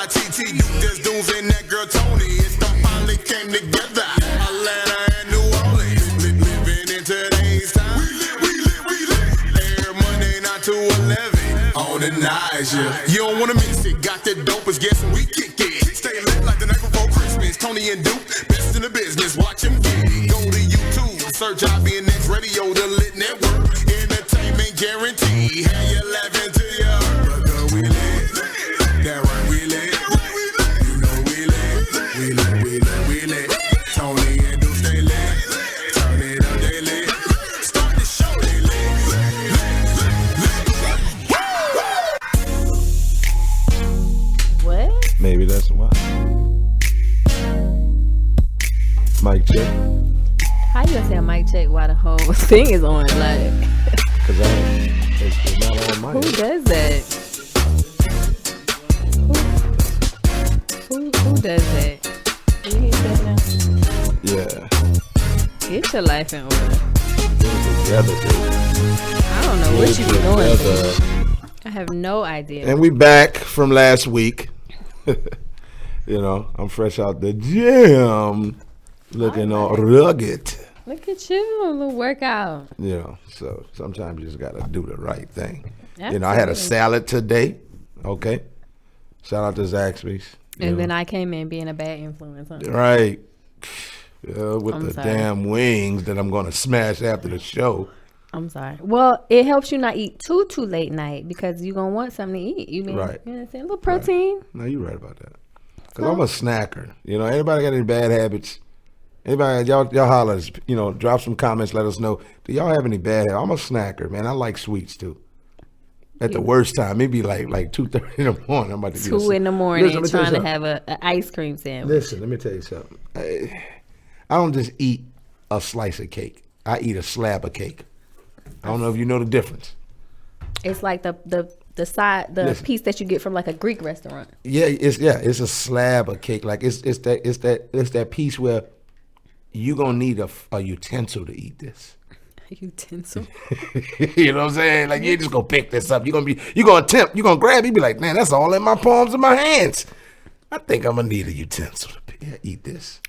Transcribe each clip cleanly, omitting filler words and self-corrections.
T, there's dudes and that girl Tony. It's them finally came together. Atlanta and New Orleans, living in today's time. We lit. Air Monday 9 to 11 on the night, yeah. You don't wanna miss it. Got the dopest guess and we kick it. Stay lit like the night before Christmas. Tony and Duke, best in the business. Watch them get it. Go to YouTube, search IBNX Radio, the Litt Network. Entertainment guarantee. Have you laughing to your brother? We lit. That right, we lit. You know we lit. Tony and Duke stay lit. Turn it up, they lit. Start the show, they lit. What? Maybe that's why. Mic check. How you gonna say a mic check while the whole thing is on? Like, Cause it's not on mic. who does that? Who does that? You hear that Yeah. now? Get your life in order. Together, dude. I don't know what you be doing. Together. I have no idea. And we back from last week. You know, I'm fresh out the gym, looking all rugged. Look at you, a little workout. You know, so sometimes you just gotta do the right thing. Absolutely. You know, I had a salad today. Okay, shout out to Zaxby's. And then I came in being a bad influence. Huh? Right. With I'm the sorry. damn wings that I'm gonna smash after the show. I'm sorry. Well, it helps you not eat too late night because you're going to want something to eat. You mean, Right. You know what I'm saying? A little protein. No, you're right about that. Cause I'm a snacker. You know, anybody got any bad habits? Anybody, y'all holler us, you know, drop some comments, let us know. Do y'all have any bad habits? I'm a snacker, man. I like sweets too. At the worst time, maybe like 2:30 in the morning. I'm about to 2 in the morning Listen, let me tell you trying to something. have an ice cream sandwich. Listen, let me tell you something. I don't just eat a slice of cake. I eat a slab of cake. I don't know if you know the difference. It's like the Listen. piece that you get from like a Greek restaurant. Yeah, it's a slab of cake. Like it's that piece where you gonna need a utensil to eat this. Utensil. You know what I'm saying? Like you ain't just gonna pick this up. You're gonna grab it, you be like, man, that's all in my palms of my hands. I think I'm gonna need a utensil to eat this.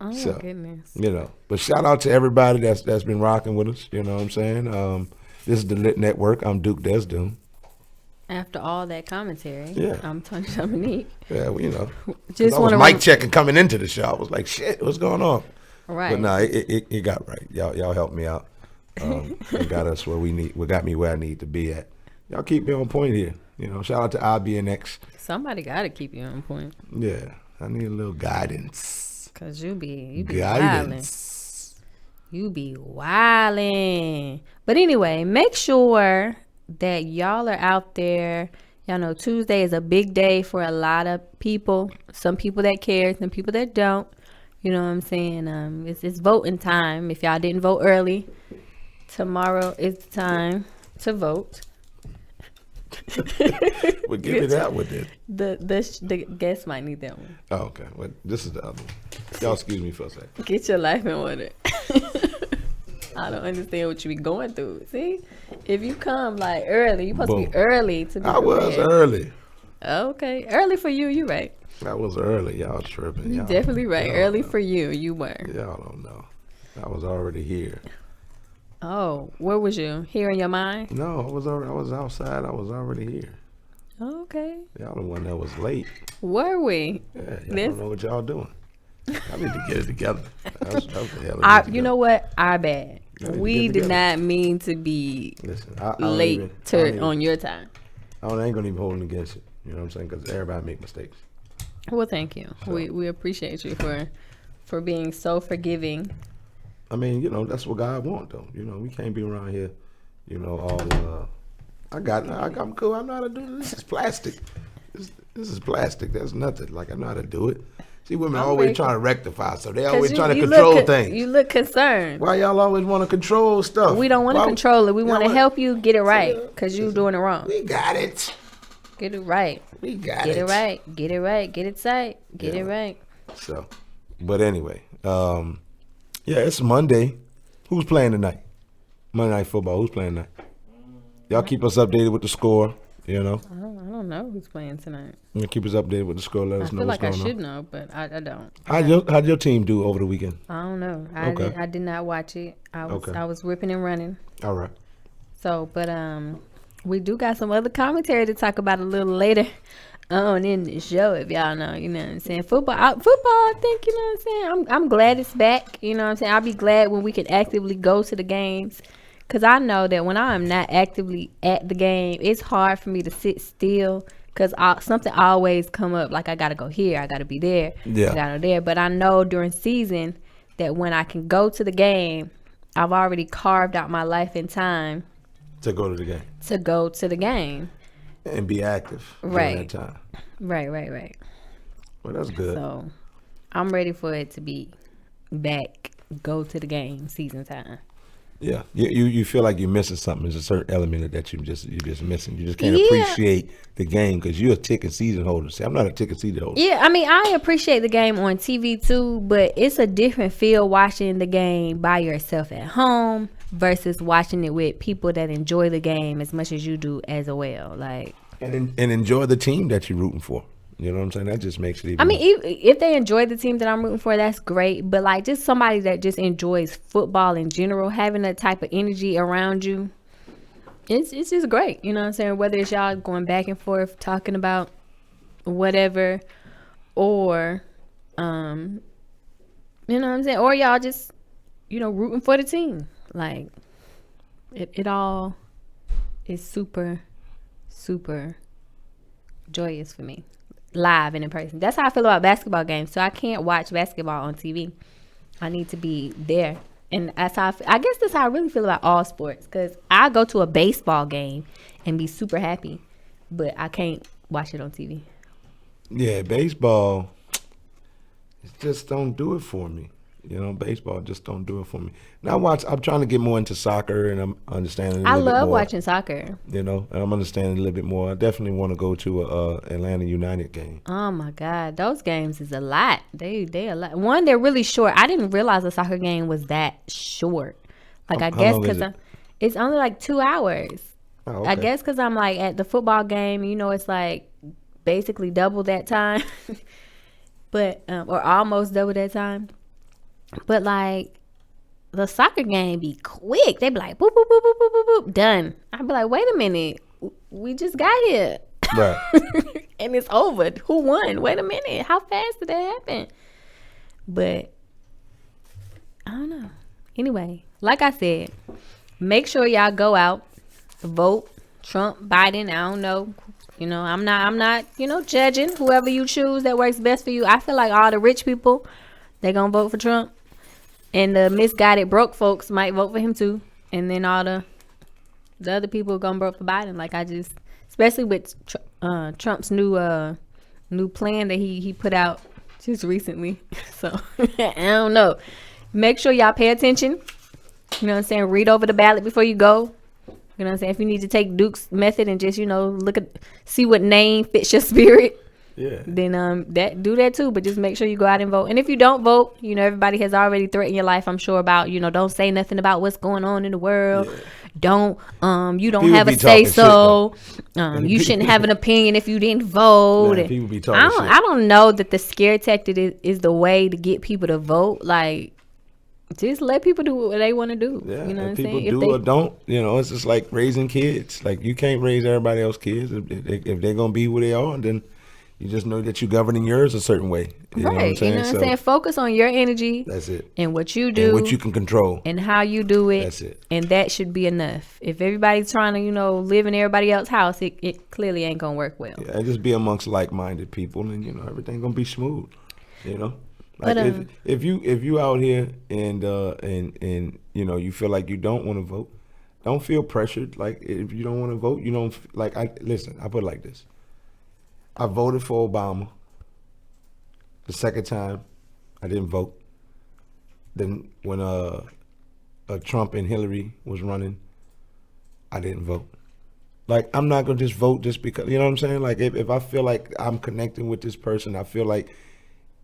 Oh So, my goodness. You know, but shout out to everybody that's been rocking with us. You know what I'm saying? This is the Litt Network. I'm Duke Desdoom. After all that commentary, Yeah. I'm Tony Dominique. Yeah, well, you know, Just I was want to mic checking coming into the show. I was like, shit, what's going on? Right. But nah, it got right. Y'all helped me out. It got us got me where I need to be at. Y'all keep me on point here. You know, shout out to IBNX. Somebody got to keep you on point. Yeah, I need a little guidance. Cause you be wildin'. Guidance. You be wildin'. But anyway, make sure that y'all are out there. Y'all know Tuesday is a big day for a lot of people. Some people that care, some people that don't. You know what I'm saying? It's voting time. If y'all didn't vote early, tomorrow is the time to vote. Well, give me that one then. The guest might need that one. Oh, okay. Well, this is the other one. Y'all excuse me for a second. Get your life in order. I don't understand what you be going through. See, if you come like early, you supposed to Boom. be early to be I was prepared. early. Okay, early for you. You right. I was early. Y'all tripping. You Y'all, definitely right. y'all Early don't for you. You were. know. Y'all don't know. I was already here. Oh, where was you? Here in your mind? No, I was outside. I was already here. Okay. Y'all the one that was late. Were we? Yeah, y'all This- don't know what y'all doing. I need to get it together. That's the hell I need to You go. know what? Our bad. Yeah, we We get did together. not mean to be Listen, I don't late even- I don't even- on your time. I ain't gonna even hold it against it. You know what I'm saying? Because everybody make mistakes. Well, thank you. So- We appreciate you for being so forgiving. I mean, you know, that's what God want though. You know, we can't be around here, you know, all I'm cool. I know how to do this. This is plastic. This is plastic. That's nothing. Like I know how to do it. See, women I'm always very trying to rectify, so they 'Cause always you- trying to you control look things. You look concerned. Why y'all always want to control stuff? We don't want to Why- control it. We y'all want to want- help you get it right because you doing it wrong. We got it. Get it right. We got Get it. it right. Get it right. Get it tight. Get Yeah. it right. So, but anyway, yeah, it's Monday. Who's playing tonight? Monday Night Football. Who's playing tonight? Y'all keep us updated with the score. You know, I don't know who's playing tonight. keep us updated with the score. Let I us know feel what's like I going should on. know, but I don't. How'd your team do over the weekend? I don't know. Okay. I did not watch it. Okay. I was ripping and running. All right. So, but we do got some other commentary to talk about a little later on in the show, if y'all know. You know what I'm saying? Football. I think, you know what I'm saying. I'm glad it's back. You know what I'm saying. I'll be glad when we can actively go to the games, because I know that when I am not actively at the game, it's hard for me to sit still. Because something always come up, like I gotta go here, I gotta be there, Yeah. I gotta go there. But I know during season that when I can go to the game, I've already carved out my life and time To go to the game to go to the game. and be active during Right. that time. Right. Well, that's good. So I'm ready for it to be back, go to the game season time. Yeah, you feel like you're missing something. There's a certain element that you're just missing. You just can't Yeah. appreciate the game because you're a ticket season holder. See, I'm not a ticket season holder. Yeah, I mean, I appreciate the game on TV too, but it's a different feel watching the game by yourself at home versus watching it with people that enjoy the game as much as you do as well. Like, And enjoy the team that you're rooting for. You know what I'm saying? That just makes it even. I mean, if they enjoy the team that I'm rooting for, that's great. But like, just somebody that just enjoys football in general, having that type of energy around you, it's just great. You know what I'm saying? Whether it's y'all going back and forth talking about whatever, or you know what I'm saying, or y'all just, you know, rooting for the team. Like, it all is super joyous for me, live and in person. That's how I feel about basketball games. So I can't watch basketball on TV. I need to be there. And that's how I guess that's how I really feel about all sports, because I go to a baseball game and be super happy, but I can't watch it on TV. Yeah, baseball, it just don't do it for me. You know, baseball just don't do it for me. Now I'm trying to get more into soccer, and I'm understanding a I little bit love more, watching soccer. You know, and I'm understanding a little bit more. I definitely want to go to a Atlanta United game. Oh my God, those games is a lot. They a lot. One, they're really short. I didn't realize a soccer game was that short. Like, I How guess long is because it? it's only like 2 hours. Oh, okay. I guess because I'm like at the football game, you know, it's like basically double that time, but or almost double that time. But like the soccer game be quick. They be like boop boop boop boop boop boop boop, done. I be like, wait a minute, we just got here, Right. and it's over. Who won? Wait a minute, how fast did that happen? But I don't know. Anyway, like I said, make sure y'all go out, vote Trump, Biden. I don't know. You know, I'm not, you know, judging whoever you choose that works best for you. I feel like all the rich people, they gonna vote for Trump, and the misguided broke folks might vote for him too. And then all the other people gonna vote for Biden. Like, I just, especially with Trump's new plan that he put out just recently. So I don't know. Make sure y'all pay attention. You know what I'm saying? Read over the ballot before you go. You know what I'm saying? If you need to take Duke's method and just, you know, see what name fits your spirit, Yeah. then do that too. But just make sure you go out and vote. And if you don't vote, you know, everybody has already threatened your life, I'm sure, about, you know, don't say nothing about what's going on in the world. Yeah. Don't you don't People have a be say talking so. You shouldn't have an opinion if you didn't vote. Man, And people be talking shit. I don't know that the scare tactic is the way to get people to vote. Like, just let people do what they want to do. Yeah, You know what I'm if people saying? do or don't, you know, it's just like raising kids. Like, you can't raise everybody else's kids. If they're gonna be who they are, then you just know that you're governing yours a certain way. You know what I'm Right. You saying? know what I'm saying? Focus on your energy That's it. and what you do And what you can control. and how you do it. That's it. And that should be enough. If everybody's trying to, you know, live in everybody else's house, it clearly ain't gonna work well. Yeah, and just be amongst like-minded people, and you know everything gonna be smooth. You know, like, But, if you out here and you know you feel like you don't want to vote, don't feel pressured. Like, if you don't want to vote, you don't like. Listen. I put it like this. I voted for Obama. The second time, I didn't vote. Then when Trump and Hillary was running, I didn't vote. Like, I'm not gonna just vote just because, you know what I'm saying? Like, if I feel like I'm connecting with this person, I feel like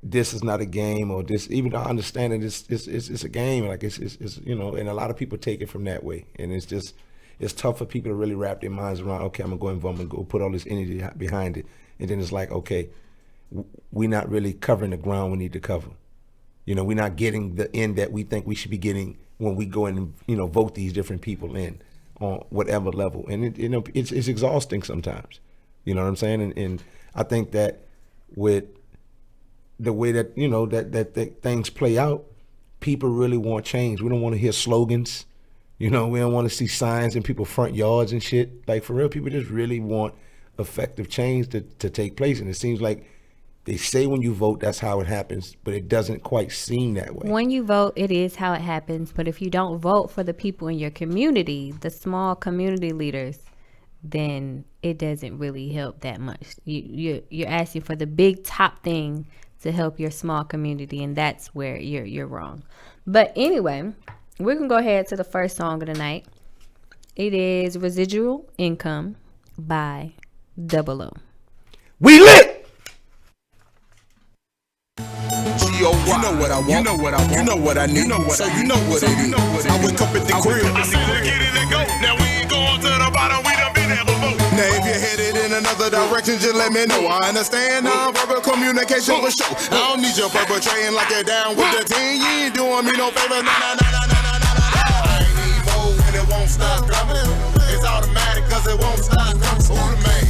this is not a game, or this, even though I understand that it's a game, like it's you know, and a lot of people take it from that way, and it's just, it's tough for people to really wrap their minds around. Okay, I'm gonna go and vote. I'm gonna go put all this energy behind it, and then it's like, okay, we're not really covering the ground we need to cover. You know, we're not getting the end that we think we should be getting when we go in and, you know, vote these different people in on whatever level. And it's exhausting sometimes. You know what I'm saying? And I think that with the way that, you know, that things play out, people really want change. We don't want to hear slogans. You know, we don't want to see signs in people's front yards and shit. Like, for real, people just really want effective change to take place. And it seems like they say when you vote, that's how it happens, but it doesn't quite seem that way. When you vote, it is how it happens. But if you don't vote for the people in your community, the small community leaders, then it doesn't really help that much. You're asking for the big top thing to help your small community, and that's where you're wrong. But anyway, we're gonna go ahead to the first song of the night. It is "Residual Income" by Double O. We lit. You know what I want, you know what I want, you know what I need, so you know what it is. I wake up at the crib. I said, let's get it and go. Now we ain't going to the bottom, we done been there before. Now if you're headed in another direction, just let me know. I understand non-verbal communication for sure. I don't need your perpetrating like you're down with the team. You ain't doing me no favor, nah. I ain't need more and it won't stop coming. It's automatic cause it won't stop coming. Who the man?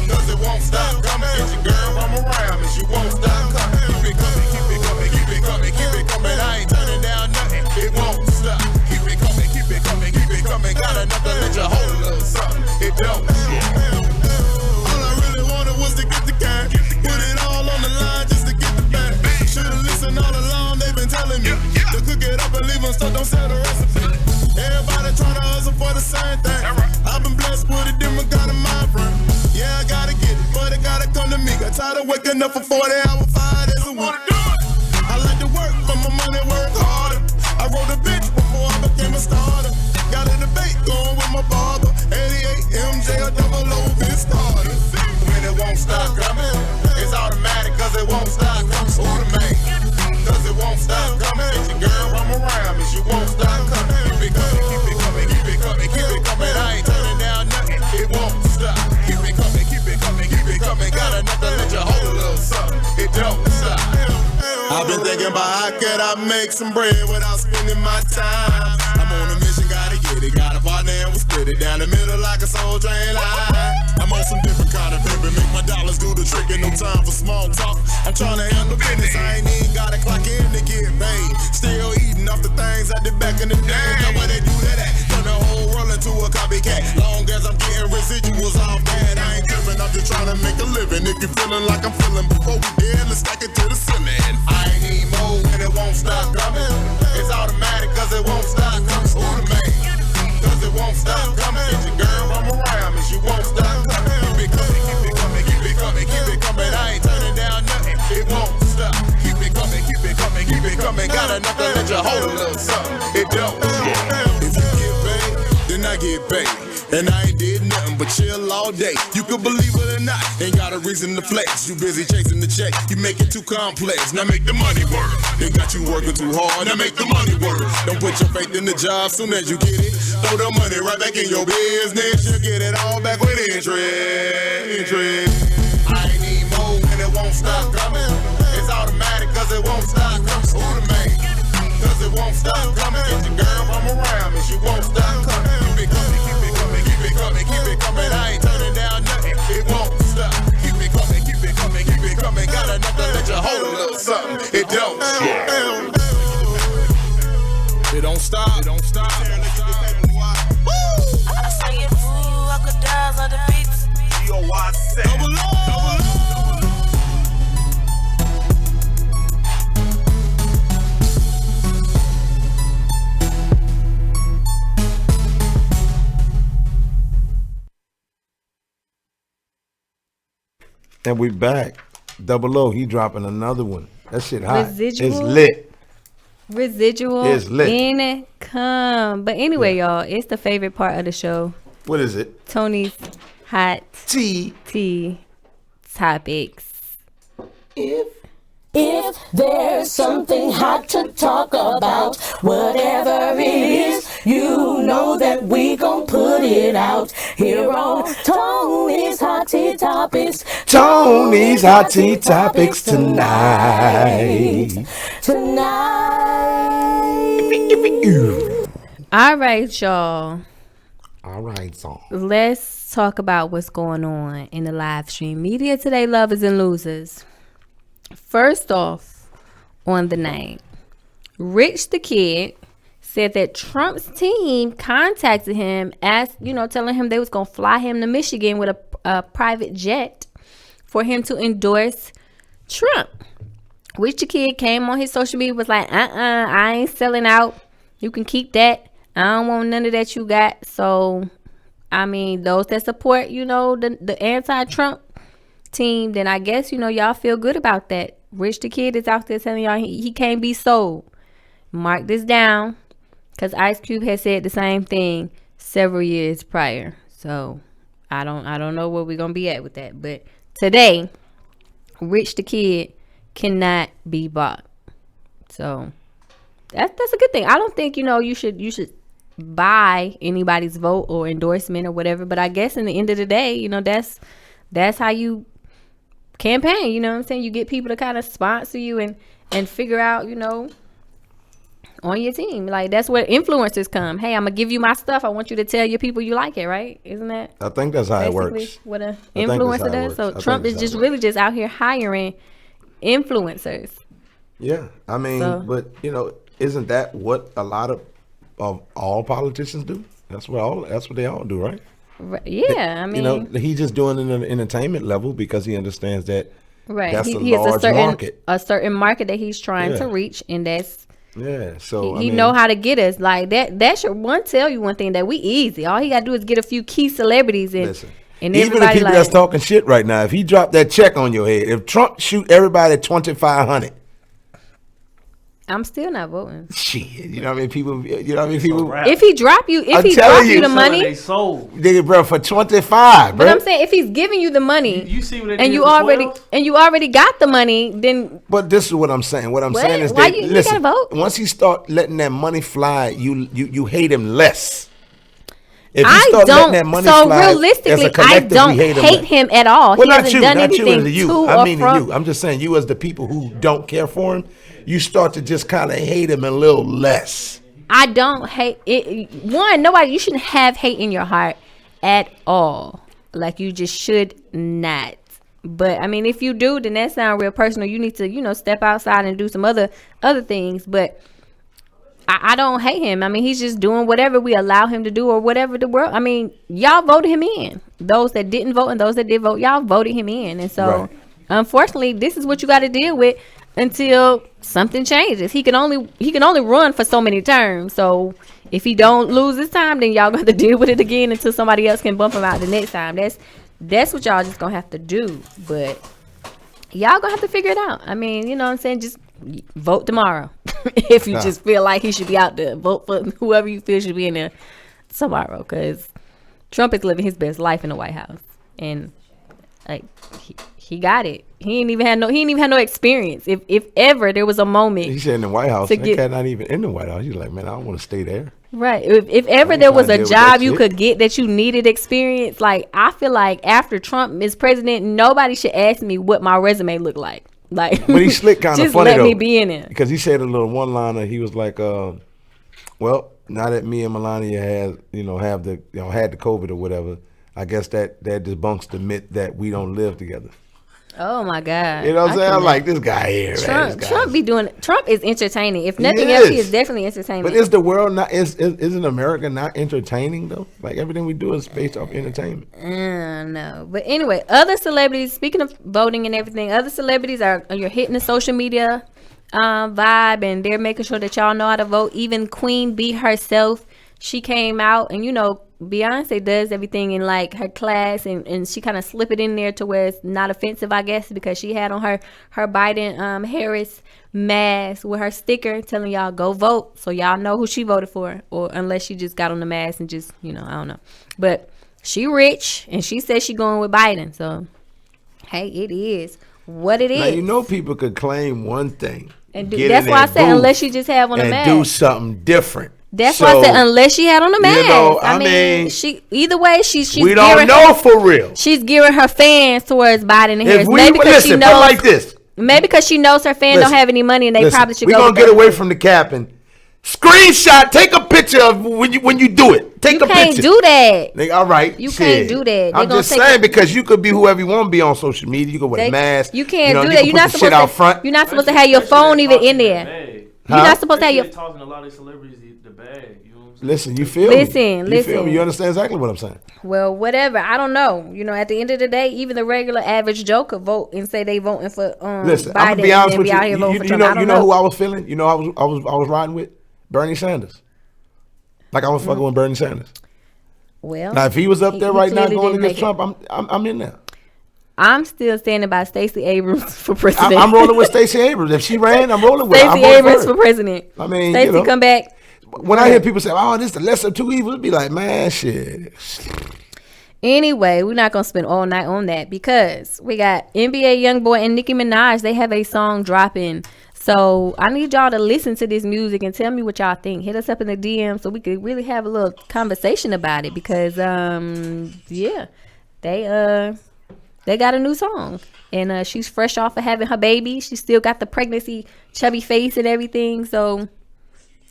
Cause it won't stop coming. Get your girl from around me, she won't stop coming. Keep it coming, keep it coming, keep it coming, keep it coming. I ain't turning down nothing, it won't stop. Keep it coming, keep it coming, keep it coming. Got enough to let you hold a little something, it don't. All I really wanted was to get the cash. Put it all on the line just to get the bag. Should've listened all along, they've been telling me to cook it up and leave them stuck, don't sell the recipe. Everybody tryna hustle for the same thing. I've been blessed with a different kind of mind frame. Yeah, I gotta get it, but it gotta come to me. Got tired of waking up for 40 hours, 5 days a week. I like to work, but my money work harder. I wrote a bitch before I became a starter. Got a debate going with my barber. 88 MJ or double O been started. When it won't stop coming, it's automatic cause it won't stop coming. Who the man? Cause it won't stop coming. Get your girl from around me, she won't stop coming. Keep it coming, keep it coming, keep it coming, keep it coming. I ain't turning down nothing, it won't stop. Keep it coming, keep it coming, keep it coming. Got enough to let you hold a little something, it don't stop. I've been thinking about how could I make some bread without spending my time. I'm on a mission, gotta get it. Got a partner and we'll split it down the middle like a soul train line. I'm on some different kind of paper, make my dollars do the trick. Ain't no time for small talk. I'm trying to handle business. I ain't even gotta clock in to get paid. Still eating off the things I did back in the day. Know where they do that at? Turn the whole world into a copycat. Long as I'm getting residuals off that, I ain't tripping. I'm just trying to make a living. If you feeling like I'm feeling before we did, let's stack it to the ceiling. I ain't need more and it won't stop coming. It's automatic cause it won't stop coming. Who the man? Cause it won't stop coming. Get your girl from around me, she won't stop coming. Keep it coming, keep it coming, keep it coming, keep it coming. I ain't turning down nothing, it won't stop. Keep it coming, keep it coming, keep it coming. Got enough to let you hold a little something, it don't. If you get paid, then I get paid. And I ain't did nothing but chill all day. You could believe it or not, ain't got a reason to flex. You busy chasing the check, you make it too complex. Now make the money work. They got you working too hard, now make the money work. Don't put your faith in the job, soon as you get it, throw the money right back in your business. You get it all back with interest. I ain't need more and it won't stop coming. It's automatic cause it won't stop coming. Who the man? Cause it won't stop coming. Get your girl from around me, she won't stop coming. Keep it coming, keep it coming, keep it coming, keep it coming. I ain't turning down nothing, it won't stop. Keep it coming, keep it coming, keep it coming. Got enough to let you hold a little something, it don't stop. It don't stop, it don't stop. I say it fool, I could dance on the beats. G-O-Y-7 Double O. And we back. Double O, he dropping another one. That shit hot. Residual? It's lit. Residual It's lit. income. But anyway, y'all, it's the favorite part of the show. What is it? Tony's hot T. tea topics. If there's something hot to talk about, whatever it is, You know that we gon' put it out here on Tony's Hot Tea Topics. Tony's Hot Tea Topics tonight. All right, y'all. All right, so Let's talk about what's going on in the live stream media today, lovers and losers. First off, on the night, Rich the Kid said that Trump's team contacted him, telling him they was gonna fly him to Michigan with a private jet for him to endorse Trump. Rich the Kid came on his social media, was like, I ain't selling out. You can keep that. I don't want none of that you got. So, I mean, those that support, the anti-Trump team, then I guess, y'all feel good about that. Rich the Kid is out there telling y'all he can't be sold. Mark this down, because Ice Cube has said the same thing several years prior. So, I don't know where we're going to be at with that. But today, Rich the Kid cannot be bought. So, that's a good thing. I don't think, you should buy anybody's vote or endorsement or whatever, but I guess in the end of the day, that's how you campaign. You know what I'm saying? You get people to kind of sponsor you and figure out, on your team. Like, that's where influencers come. Hey, I'm gonna give you my stuff. I want you to tell your people you like it, right? Isn't that? I think that's how it works. What an influencer does. So Trump is just really just out here hiring influencers. Yeah, I mean, but isn't that what a lot of all politicians do? That's what they all do, right? Yeah, I mean, he's just doing it at an entertainment level because he understands that that's he a large market. A certain market that he's trying to reach, and that's So he know how to get us like that. That should tell you one thing, that we easy. All he got to do is get a few key celebrities and. Listen, and even the people that's talking shit right now, if he dropped that check on your head, if Trump shoot everybody at $2,500. I'm still not voting. Shit, you know what I mean? People. If he drop you the money, nigga, bro, for 25. But I'm saying, if he's giving you the money, you see what and you already got the money, then. But this is what I'm saying. What I'm saying is why that you listen, gotta vote? once he start letting that money fly, you hate him less. If you I start don't. letting that money So fly, realistically, I don't hate him at all. Well, he hasn't done anything to you. I mean, you. I'm just saying, you as the people who don't care for him, you start to just kind of hate him a little less. I don't hate it. You shouldn't have hate in your heart at all. Like, you just should not. But I mean, if you do, then that sounds real personal. You need to, step outside and do some other things. But I don't hate him. I mean, he's just doing whatever we allow him to do, or whatever the world. I mean, y'all voted him in. Those that didn't vote and those that did vote, y'all voted him in. And so, unfortunately, this is what you got to deal with until something changes. He can only run for so many terms. So if he don't lose this time, then y'all gonna have to deal with it again until somebody else can bump him out the next time. That's what y'all just gonna have to do. But y'all gonna have to figure it out. I mean, you know what I'm saying? Just vote tomorrow. If you just feel like he should be out there, vote for whoever you feel should be in there tomorrow. Because Trump is living his best life in the White House, and like he got it. He ain't even had no experience. If ever there was a moment, he said in the White House, that cat not even in the White House. He's like, man, I don't want to stay there. Right. If ever there was a job you could get that you needed experience, like, I feel like after Trump is president, nobody should ask me what my resume looked like. Like, but he's slick, kind of funny let though, me be in it. Because he said a little one-liner. He was like, well, now that me and Melania had the COVID or whatever, I guess that debunks the myth that we don't live together. Oh my God! You know what I'm saying? I'm like, this guy here. Trump is entertaining. If nothing else, he is definitely entertaining. But is the world not? Isn't America not entertaining though? Like, everything we do is based off entertainment. No. But anyway, other celebrities. Speaking of voting and everything, other celebrities you're hitting the social media vibe, and they're making sure that y'all know how to vote. Even Queen Bee herself, she came out, and Beyonce does everything in like her class, and she kind of slip it in there to where it's not offensive, I guess, because she had on her Biden Harris mask with her sticker telling y'all go vote, so y'all know who she voted for, or unless she just got on the mask and just I don't know. But she rich, and she says she going with Biden, so hey, it is what it is. Now, people could claim one thing, and that's why I said unless you just have on a mask, and do something different. That's why I said unless she had on a mask. You know, I mean, she either way she's we don't know for real. She's gearing her fans towards Biden and Harris. Maybe because she knows like this. Maybe because she knows her fans don't have any money and they probably should go. We're gonna get away from the capping. Screenshot. Take a picture of when you do it. Take a picture. You can't do that. All right. You can't do that. I'm just saying because you could be whoever you want to be on social media. You can wear a mask. You can't do that. You're not supposed to. Out front. You're not supposed to have your phone even in there. You're not supposed to have your. Talking a lot of celebrities the bag. You know what I'm saying? Listen, you feel me? Listen. You feel me? You understand exactly what I'm saying? Well, whatever. I don't know. You know, at the end of the day, even the regular average Joe could vote and say they voting for Listen, Biden. I'm gonna be honest with you. You know who I was feeling? You know, I was riding with Bernie Sanders. Like I was fucking with Bernie Sanders. Well, now if he was up there right now going against Trump, I'm in there. I'm still standing by Stacey Abrams for president. I'm rolling with Stacey Abrams. If she ran, I'm rolling with Stacey Abrams for president. I mean, Stacey come back. When I hear people say, "Oh, this is the lesser of two evils," it'd be like, man, shit. Anyway, we're not gonna spend all night on that because we got NBA YoungBoy and Nicki Minaj. They have a song dropping. So I need y'all to listen to this music and tell me what y'all think. Hit us up in the DM so we could really have a little conversation about it because yeah, they got a new song and she's fresh off of having her baby. She still got the pregnancy chubby face and everything. So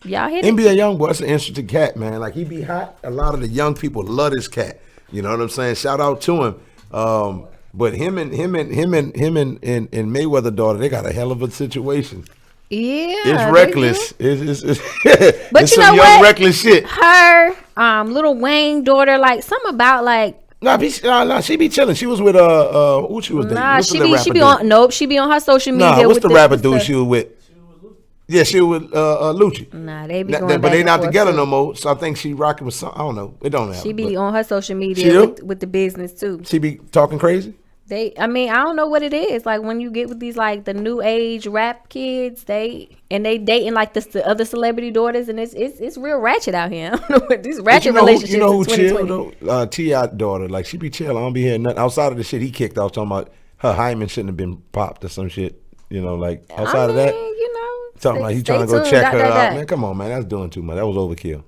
y'all hit it. NBA YoungBoy, that's an interesting cat, man. Like he be hot. A lot of the young people love this cat. You know what I'm saying? Shout out to him. But him and Mayweather daughter, they got a hell of a situation. Yeah, it's reckless. It's but it's you some know young what? Reckless shit. Her little Wayne daughter, like something about like. Nah, she be chilling. She was with who she was dating? Nah, she be on. She be on her social media. Nah, what's the rapper dude she was with? Yeah, she was with Lucci. Nah, they be going but they not together no more. So I think she rocking with some. I don't know. It don't matter. She be on her social media with the business too. She be talking crazy. I don't know what it is. Like when you get with these like the new age rap kids, they dating like the other celebrity daughters, and it's real ratchet out here. I don't know what these ratchet relationships. You know who chill though? T.I. daughter, like she be chill. I don't be hearing nothing outside of the shit he kicked off talking about her hymen shouldn't have been popped or some shit. You know, like outside of that, you know, talking like he trying to go check her out. Man, come on, man, that's doing too much. That was overkill.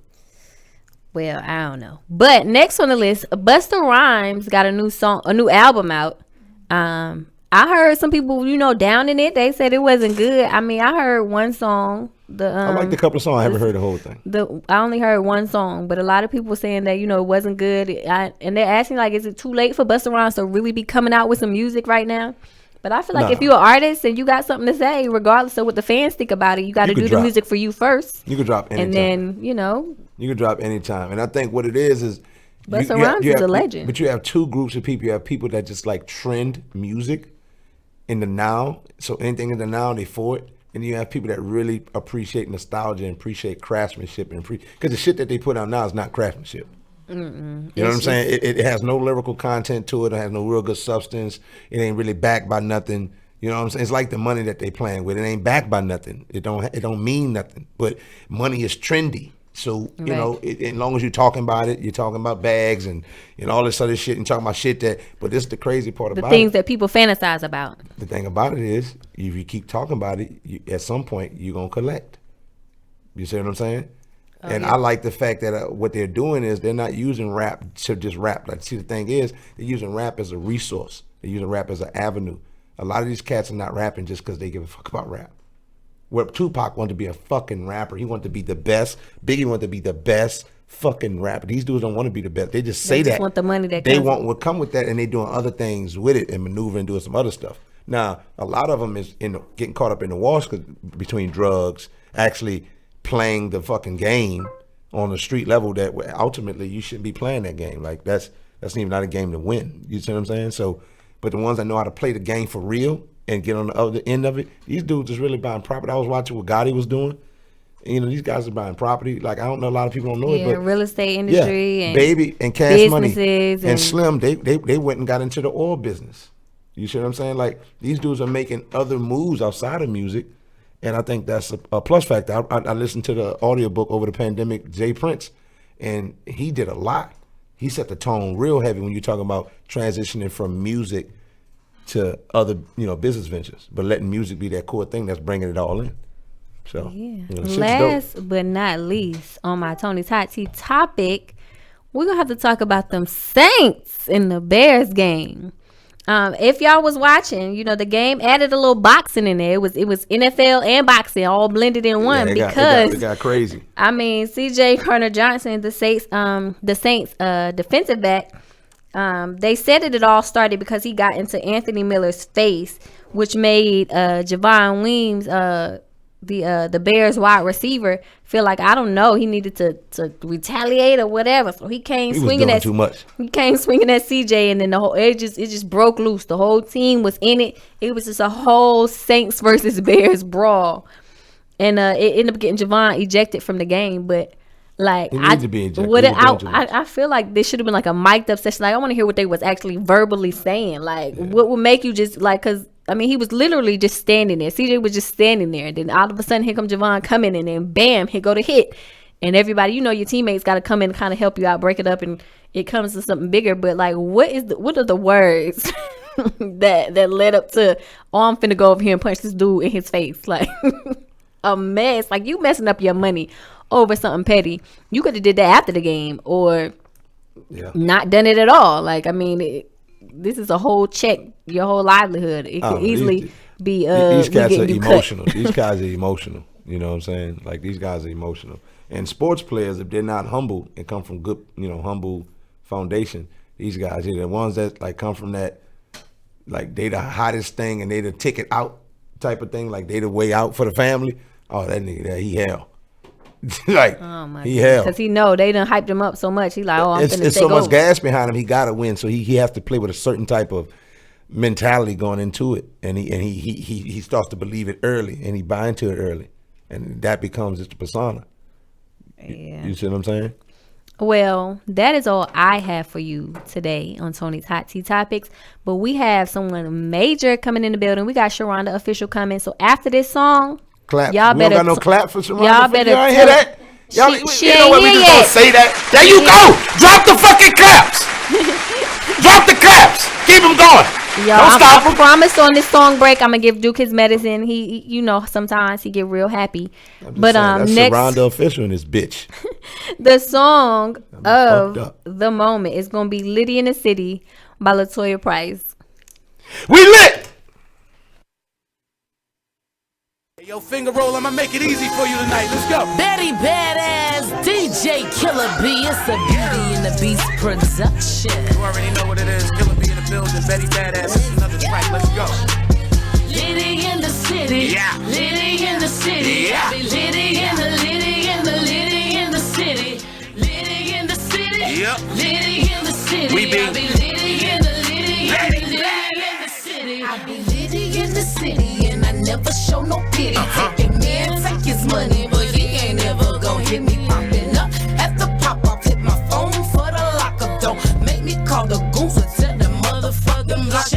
Well, I don't know. But next on the list, Busta Rhymes got a new album out. I heard some people, down in it. They said it wasn't good. I mean, I heard one song. I liked a couple of songs. I haven't heard the whole thing. I only heard one song, but a lot of people were saying that it wasn't good. And they're asking like, is it too late for Busta Rhymes to really be coming out with some music right now? But I feel like if you're an artist and you got something to say, regardless of what the fans think about it, you got to do the music for you first. You could drop anytime. And then you could drop anytime. And I think what it is. Busta Rhymes is a legend. But you have two groups of people. You have people that just like trend music in the now. So anything in the now, they for it. And you have people that really appreciate nostalgia and appreciate craftsmanship. Because the shit that they put out now is not craftsmanship. You know what I'm saying? It has no lyrical content to it. It has no real good substance. It ain't really backed by nothing. You know what I'm saying? It's like the money that they playing with. It ain't backed by nothing. It don't mean nothing. But money is trendy. So, as long as you're talking about it, you're talking about bags and all this other shit and talking about shit but this is the crazy part about it. The things that people fantasize about. The thing about it is, if you keep talking about it, at some point, you're going to collect. You see what I'm saying? I like the fact that what they're doing is they're not using rap to just rap. Like, see, the thing is, they're using rap as a resource. They're using rap as an avenue. A lot of these cats are not rapping just because they give a fuck about rap. Where Tupac wanted to be a fucking rapper. He wanted to be the best. Biggie wanted to be the best fucking rapper. These dudes don't want to be the best. They just say that. They just want the money that they want what come with that, and they doing other things with it and maneuvering, doing some other stuff. Now, a lot of them is getting caught up in the wash between drugs, actually playing the fucking game on the street level that ultimately you shouldn't be playing that game. Like that's even not a game to win. You see what I'm saying? So, but the ones that know how to play the game for real and get on the other end of it, these dudes is really buying property. I was watching what Gotti was doing. And, these guys are buying property. Like, I don't know, a lot of people don't know it, but real estate industry and Baby and Cash Money and Slim, they went and got into the oil business. You see what I'm saying? Like, these dudes are making other moves outside of music, and I think that's a plus factor. I listened to the audiobook over the pandemic, Jay Prince, and he did a lot. He set the tone real heavy when you're talking about transitioning from music to other, business ventures, but letting music be that core thing that's bringing it all in. So, Yeah. you know, shit's Last but not least, on my Tony's Hot Tea topic, we're gonna have to talk about them Saints in the Bears game. If y'all was watching, you know, the game added a little boxing in there. It was NFL and boxing all blended in one because it got crazy. I mean, C.J. Gardner-Johnson, the Saints defensive back, they said that it all started because he got into Anthony Miller's face, which made Javon Weems, the Bears wide receiver, feel like, I don't know, he needed to retaliate or whatever. So he came swinging at too much. He came swinging at CJ, and then it just broke loose. The whole team was in it. It was just a whole Saints versus Bears brawl, and it ended up getting Javon ejected from the game. But like, He needs to be ejected. I feel like there should have been like a mic'd up session. Like, I want to hear what they was actually verbally saying. Like, what would make you just like, because I mean, he was literally just standing there. CJ was just standing there. Then all of a sudden, here come Javon coming, and then bam, here go the hit. And everybody, you know, your teammates got to come in and kind of help you out, break it up, and it comes to something bigger. But like, what are the words that led up to, oh, I'm finna go over here and punch this dude in his face? Like, a mess. Like, you messing up your money over something petty. You could have did that after the game, or not done it at all. Like, I mean, this is a whole check, your whole livelihood. It could easily be these cats are emotional. Cut. These guys are emotional. You know what I'm saying? Like, these guys are emotional. And sports players, if they're not humble and come from good, you know, humble foundation, these guys are the ones that like come from that, like, they the hottest thing and they the ticket out type of thing. Like, they the way out for the family. Oh, that nigga there, he hell. Like, he hell. Because he know they done hyped him up so much. He like, oh, I'm finna take It's so much over. gas behind him. He got to win. So he has to play with a certain type of mentality going into it. And he starts to believe it early, and he buy into it early. And that becomes his persona. Yeah. You see what I'm saying? Well, that is all I have for you today on Tony's Hot Tea Topics. But we have someone major coming in the building. We got Sharonda Official coming. So after this song, clap. Y'all we better don't got no clap for Sharonda. y'all better Y'all hear that? Y'all, she you know what? We ain't just here gonna say that. There you go. Drop the fucking claps. Drop the claps. Keep them going. Don't stop I promise on this song break, I'm gonna give Duke his medicine. He you know, sometimes he get real happy. But that's next, Sharonda Official and this bitch. the song of fucked up. the moment is gonna be "Liddy in the City" by LaToya Price. We lit. Yo, finger roll, I'ma make it easy for you tonight. Let's go. Betty Badass, DJ Killer B. It's a Beauty and the Beast production. You already know what it is. Killer B in the building, Betty Badass. This is another track. Let's go. Liddy in the city. Yeah. Liddy in the city. Yeah. I be Liddy in the Liddy in the Liddy in the city. Liddy in the city. Yep. Liddy in the city. We be I be Liddy in the Liddy in the Liddy in the city. I be Liddy in the city and I never show no pity. Take a man, take his money, but he ain't ever gon' hit me popping up. At the pop up, hit my phone for the lockup. Don't make me call the goons and tell the motherfucking block.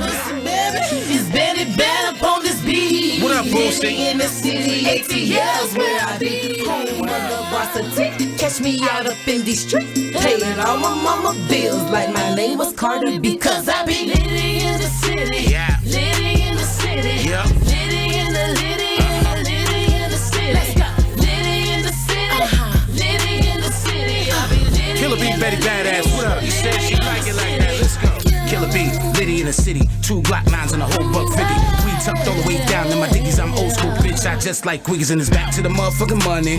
Listen, baby, it's Betty Bad up on this beat. What up, Boosie? Liddy in the city, ATL's where I be. Home of the varsity, catch me out up in these streets. Paying all my mama bills like my name was Carter B. Cause I be Liddy in the city. Yeah. Liddy in the city. Yep. Liddy in the Liddy in the Liddy in the city. Let's go. Liddy in the city. Liddy in the city. I be Liddy Killer B, in Betty the Badass. What up? You said she like it like that. Let's go. Killer B, Liddy in the city. 2 Glock 9s and a whole buck 50. We tucked all the way down in my dickies. I'm old school, bitch. I just like Quiggies and it's back to the motherfucking money.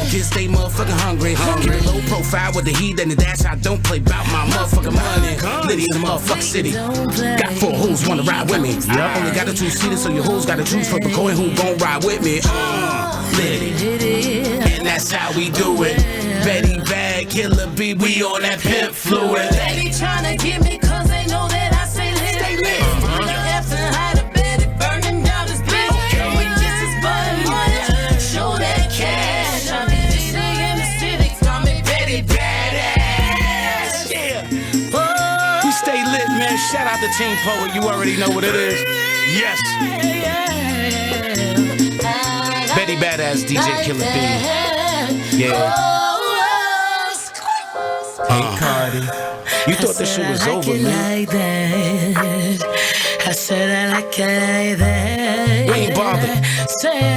Kids stay motherfucking hungry. Keep a low profile with the heat and the dash. I don't play bout my motherfucking money. Liddy in the motherfucking city. Got 4 hoes wanna ride with me. I only got a 2-seater, so your hoes gotta choose for the coin who gon' ride with me. Liddy. And that's how we do it. Betty Bad, Killer B, we on that pimp fluid. They be tryna get me cause they know that I stay lit. After high to Betty burning down this bitch. We kisses but money. Show that cash. I be Liddy in the city. Call me Betty Badass. Yeah. We stay lit, man. Shout out to Team Poet. You already know what it is. Yes. Betty Badass, DJ Killer B. Yeah. Hey, Cardi. You thought this shit was over, man. Like that. I said that I can't either. We ain't bothered.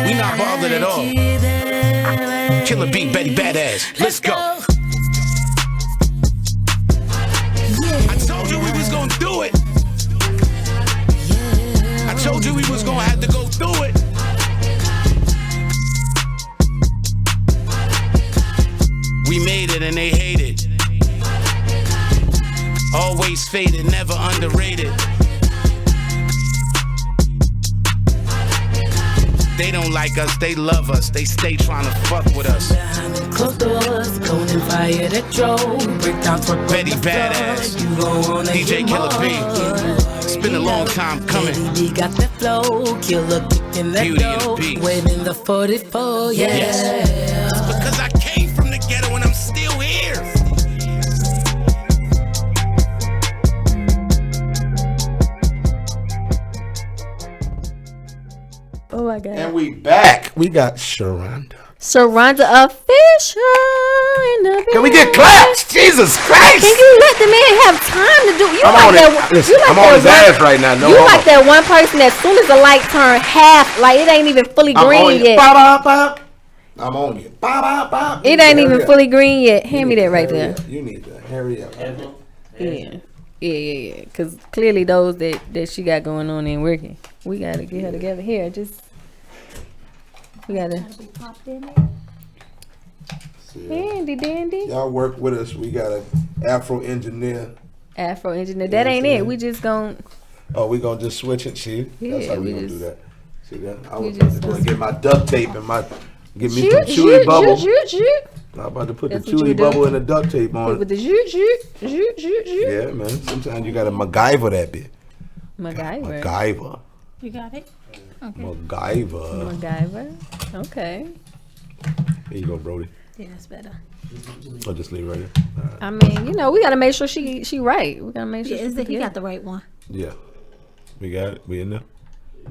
We not bothered at all. Killer B, Betty Badass. Let's go. I told you we was gonna do it. I told you we was gonna have to go through it. We made it and they hate it. Always faded, never underrated. They don't like us, they love us. They stay trying to fuck with us. Behind the closed doors, going and fire that drove. Break down for Betty Badass. You gon' wanna DJ get Killer more. B. It's been a long time coming. Lady got that flow, killer kicking that Beauty and the dough. Beast. Waiting the 44, yeah. Yes. Because I came from the ghetto and I'm still here. Oh my God. And we back. We got Sharonda. Sharonda official in the Can we building. get claps? Jesus Christ! Can you let the man have time to do? You I'm like on that? it. Listen, You like I'm on that his one- ass right now. No you homo. like that one person that as soon as the light turn half, like it ain't even fully I'm on green you. yet. Bop, bop, bop. I'm on you. Bop, bop, bop. It ain't Hurry even up. fully green yet. You Hand me need that to right hurry there. up. You need to hurry up. Yeah. Because clearly those that she got going on ain't working. We gotta get her together here. We gotta. Handy dandy. Y'all work with us. We got an Afro engineer. Afro engineer. That ain't it. We just gon' Oh, we gonna just switch it. See, that's Yeah, how we we gonna just- do that. See that? I we was just gonna get my duct tape and my get me shoot, some chewy bubble. shoot. I'm about to put That's the what you chewy do. bubble and the duct tape on With it. the shoot. Yeah, man. Sometimes you gotta MacGyver that bit. MacGyver. MacGyver. You got it? MacGyver. Okay. Here you go, Brody. Yeah, that's better. I'll just leave it right here. All right. I mean, we gotta make sure she right. We gotta make sure Yeah, he got the right one. Yeah. We got it. We in there.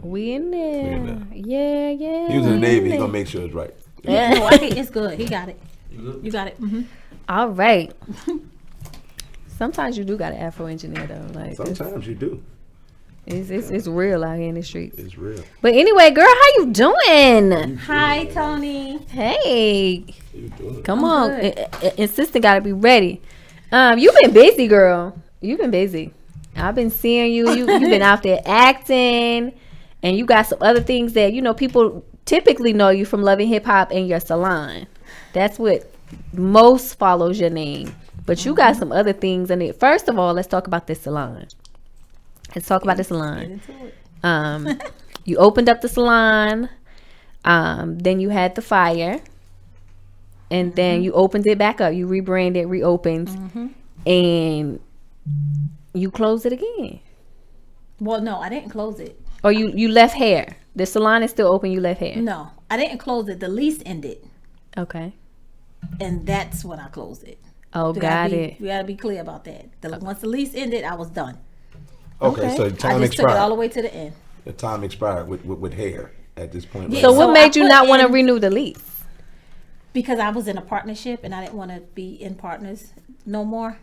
We in there. in Yeah. He was in the we Navy. He there. gonna make sure it's right. Yeah. No, it's good. He got it. You got it. Mm-hmm. All right. Sometimes you do got an Afro engineer though. Like Sometimes you do. it's real out here in the streets. It's real. But anyway, girl, how you doing? Hi, Tony. Hey, You doing? come I'm on. good. Insistent gotta be ready. You've been busy, girl. You've been busy. I've been seeing you. You've been out there acting, and you got some other things that people typically know you from Loving Hip Hop and your salon. That's what most follows your name. But you got some other things in it. First of all, let's talk about this salon. Let's talk about the salon. You opened up the salon. Then you had the fire. And then you opened it back up. You rebranded, reopened. And you closed it again. Well, no, I didn't close it. Or you left hair. The salon is still open. You left hair. No, I didn't close it. The lease ended, Okay. and that's when I closed it. Oh, We got gotta it. We gotta be clear about that. Once the lease ended, I was done. Okay, so the I time just took it all expired. the way to the end. The time expired with hair at this point. Yeah. So right what So I made you put not want to in- renew the lease? Because I was in a partnership and I didn't want to be in partners no more.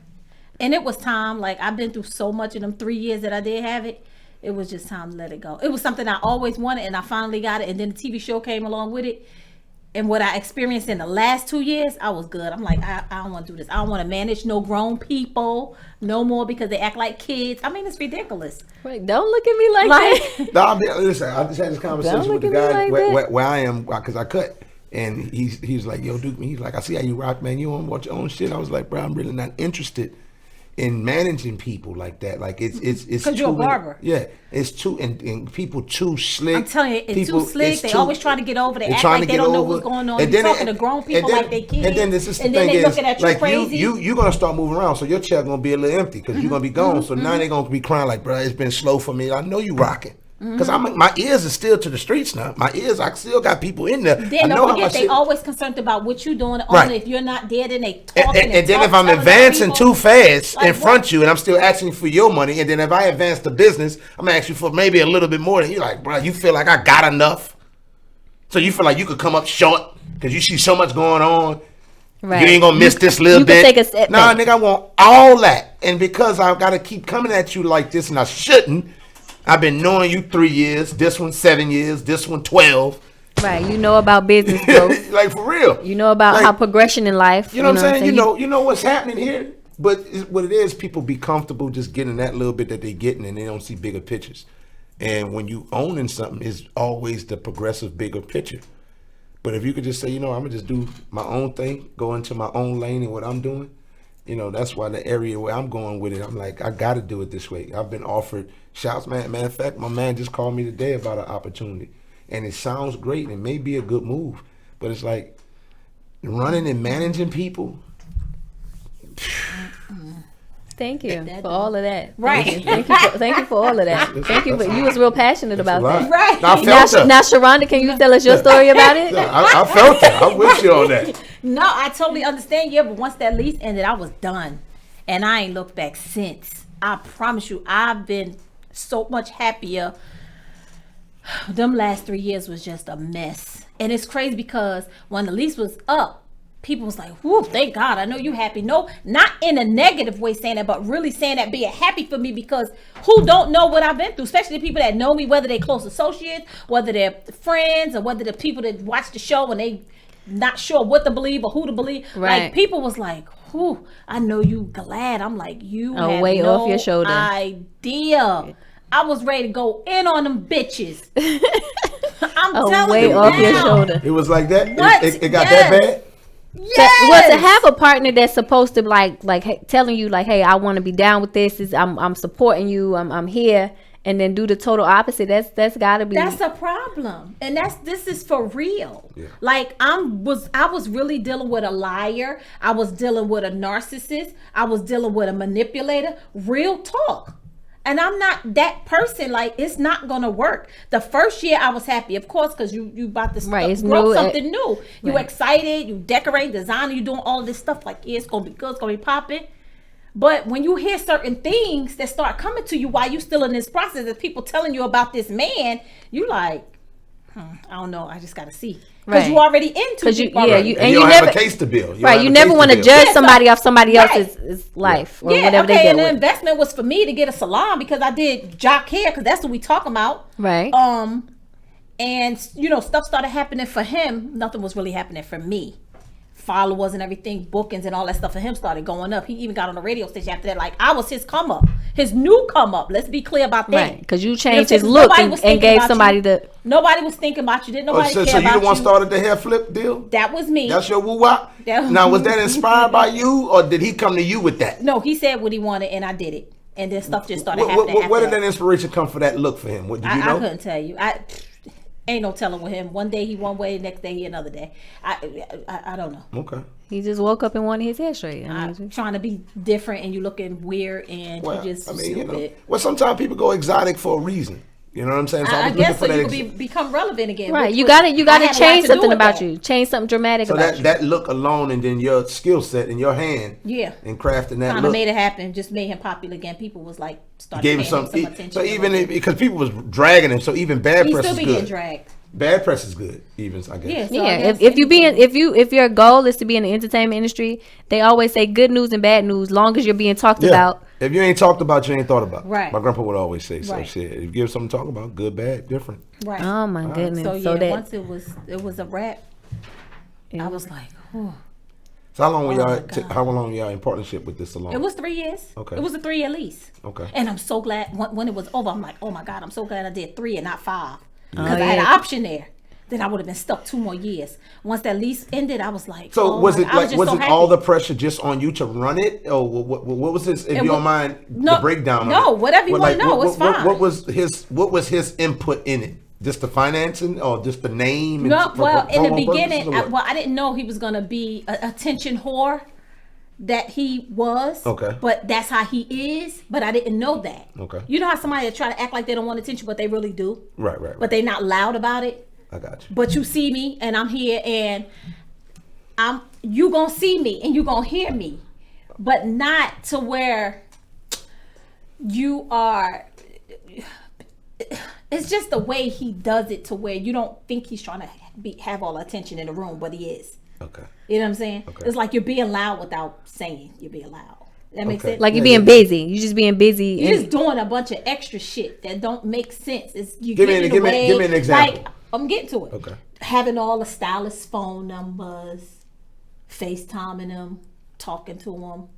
And it was time. Like, I've been through so much in them 3 years that I did have it. It was just time to let it go. It was something I always wanted, and I finally got it. And then the TV show came along with it. And what I experienced in the last 2 years, I was good. I'm like, I don't want to do this. I don't want to manage no grown people no more because they act like kids. I mean, it's ridiculous. Wait, don't look at me like that. No, listen, I just had this conversation Don't with the look at me guy like that. where I am, because I cut. And he's like, yo, Duke, he's like, I see how you rock, man. You don't want your own shit. I was like, bro, I'm really not interested in managing people like that. Like it's 'Cause you're a too many- barber. Yeah, it's too and people too slick. I'm telling you, it's People- too slick. it's They too- always trying to get over. They they're act trying like to they get don't know over. what's going on. And You're then talking it- to grown and people then- like they kids. And then this is the and then thing they is, looking at you like crazy. you're gonna start moving around, so your chair gonna be a little empty because you're gonna be gone. So now they're gonna be crying like, bro, it's been slow for me. I know you rocking. Because my ears are still to the streets now. My ears, I still got people in there. I Then know don't how forget, my they shit- always concerned about what you doing. Right. Only if you're not there, then they And, talking. and then if I'm telling other advancing people. too fast Like in front what? you, and I'm still asking for your money, and then if I advance the business, I'm gonna ask you for maybe a little bit more. And you're like, bro, you feel like I got enough, so you feel like you could come up short because you see so much going on. Right. You ain't gonna miss this little you bit. can take a step Nah, back. nigga, I want all that, and because I gotta keep coming at you like this, and I shouldn't. I've been knowing you 3 years. This one 7 years. This one 12. Right. You know about business growth. Like for real. You know about how progression in life. You know what I'm saying? You know what's happening here. But what it is, people be comfortable just getting that little bit that they're getting, and they don't see bigger pictures. And when you owning something, it's always the progressive bigger picture. But if you could just say, I'm gonna just do my own thing, go into my own lane and what I'm doing, that's why the area where I'm going with it, I'm like, I gotta do it this way. I've been offered shouts, man. Matter of fact, my man just called me today about an opportunity. And it sounds great and it may be a good move. But it's like running and managing people. Thank you for all of that. Right. Thank you for all of that. Thank you. You was real passionate about that. Right. I felt that. Now, Sharonda, can you tell us your story about it? I felt that. I'm with you on that. No, I totally understand. Yeah, but once that lease ended, I was done. And I ain't looked back since. I promise you, I've been so much happier. Them last 3 years was just a mess. And it's crazy because when the lease was up, people was like, whoo, thank God, I know you happy. No, not in a negative way saying that, but really saying that, being happy for me, because who don't know what I've been through, especially the people that know me, whether they're close associates, whether they're friends, or whether the people that watch the show and they not sure what to believe or who to believe. Right. Like, people was like, whoo, I know you glad. I'm like, you have weight no off your shoulder. idea. I was ready to go in on them bitches. I'm telling weight you off now. your shoulder. It was like that? What? It got Yes. that bad? Yes. To have a partner that's supposed to like hey, telling you like, hey, I want to be down with this. I'm supporting you. I'm here, and then do the total opposite. That's gotta be. That's a problem, and this is for real. Yeah. Like I was really dealing with a liar. I was dealing with a narcissist. I was dealing with a manipulator. Real talk. And I'm not that person. Like, it's not gonna work. The first year I was happy, of course, because you about to it's grow new. something new. You Right. excited, you decorate, design, you doing all this stuff. Like, yeah, it's gonna be good, it's gonna be popping. But when you hear certain things that start coming to you while you still in this process, of people telling you about this man, you like, I don't know. I just gotta see, because Right. you already into it. And you don't have a case to build. You never want to judge somebody off somebody else's life or whatever they okay, deal and the with. investment was for me to get a salon because I did jock hair, because that's what we talking about. Right. And stuff started happening for him. Nothing was really happening for me. Followers and everything, bookings and all that stuff for him started going up. He even got on the radio station after that. Like, I was his come up, his new come up. Let's be clear about that. Right, because you changed You know, his look nobody was and thinking gave about somebody you. the. Nobody was thinking about you. Didn't nobody so care you about the one you. started the hair flip deal? That was me. That's your woo-wop? That- Now, was that inspired by you, or did he come to you with that? No, he said what he wanted, and I did it. And then stuff just started happening. Where after did that inspiration come for that look for him? What did you know? I couldn't tell you. Ain't no telling with him. One day he one way, next day he another day. I don't know. Okay. He just woke up and wanted his hair straight. I'm trying to be different, and you looking weird, and you just stupid. Sometimes people go exotic for a reason. You know what I'm saying? So I was guess so looking you for could become relevant again. Right. which You was- got I to had a lot change to do something with about that. you. Change something dramatic So about you. that look alone, and then your skill set and your hand, Yeah. and crafting that Kind of look, made it happen. Just made him popular again. People was like, started gave him paying some. attention. So even because people was dragging him, so even bad he press still is be getting good. dragged. Bad press is good, even I guess. Yeah. So I Yeah, guess if your goal is to be in the entertainment industry, they always say good news and bad news. Long as you're being talked about. If you ain't talked about, you ain't thought about. Right. My grandpa would always say, so Right. shit. If you give something to talk about, good, bad, different. Right. Oh my goodness! So So, yeah, that once it was a wrap. I was like, oh. So how long were Oh my y'all? God. How long were y'all in partnership with this salon? It was 3 years. Okay. It was a 3-year lease. Okay. And I'm so glad when it was over. I'm like, oh my God, I'm so glad I did 3 and not 5, because Oh, I had an yeah. option there. Then I would have been stuck 2 more years. Once that lease ended, I was like, So oh was my it God. I like just was so it happy. all the pressure just on you to run it, or what was his? If you don't mind the breakdown. No, of it. whatever you Well, wanna know, it's fine. What was his input in it? Just the financing, or just the name? No, and well, in the promo beginning, purposes, or what? I didn't know he was gonna be a attention whore that he was. Okay. But that's how he is. But I didn't know that. Okay. You know how somebody that try to act like they don't want attention, but they really do. Right. But they not loud about it. I got you. But you see me, and I'm here, and you gonna see me, and you gonna hear me, but not to where you are. It's just the way he does it, to where you don't think he's trying to have all the attention in the room, but he is. Okay. You know what I'm saying? Okay. It's like you're being loud without saying you're being loud. That makes sense. Like you're being busy. You just being busy. You're just doing a bunch of extra shit that don't make sense. It's you give me an example. Like, I'm getting to it. Okay. Having all the stylists' phone numbers, FaceTiming them, talking to them.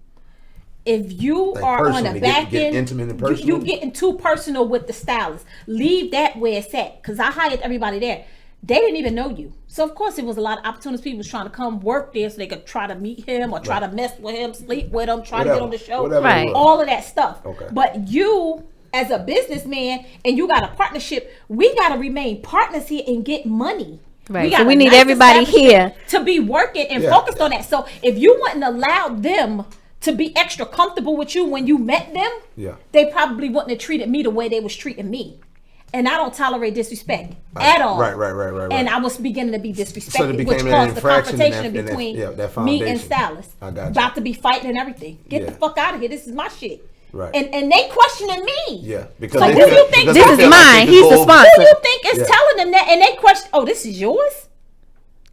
If you Like are on the back get end, intimate and personal. you getting too personal with the stylist. Leave that where it's at. Because I hired everybody there. They didn't even know you. So, of course, it was a lot of opportunities. People was trying to come work there so they could try to meet him or try to mess with him, sleep with him, try to get on the show. Right. All of that stuff. Okay. But you, as a businessman, and you got a partnership, we got to remain partners here and get money. Right. So we need everybody here to be working and focused on that. So if you wouldn't allow them to be extra comfortable with you when you met them, they probably wouldn't have treated me the way they was treating me. And I don't tolerate disrespect at all. Right. And I was beginning to be disrespected, So it became which an caused the infraction confrontation in that- between that me and foundation. stylist. I got you. About to be fighting and everything. Get the fuck out of here. This is my shit. Right. And they questioning me. Yeah. Because So they who feel- you think because this they is feel like mine? they He's can the go- sponsor. Who you think is telling them that? And they question, oh, this is yours?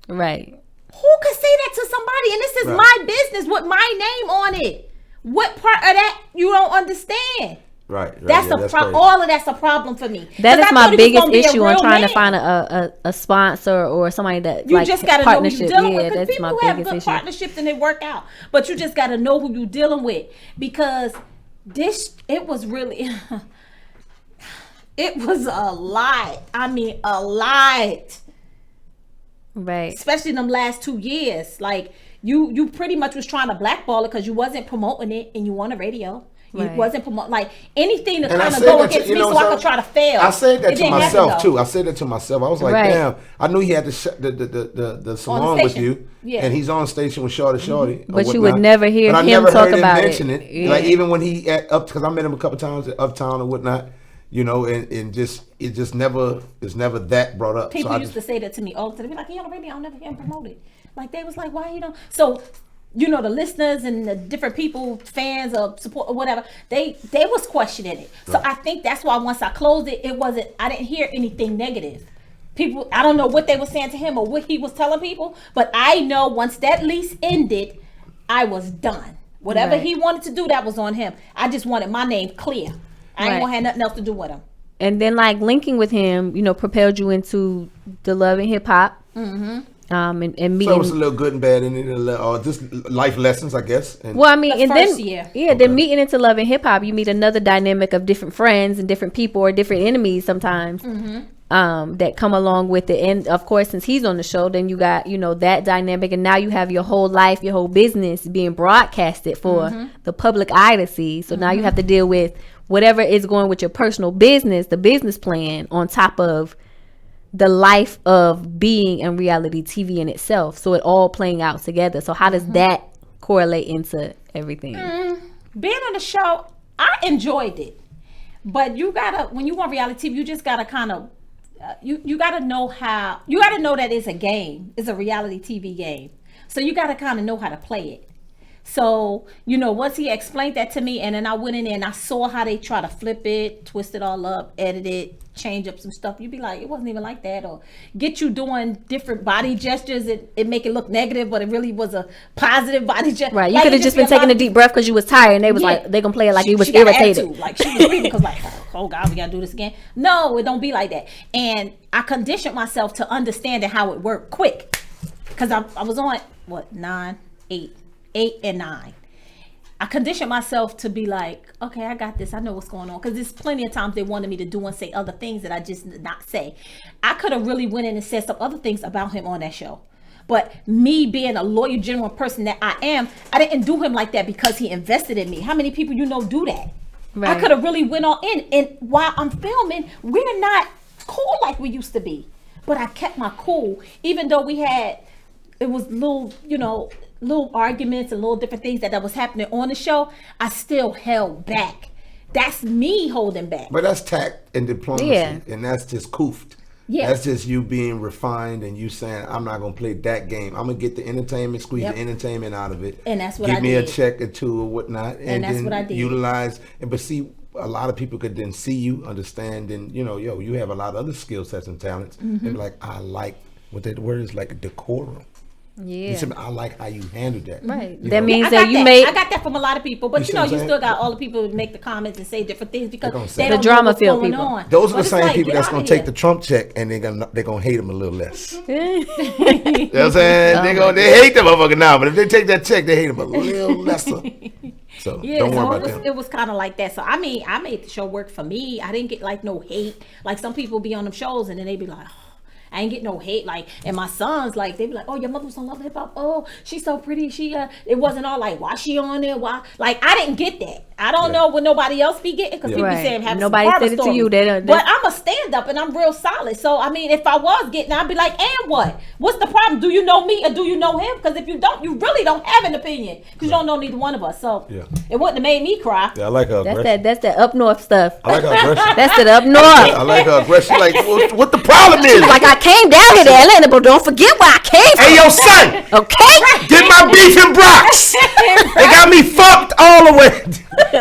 Right. Who could say that to somebody? And this is my business with my name on it. What part of that you don't understand? Right. That's yeah, a problem. All of that's a problem for me. That is my biggest issue on trying to find find a sponsor or somebody that you like just gotta know who partnership. you're dealing with. Yeah, Because that's my people have biggest good issue. partnerships and they work out, but you just gotta know who you're dealing with because it was really it was a lot. I mean, a lot. Right. Especially in them last 2 years, like you pretty much was trying to blackball it because you wasn't promoting it and you on the radio. You wasn't promoting like anything to kind of go against me so I could try to fail. I said that to myself happen, too. I said that to myself. I was like, damn, I knew he had the salon with you, and he's on station with Shorty. But you would never hear him talk about it. Yeah. Like even when he because I met him a couple times at Uptown and whatnot. You know, and just it just never it's never that brought up. People used to say that to me all the time. They be like, "You on the radio? I'll never hear him promoted." Like they was like, "Why you don't?" So, you know, the listeners and the different people, fans or support or whatever, they was questioning it. So I think that's why once I closed it, I didn't hear anything negative. People, I don't know what they were saying to him or what he was telling people, but I know once that lease ended, I was done. Whatever he wanted to do, that was on him. I just wanted my name clear. I ain't gonna have nothing else to do with him. And then like linking with him, you know, propelled you into the love and hip hop. Mm-hmm. And meeting. So it was a little good and bad in it, or just life lessons, I guess. And well, I mean, and then then meeting into love and hip hop, you meet another dynamic of different friends and different people or different enemies sometimes. That come along with it. And of course, since he's on the show, then you got, you know, that dynamic, and now you have your whole life, your whole business being broadcasted for the public eye to see. So now you have to deal with whatever is going with your personal business, the business plan, on top of the life of being in reality TV in itself. So it all playing out together. So how does that correlate into everything? Being on the show, I enjoyed it. But you gotta, when you want reality TV, you just gotta kind of, you gotta know that it's a game. It's a reality TV game. So you gotta kind of know how to play it. So, you know, once he explained that to me, and then I went in there and I saw how they try to flip it, twist it all up, edit it, change up some stuff. You'd be like, it wasn't even like that. Or get you doing different body gestures. It make it look negative, but it really was a positive body gesture. Right. You could have just been taking a deep breath because you was tired, and they was like, they gonna play it like he was irritated. Like she was breathing because like, oh God, we gotta do this again. No, it don't be like that. And I conditioned myself to understanding how it worked quick. Because I was on, 8 and 9. I conditioned myself to be like, okay, I got this. I know what's going on. Because there's plenty of times they wanted me to do and say other things that I just did not say. I could have really went in and said some other things about him on that show. But me being a loyal, genuine person that I am, I didn't do him like that because he invested in me. How many people you know do that? Right. I could have really went all in. And while I'm filming, we're not cool like we used to be. But I kept my cool. Even though it was little, you know, little arguments and little different things that was happening on the show, I still held back. That's me holding back. But that's tact and diplomacy, and that's just koofed. Yeah. That's just you being refined and you saying, I'm not going to play that game. I'm going to get the entertainment, squeeze the entertainment out of it. And that's what I did. Give me a check or two or whatnot. And that's what I did. Utilize, but see, a lot of people could then see you, understand, and, you know, you have a lot of other skill sets and talents. And be like, I like, what that word is, like decorum. He said, I like how you handled that. Right. You That know? means I that got you that. made I got that from a lot of people, but You see you know, what I'm you saying? still got all the people who make the comments and say different things because gonna say they that. don't The know drama what's filled going people. on. Those are But the it's same like, people get that's outta gonna take here. the Trump check and they're gonna hate him a little less. You know yeah. what I'm saying? They hate the motherfucker now, but if they take that check, they hate him a little lesser. So Yeah, don't worry so about that. it was kind of like that. So I mean, I made the show work for me. I didn't get like no hate. Like some people be on them shows and then they be like, oh, I ain't get no hate. Like, and my sons, like, they be like, oh, your mother was on Love Hip Hop. Oh, she's so pretty. She, it wasn't all like, why she on there? Why? Like, I didn't get that. I don't know what nobody else be getting because people Right. be saying having Nobody some horror said it to stories. you. They don't- But I'm a stand up and I'm real solid. So I mean, if I was getting, I'd be like, and what? What's the problem? Do you know me or do you know him? Because if you don't, you really don't have an opinion because you don't know neither one of us. So it wouldn't have made me cry. Yeah, I like her aggression. That's that up north stuff. I like her aggression. That's the up north. I like her aggression. Like, what the problem is? Like, I came down here to Atlanta, but don't forget where I came from. Hey, yo, son, Okay? get my beef in Bronx. They got me fucked all the way.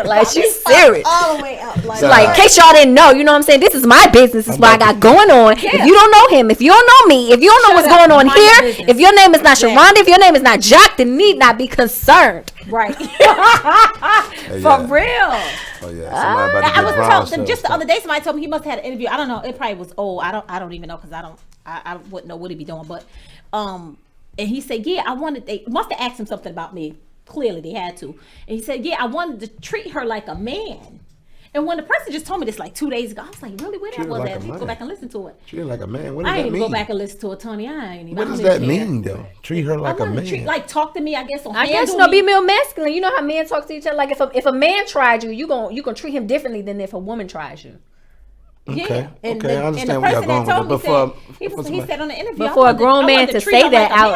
Like, she's serious. All the way up. Like, in case y'all didn't know, you know what I'm saying? This is my business. This is what I got going on. If you don't know him, if you don't know me, if you don't know what's going on Mind your here, business. if your name is not Sharonda, if your name is not Jock, then need not be concerned. Right. Hey, For yeah. real. Oh yeah, somebody about to I get was Brown told just the other day. Somebody told me he must have had an interview. I don't know. It probably was old. I don't even know because I wouldn't know what he'd be doing. But and he said, yeah, I wanted. They must have asked him something about me. Clearly, they had to. And he said, yeah, I wanted to treat her like a man. And when the person just told me this like 2 days ago, I was like, really? Where that Treat her was like at? a Let me man. go back and listen to it. Treat her like a man. What does I that ain't even mean? go back and listen to it, Tony. I ain't even. What I does don't that even care. mean though? Treat her like I a wanna man. treat, like talk to me, I guess. I guess, be more masculine. You know how men talk to each other. Like, if a man tried you, you gonna treat him differently than if a woman tries you. Okay. And Okay, I understand where y'all going with it. But he said on the interview, But for a grown man to say that out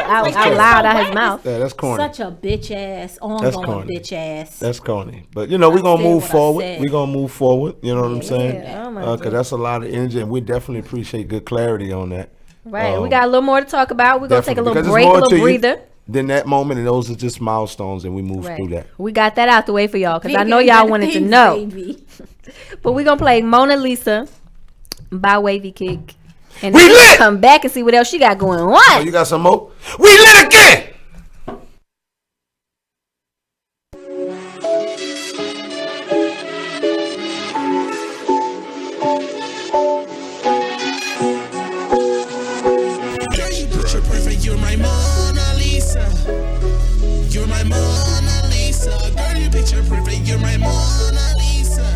loud out his mouth. Yeah, that's corny. Such a bitch ass, That's ongoing corny. bitch ass. That's corny. But you know, we're gonna said move what I forward. said. We're gonna move forward. You know what I'm saying? yeah. Oh, my Because that's a lot of energy, and we definitely appreciate good clarity on that. Right. We got a little more to talk about. We're gonna take a Definitely, little because break, a it's more little to you breather. than that moment, and those are just milestones, and we move Right. through that. We got that out the way for y'all because I Bigger know than y'all the wanted to things, know. baby. But we're gonna play Mona Lisa by Wavy Kick. And We then we'll lit! come back and see what else she got going Oh, on. you got some more? We lit again! Girl, you picture perfect, you're my Mona Lisa. You're my Mona Lisa. Girl, you picture perfect, you're my Mona Lisa.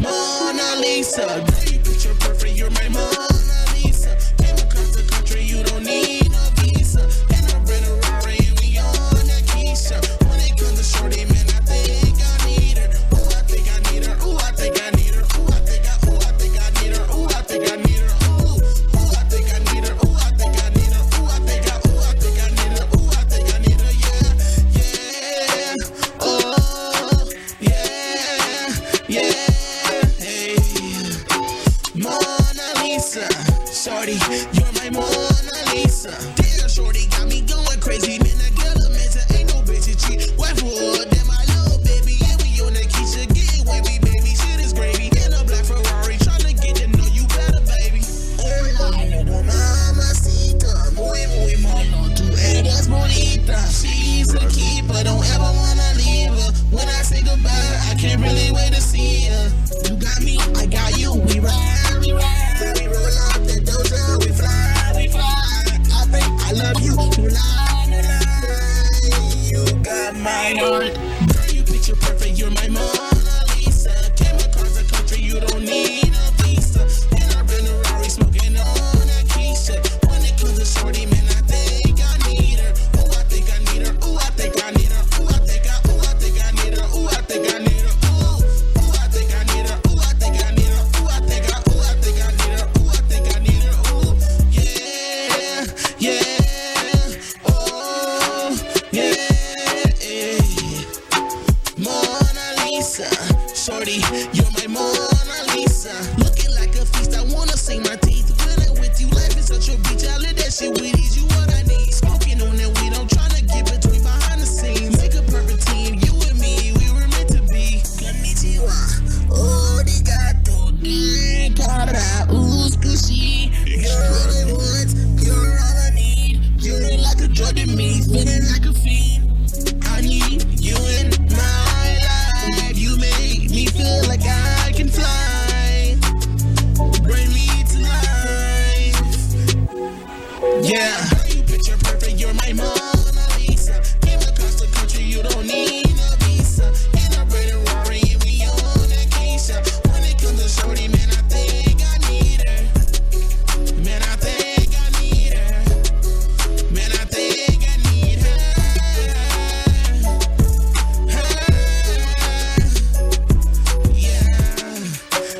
Mona Lisa. Girl, you picture perfect, you're my Mona Lisa. Came across the country, you don't need a visa. And I rent a Rari and we on that Keisha. When it comes to shorty, man, I think I need her. Ooh, I think I need her. Ooh, I think I need her. Ooh, I think I need her. Ooh, I think I need her. Shorty, you're my Mona Lisa. Damn, shorty got me going crazy. Man, that girl amazing. Ain't no bitch to cheat. Wife wood, then my little baby. Yeah, we on that Keisha. Get wavy, baby. Shit is gravy. In a black Ferrari. Tryna get to know you better, baby. Hola, mamacita. Muy, muy mono. Tu eres bonita. She's a keeper. Don't ever wanna leave her. When I say goodbye, I can't really wait to see her. You got me, I got you. We ride, we ride. We roll up the doja. We fly, we fly. I think I love you. You lie, no lie. You got my heart. Girl, you picture perfect. You're my Mona Lisa. Came across the country. You don't need a visa. And I've been a Rari smoking on that Keisha. When it comes to shorty, man, I think I need her. Ooh, I think I need her. Ooh, I think I need her. Ooh, I think I need her. Ooh, I think I need her. Ooh, I think I need her. Ooh, I think I need her. Ooh, I think I need her. Ooh, I think I need her. Ooh, yeah, yeah. Oh, yeah. Mona Lisa, shorty, you're my Mona Lisa. Looking like a feast, I wanna sing my teeth. When I'm with you, life is such a beach. I live that shit with ease. You what I need. Smoking on that weed, I'm tryna get between behind the scenes. Make a perfect team, you and me, we were meant to be. Konnichiwa, arigato, para, uskushi. You're all I want, you're all I need. You're like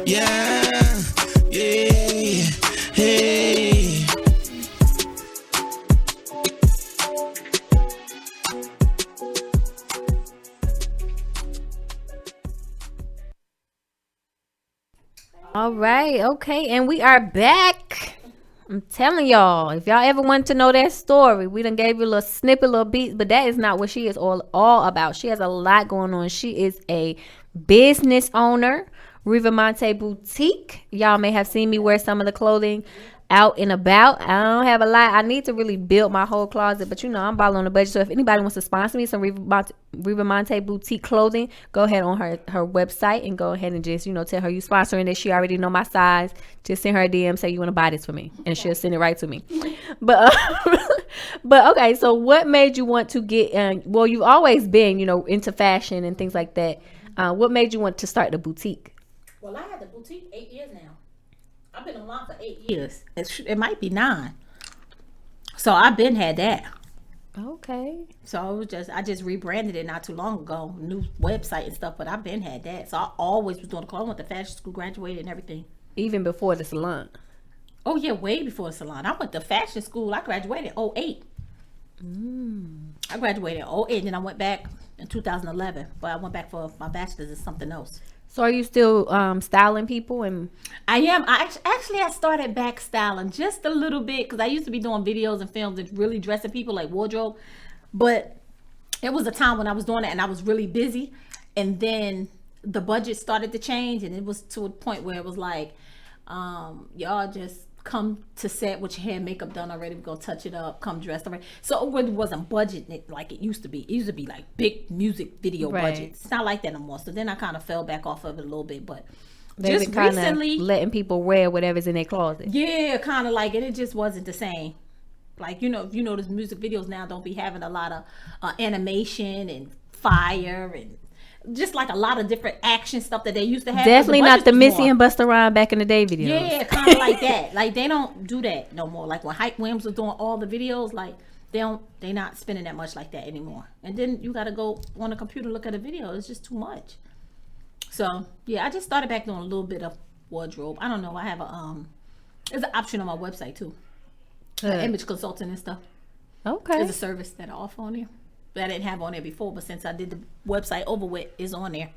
Yeah, yeah, hey. All right, okay, and we are back. I'm telling y'all, if y'all ever want to know that story, we done gave you a little snippet, little beat, but that is not what she is all about. She has a lot going on. She is a business owner, Riva Monte Boutique. Y'all may have seen me wear some of the clothing out and about. I don't have a lot. I need to really build my whole closet, but you know, I'm balling on the budget. So if anybody wants to sponsor me some Riva Monte Boutique clothing, go ahead on her website and go ahead and just, you know, tell her you sponsoring it. She already know my size. Just send her a DM, say you want to buy this for me, and she'll send it right to me. But but okay, so what made you want to get? Well, you've always been, you know, into fashion and things like that. What made you want to start the boutique? Well, I had the boutique 8 years now. I've been online for 8 years. It might be 9. So I've been had that. Okay. So it was I just rebranded it not too long ago, new website and stuff. But I've been had that. So I always was doing the clothes. I went to fashion school, graduated, and everything. Even before the salon. Oh yeah, way before the salon. I went to fashion school. I graduated in 08. I graduated in 08, and I went back in 2011. But I went back for my bachelor's in something else. So are you still styling people? And I am. I started back styling just a little bit because I used to be doing videos and films and really dressing people like wardrobe. But it was a time when I was doing it and I was really busy. And then the budget started to change, and it was to a point where it was like, y'all just come to set with your hair and makeup done already. We're gonna touch it up, come dressed already. So it really wasn't budget like it used to be. It used to be like big music video budgets. It's not like that no more. So then I kind of fell back off of it a little bit, but they've just been recently letting people wear whatever's in their closet. Yeah, kind of like it. It just wasn't the same. Like, you know, if you notice music videos now don't be having a lot of animation and fire and just like a lot of different action stuff that they used to have. Definitely not the Missy and Busta Rhymes back in the day videos. Yeah, kind of like that. Like they don't do that no more. Like when Hype Williams was doing all the videos, like they not spending that much like that anymore. And then you got to go on the computer look at a video. It's just too much. So yeah, I just started back doing a little bit of wardrobe. I don't know. I have there's an option on my website too. Image consulting and stuff. Okay. There's a service that I offer on there that I didn't have on there before, but since I did the website over with, it's on there.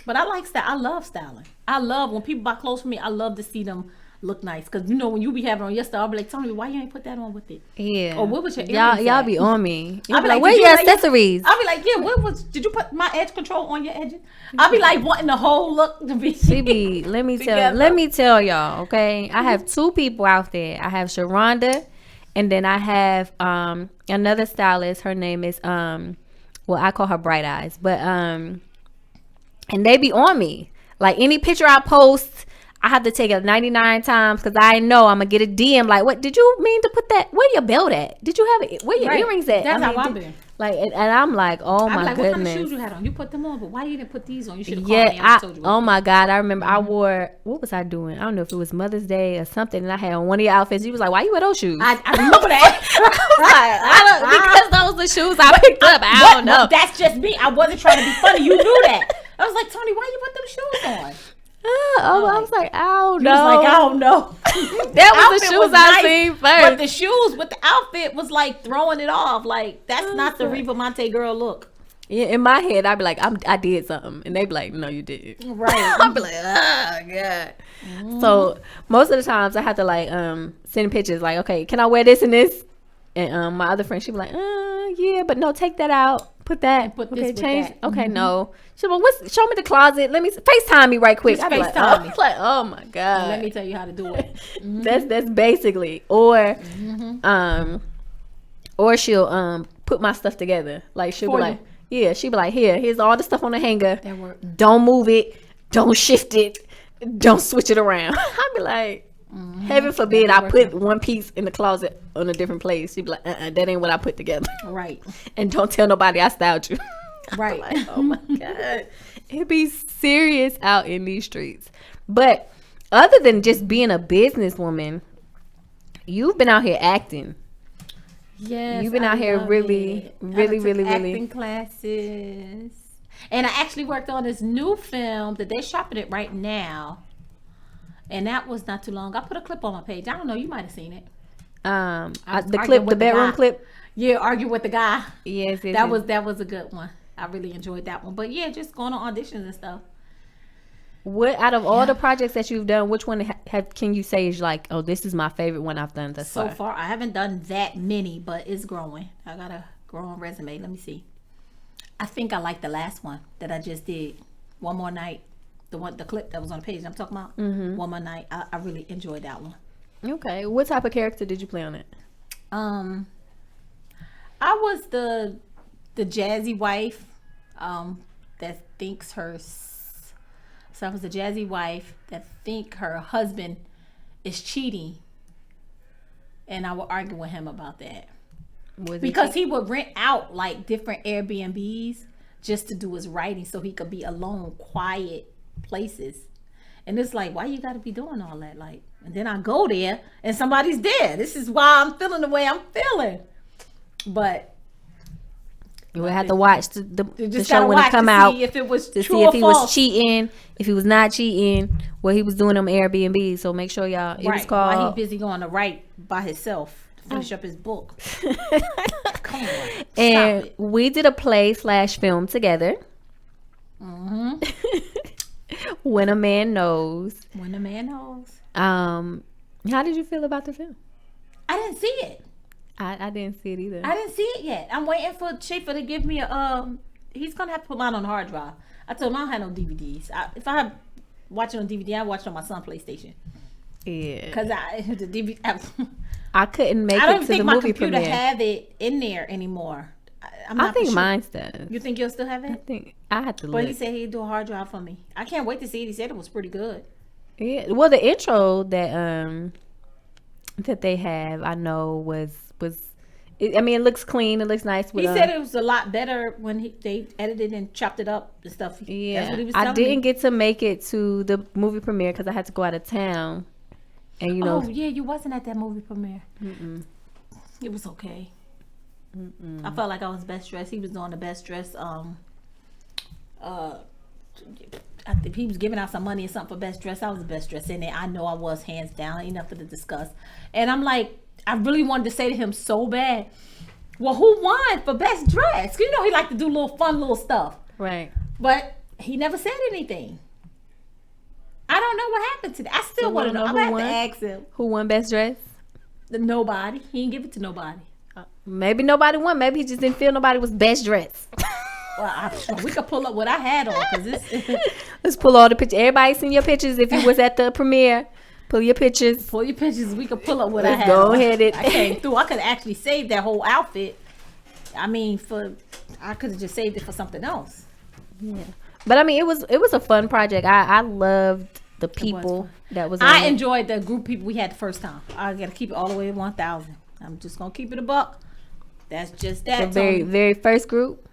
But I like style. I love styling. I love when people buy clothes from me. I love to see them look nice, because you know when you be having on your style, I'll be like, Tony, why you ain't put that on with it? Yeah. Or what was your earrings y'all at? be on me. I'll be like, where your accessories? I'll be like, yeah, did you put my edge control on your edges? I'll be like wanting the whole look to be. Let me tell y'all, okay? I have 2 people out there. I have Sharonda, and then I have another stylist. Her name is well, I call her Bright Eyes, but and they be on me. Like any picture I post, I have to take it 99 times because I know I'm gonna get a DM like, what did you mean to put that? Where your belt at? Did you have it? Where your earrings at? That's how I've been. Like, and I'm like, oh my like, goodness. What kind of shoes you had on? You put them on, but why you didn't put these on? You should have called me. I told you. Oh my God, I remember I wore. What was I doing? I don't know if it was Mother's Day or something, and I had on one of your outfits. You was like, why you wear those shoes? I remember that. Because those are the shoes I picked up. I don't know. That's just me. I wasn't trying to be funny. You knew that. I was like, Tony, why you put them shoes on? I was like, I don't know. You was like, I don't know. That was the shoes I seen first. But the shoes with the outfit was like throwing it off. Like, that's not the Riva Monte girl look. Yeah, in my head, I'd be like, I did something. And they'd be like, no, you didn't. Right. I'd be like, oh, God. So, most of the times, I have to, like, send pictures. Like, okay, can I wear this and this? And my other friend, she'd be like, yeah, but no, take that out. Put that. Put okay, this with change. that. Okay, no. She'd be like, show me the closet. Let me FaceTime me right quick. Just I'd be like, FaceTime me. Like, oh, my God. Let me tell you how to do it. That's basically. Or she'll put my stuff together. Like, she'll be like, yeah, she'll be like, here's all the stuff on the hanger. That work. Don't move it. Don't shift it. Don't switch it around. I'd be like, heaven forbid I put one piece in the closet on a different place. She'd be like, that ain't what I put together. Right. And don't tell nobody I styled you. Right. Like, oh my God. It be serious out in these streets. But other than just being a businesswoman, you've been out here acting. Yes, you've been out here really acting classes, and I actually worked on this new film that they're shopping it right now. And that was not too long. I put a clip on my page. I don't know. You might have seen it. The bedroom clip. Yeah, argue with the guy. Yes, that was a good one. I really enjoyed that one. But yeah, just going on auditions and stuff. What out of all the projects that you've done, which one can you say is like, oh, this is my favorite one I've done thus far? So far, I haven't done that many, but it's growing. I got a growing resume. Let me see. I think I like the last one that I just did. One More Night. The clip that was on the page I'm talking about. One More Night. I really enjoyed that one. Okay. What type of character did you play on it? I was the jazzy wife that thinks her. So I was the jazzy wife that think her husband is cheating, and I would argue with him about that because he would rent out like different Airbnbs just to do his writing, so he could be alone, quiet places. And it's like, why you got to be doing all that? Like, and then I go there and somebody's there. This is why I'm feeling the way I'm feeling. But you would have to watch the show when it come out if it was to true see if or he false. was cheating, if he was not cheating, what he was doing on Airbnb. So make sure y'all. It was called. Why he busy going to write by himself to finish up his book. Come on. And we did a play/film together. When a Man Knows. When a Man Knows. How did you feel about the film? I didn't see it. I didn't see it either. I didn't see it yet. I'm waiting for Schaefer to give me a. He's gonna have to put mine on the hard drive. I told him I don't have no DVDs. If I have watch it on DVD, I watch it on my son's PlayStation. Yeah. Because the DVD. I couldn't make it to the movie premiere. I don't think my computer have it in there anymore. I think mine does. You think you'll still have it? I think I had to look. But he said he'd do a hard drive for me. I can't wait to see it. He said it was pretty good. Yeah. Well, the intro that they have, I know was. I mean, it looks clean. It looks nice. He said it was a lot better when they edited and chopped it up and stuff. Yeah, that's what he was telling I didn't me. get to make it to the movie premiere because I had to go out of town. And you know, oh yeah, you wasn't at that movie premiere. It was okay. I felt like I was best dressed. He was doing the best dress. I think he was giving out some money or something for best dress. I was the best dressed in it. I know I was, hands down, enough to discuss. And I'm like, I really wanted to say to him so bad, well, who won for best dress? You know, he liked to do little fun little stuff. Right. But he never said anything. I don't know what happened to that. I still want to know. I'm going to have to ask him. Who won best dress? Nobody. He didn't give it to nobody. Maybe nobody won. Maybe he just didn't feel nobody was best dressed. Well, we could pull up what I had on because let's pull all the pictures. Everybody seen your pictures. If you was at the premiere, pull your pictures. Pull your pictures. We could pull up what I had. Go ahead. I came through. I could actually save that whole outfit. I mean, I could have just saved it for something else. Yeah, but I mean, it was a fun project. I loved the people that was. I enjoyed the group of people we had the first time. I got to keep it all the way to 1,000. I'm just gonna keep it a buck. That's just that. The very first group.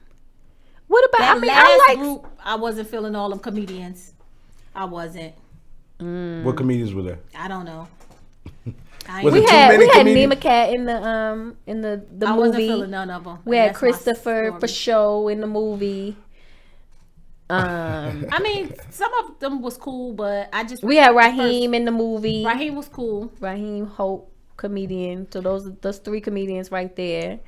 What about that last group? I wasn't feeling all them comedians. I wasn't. What comedians were there? I don't know. We had Nima Cat in the movie. I wasn't feeling none of them. We had Christopher for show in the movie. I mean, some of them was cool, but we had Raheem in the movie. Raheem was cool. Raheem Hope, comedian. So those three comedians right there.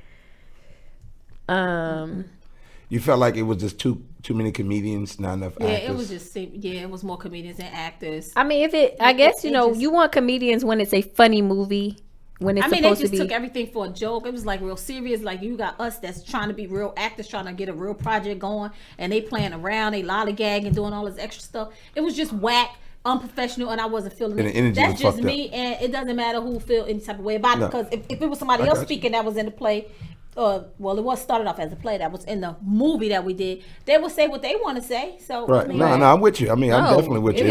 You felt like it was just too many comedians, not enough actors. It was more comedians than actors. I mean, I guess you want comedians when it's a funny movie. When it's supposed to be. They just took everything for a joke. It was like real serious. Like you got us that's trying to be real actors, trying to get a real project going, and they playing around, they lollygagging, doing all this extra stuff. It was just whack, unprofessional, and I wasn't feeling it. That's just me, and it doesn't matter who feel any type of way about it, because if it was somebody else speaking that was in the play, well, it was started off as a play that was in the movie that we did, they would say what they want to say. So right, I'm with you. I mean, I'm definitely with you.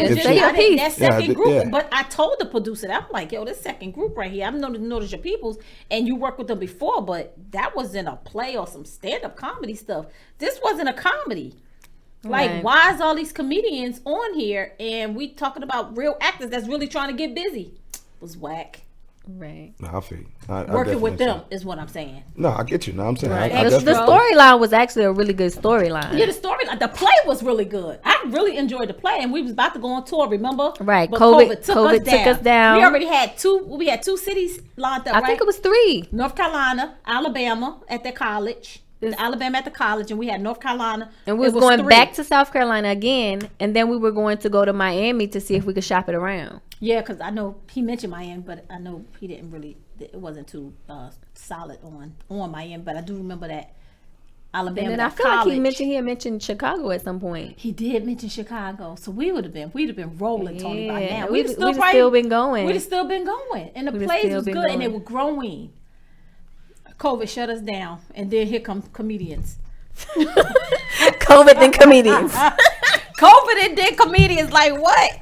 That second group, but I told the producer that I'm like, yo, this second group right here, I've noticed your peoples, and you worked with them before, but that was in a play or some stand-up comedy stuff. This wasn't a comedy. Like, why is all these comedians on here and we talking about real actors that's really trying to get busy? It was whack. Right. No, I feel you. I Working with definitely them is what I'm saying. No, I get you. No, I'm saying Right. I The definitely. storyline was actually a really good storyline. Yeah, the story, the play was really good. I really enjoyed the play, and we was about to go on tour. Remember? Right. But COVID took us down. We already had two. We had 2 cities lined up. I think it was 3. North Carolina, Alabama at their college. Alabama at the college, and we had North Carolina. And we was going 3. Back to South Carolina again, and then we were going to go to Miami to see if we could shop it around. Yeah, because I know he mentioned Miami, but I know he didn't really. It wasn't too solid on Miami, but I do remember that Alabama. And then I feel college. like he had mentioned Chicago at some point. He did mention Chicago, so we'd have been rolling, Tony, by now. We'd have still been going. We'd have still been going, and the plays was good, and they were growing. COVID shut us down, and then here come comedians. COVID then comedians. COVID and then comedians, like what?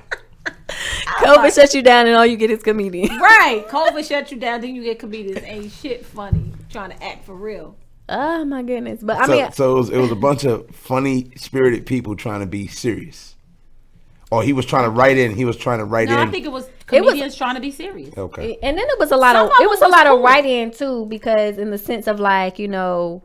COVID shut you down, and all you get is comedians. Right, COVID shut you down, then you get comedians. Ain't shit funny, trying to act for real. Oh my goodness! But I mean, so it was a bunch of funny spirited people trying to be serious. Or he was trying to write in. No, I think it was comedians trying to be serious. Okay. And then it was a lot of write-in too, because in the sense of like, you know,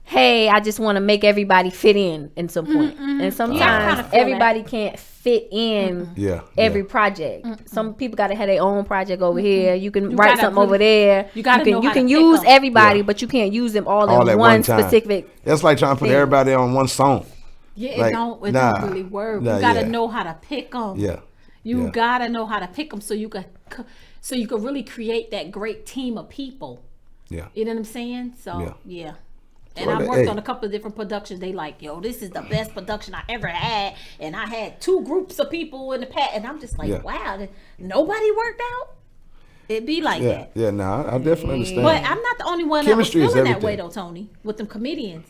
hey, I just want to make everybody fit in some point. And sometimes everybody can't fit in every project. Some people got to have their own project over here. You can write something over there. You can use everybody, but you can't use them all in one specific. That's like trying to put everybody on one song. Yeah, it don't really work. You gotta know how to pick them. Yeah, you gotta know how to pick them so you can really create that great team of people. Yeah, you know what I'm saying? So yeah. And I worked on a couple of different productions. They like, yo, this is the best production I ever had, and I had 2 groups of people in the past, and I'm just like, wow, nobody worked out. It'd be like that. Yeah, no, I definitely understand. But I'm not the only one Chemistry that was feeling that way though, Tony, with them comedians.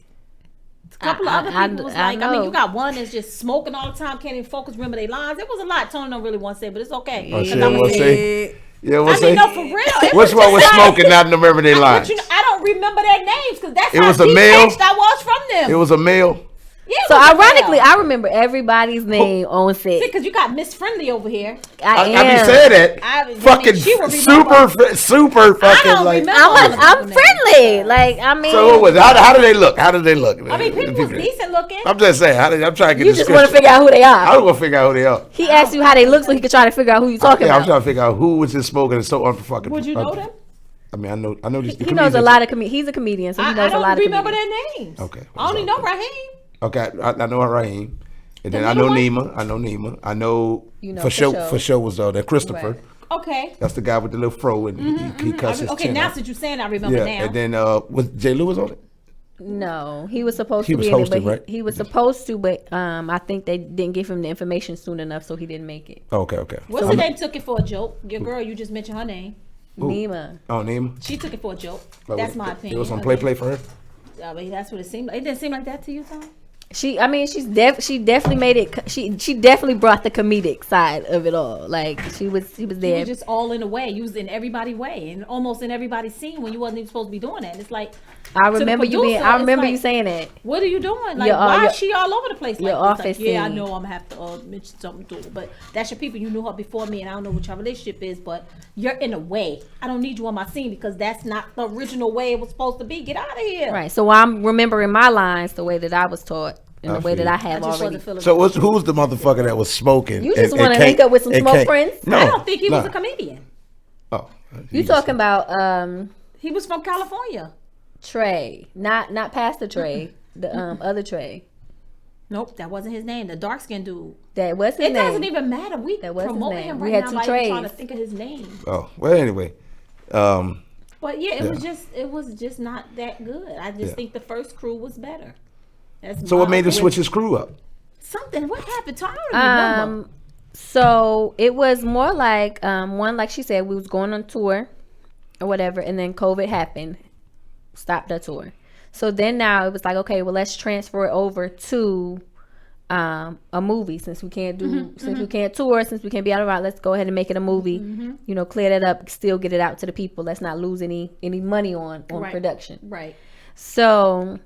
A couple of other people was like, I mean, you got one that's just smoking all the time, can't even focus, remember their lines. It was a lot Tony don't really want to say, but it's okay. Oh, shit, we'll say. Yeah, we'll say. No, for real. Which one was smoking, not remember their lines? I don't remember their names, because that's it how was a male. I was from them. It was a male. Yeah, so ironically, I remember everybody's name on set. Because you got Miss Friendly over here. I be saying that. Fucking super fucking like. I'm friendly. Like I mean. So how do they look? How do they look? I mean, people was decent looking. I'm just saying. I'm trying to get. You just want to figure out who they are. I want to figure out who they are. He asked you how they look so he could try to figure out who you talking about. I'm trying to figure out who was just smoking and so unfucking. Would you know them? I mean, I know these. He knows a lot of He's a comedian, so he knows a lot of comedians. I don't remember their names. Okay. I only know Raheem. Okay, I know Raheem, and then I know Nima. I know for sure was that Christopher. Right. Okay. That's the guy with the little fro and he cuts his chin. Okay, now since you're saying, I remember now. And then was Jay Lewis on it? No, he was supposed to be in it, but right? he was supposed to, but I think they didn't give him the information soon enough, so he didn't make it. Okay. What's her name took it for a joke? Your girl, you just mentioned her name. Nima. Oh, Nima. She took it for a joke. That's my opinion. It was on play for her. I mean, that's what it seemed like. It didn't seem like that to you, Tom? She definitely made it. She definitely brought the comedic side of it all. Like he was there. You was just all in a way. You was in everybody's way and almost in everybody's scene when you wasn't even supposed to be doing that. It's like I remember you saying that. What are you doing? Like why is she all over the place? Your like office. Like, yeah, I know I'm gonna have to mention something to her, but that's your people. You knew her before me, and I don't know what your relationship is, but you're in a way. I don't need you on my scene because that's not the original way it was supposed to be. Get out of here. Right. So I'm remembering my lines the way that I was taught. In the way that I have already. So who's the motherfucker that was smoking? You just want to link up with some smoke friends? No, I don't think he was a comedian. Oh, you talking about? He was from California. Trey, not Pastor Trey, the other Trey. Nope, that wasn't his name. The dark skinned dude. That was his name. It doesn't even matter. We promoting him right now by trying to think of his name. Oh well, anyway. But yeah, it was just not that good. I just think the first crew was better. So what made him switch his crew up? Something. What happened? I don't remember. So it was more like one, like she said, we was going on tour or whatever, and then COVID happened, stopped the tour. So then now it was like, okay, well let's transfer it over to a movie since we can't do we can't tour, since we can't be out around. Let's go ahead and make it a movie. You know, clear that up, still get it out to the people. Let's not lose any money on production. Right. So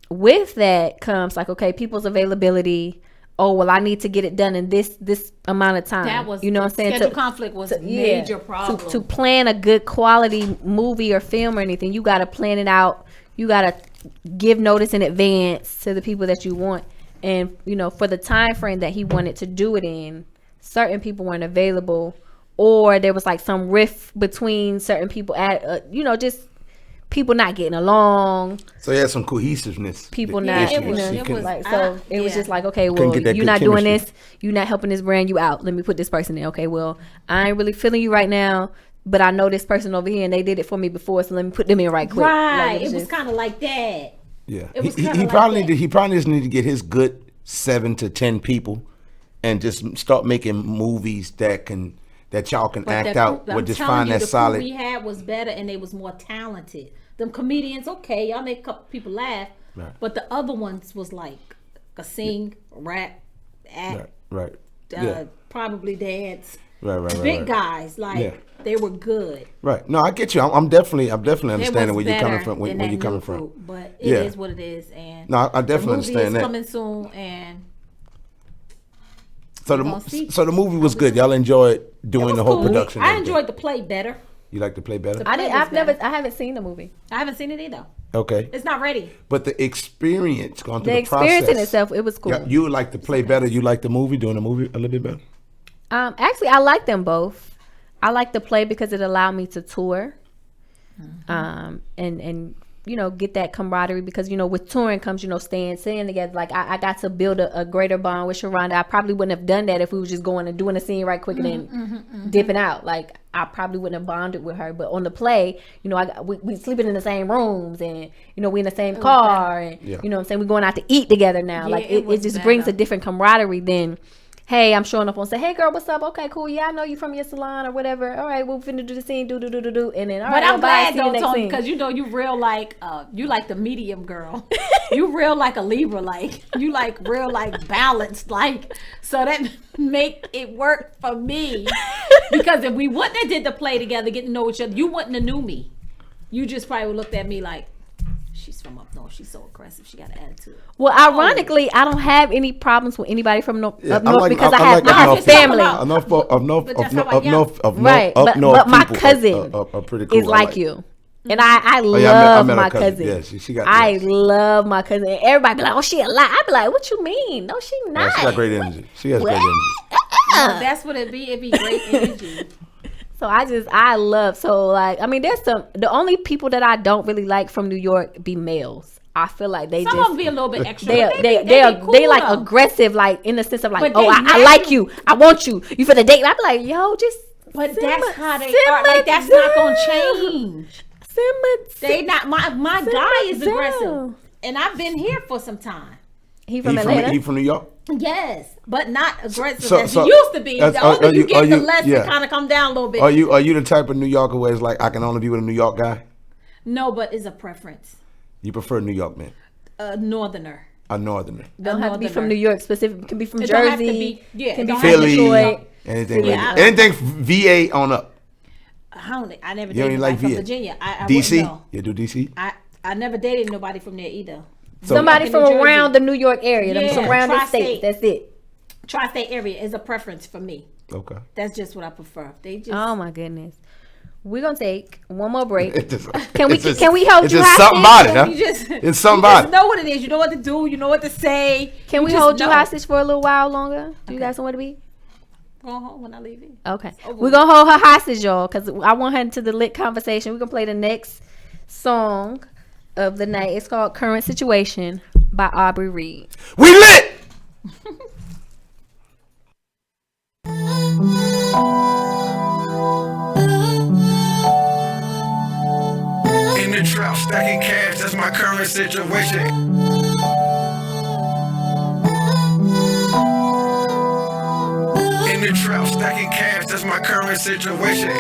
with that comes like, okay, people's availability. oh well, I need to get it done in this amount of time. That was, you know what I'm saying? Schedule conflict was a major problem. To plan a good quality movie or film or anything, you got to plan it out. You got to give notice in advance to the people that you want. And, you know, for the time frame that he wanted to do it in, certain people weren't available, or there was like some rift between certain people at, you know, just people not getting along. So he had some cohesiveness. People not, it was just like, okay, well, you're not doing this, you're not helping this brand, you out. Let me put this person in. Okay, well, I ain't really feeling you right now, but I know this person over here and they did it for me before, so let me put them in right quick. Right, like, it was kind of like that. Yeah, It was he kinda like probably that. he probably just need to get his good 7 to 10 people, and just start making movies that y'all can But act the out. crew- Or I'm just telling find you, that the solid. crew we had was better, and they was more talented. Them comedians, okay, y'all make a couple people laugh, Right. but the other ones was like a sing, rap, act, Right. Yeah. probably dance. Right. Big guys, like Yeah. they were good. Right. No, I get you. I'm definitely It understanding was where you're coming better from. than Where that you're coming new from. crew, but it is Yeah. what it is. And No, I definitely the movie understand is that. coming soon, and So gonna see. the movie was good. Y'all enjoyed it doing was the whole cool. production. and I everything. enjoyed the play better. You like to play better? I better. haven't seen the movie. I haven't seen it either. Okay. It's not ready. But the experience, going through The the experience process. in itself, it was cool. Yeah, you would like to play better. You like the movie, doing the movie a little bit better. Actually, I like them both. I like the play because it allowed me to tour, and you know, get that camaraderie, because you know, with touring comes, you know, staying together. Like I got to build a greater bond with Sharonda. I probably wouldn't have done that if we was just going and doing a scene right quick and then dipping out. Like I probably wouldn't have bonded with her. But on the play, you know, we sleeping in the same rooms, and you know, we in the same car, and Yeah. you know what I'm saying, we going out to eat together now. Yeah, like it it was just brings a better. different camaraderie than, hey, I'm showing up on say, hey girl, what's up? Okay, cool. Yeah, I know you from your salon or whatever. All right, we're finna do the scene, do, and then all But right, I'm bye, glad see you though, next Tony, scene. because you know you real like you like the medium girl. You real like a Libra, like you like real like balanced, like, so that make it work for me. Because if we wouldn't have did the play together, getting to know each other, you wouldn't have knew me. You just probably would looked at me like, she's from up north. She's so aggressive. She got an attitude. Well, ironically, I don't have any problems with anybody from up north I like- because I I have like my North family. people. Right, but my cousin are pretty cool. is like you. And I I love met her my cousin. cousin. Yeah, she got. I yes. love my cousin. And everybody be like, oh, she a lie. I be like, what you mean? No, she Yeah, not. she got great energy. She has great energy. That's what it be. It be great energy. So I love, so like, I mean, the only people that I don't really like from New York be males. I feel like they Some just, of them be a little bit extra. they but are cool they like though. aggressive, like in the sense of like, But oh, they I like you, I want you for the date. I be like, yo, just But simmer, that's how they simmer are. Like that's not gonna down. change. Simmer, They not my simmer guy is down. aggressive, and I've been here for some time. He from Atlanta. He from New York. Yes, but not aggressive So- as so- he used to be. that's- The older are you you- get, are the you- less yeah. it kind of come down a little bit. Are you the type of New Yorker where it's like I can only be with a New York guy? No, but it's a preference. You prefer New York man, A northerner. a northerner, Don't have to be from northerner. New York specific. Can be from It Jersey. don't have to be- yeah, Can it be don't from have to be- Philly, Detroit. anything, Yeah, like anything VA on up. I never You dated don't even like nobody from VA. Virginia. I DC, wouldn't know. you do DC. I never dated nobody from there either. So- Somebody in from New Jersey. around the New York area, them Yeah, surrounding tri-state. states. That's it. Tri-state area is a preference for me. Okay. That's just what I prefer. They just Oh my goodness. We're gonna take one more break. It's just- Can we it's just- can we hold it's you just hostage? something about it, huh? You just It's somebody. You just know what it is. You know what to do. You know what to say. Can we just hold you know. hostage for a little while longer? Do you guys somewhere to be? Go home when I leave you. Okay. over We're gonna hold her hostage, y'all, because I want her into the lit conversation. We're gonna play the next song of the night. It's called Current Situation by Aubrey Reed. We lit. In the trap, stacking cash, that's my current situation. In the trap, stacking cash, that's my current situation. In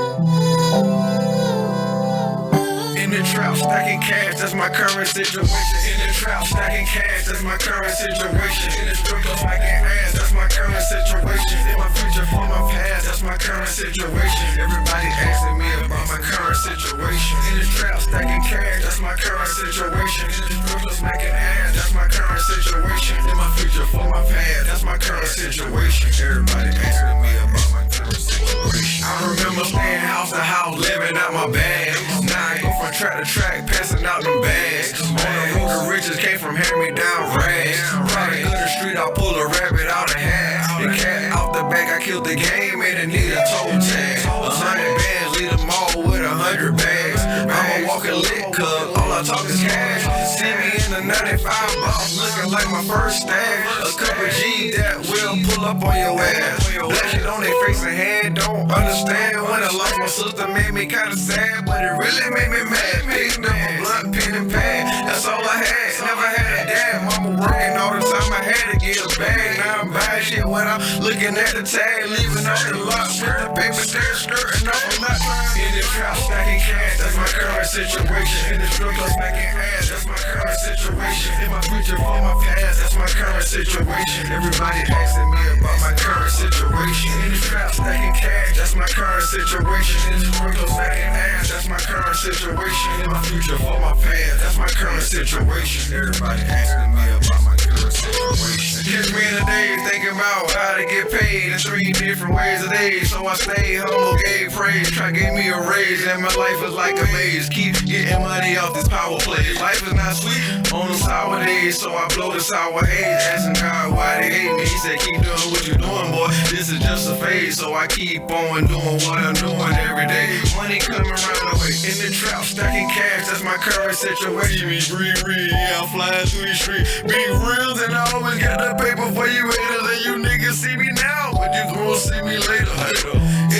the trap, stacking cash, that's my current situation. In the trap, stacking cash, that's my current situation. In the strip club, stacking ass, that's my current situation. In my future, for my past, that's my current situation. Everybody asking me about my my current situation. In this trap, stacking cash, that's my current situation. In this Brooklyn, smacking ass, that's my current situation. In my future, for my past, that's my current situation. Everybody asking me about my current situation. I remember staying house to house, living out my bag. Now I go from track to track, passing out them bags. On the road to riches came from hand-me-down rags. Riding in the street, I pull a rabbit out of hat. The cat out the back, I killed the game and it need a toe tag. 100 bands, lead them all with 100 bags. I'm a walking lit, cuz all I talk is cash. See me in the 95 box, looking like my first stag. A couple G that will pull up on your ass. That shit on their face and head, don't understand. When I lost my sister, made me kinda sad, but it really made me mad. Picked up a blunt, pen and pad, that's all I had. Never had a dad, mama working all the time, I had to get a bag. Now I'm buying shit when I'm looking at the tag, leaving off the lot with the paper still skirting off a lot. In the trap, stacking cash, that's my current situation. In the strip club, smacking ass, that's my current situation. In my future, for my past, that's my current situation. Everybody asking me about my current situation. In the trap, stacking cash, that's my current situation. In the strip club, smacking ass, that's my current situation. In my future, for my past, that's my current situation. Everybody asking me about my current situation. Catch me in the day thinking about how to get paid in 3 different ways a day. So I stay humble, gave praise, try gave me a raise, and my life is like a maze. Keep getting money off this power play. Life is not sweet on them sour days, so I blow the sour haze, asking God why they hate me. He said keep doing what you're doing, boy. This is just a phase, so I keep on doing what I'm doing every day. Money coming around the way in the trap, stacking cash. That's my current situation. Me real, yeah, I'm flying through the street. Big reels, and I always got the paper for you haters, and you niggas see me now, but you gon' see me later.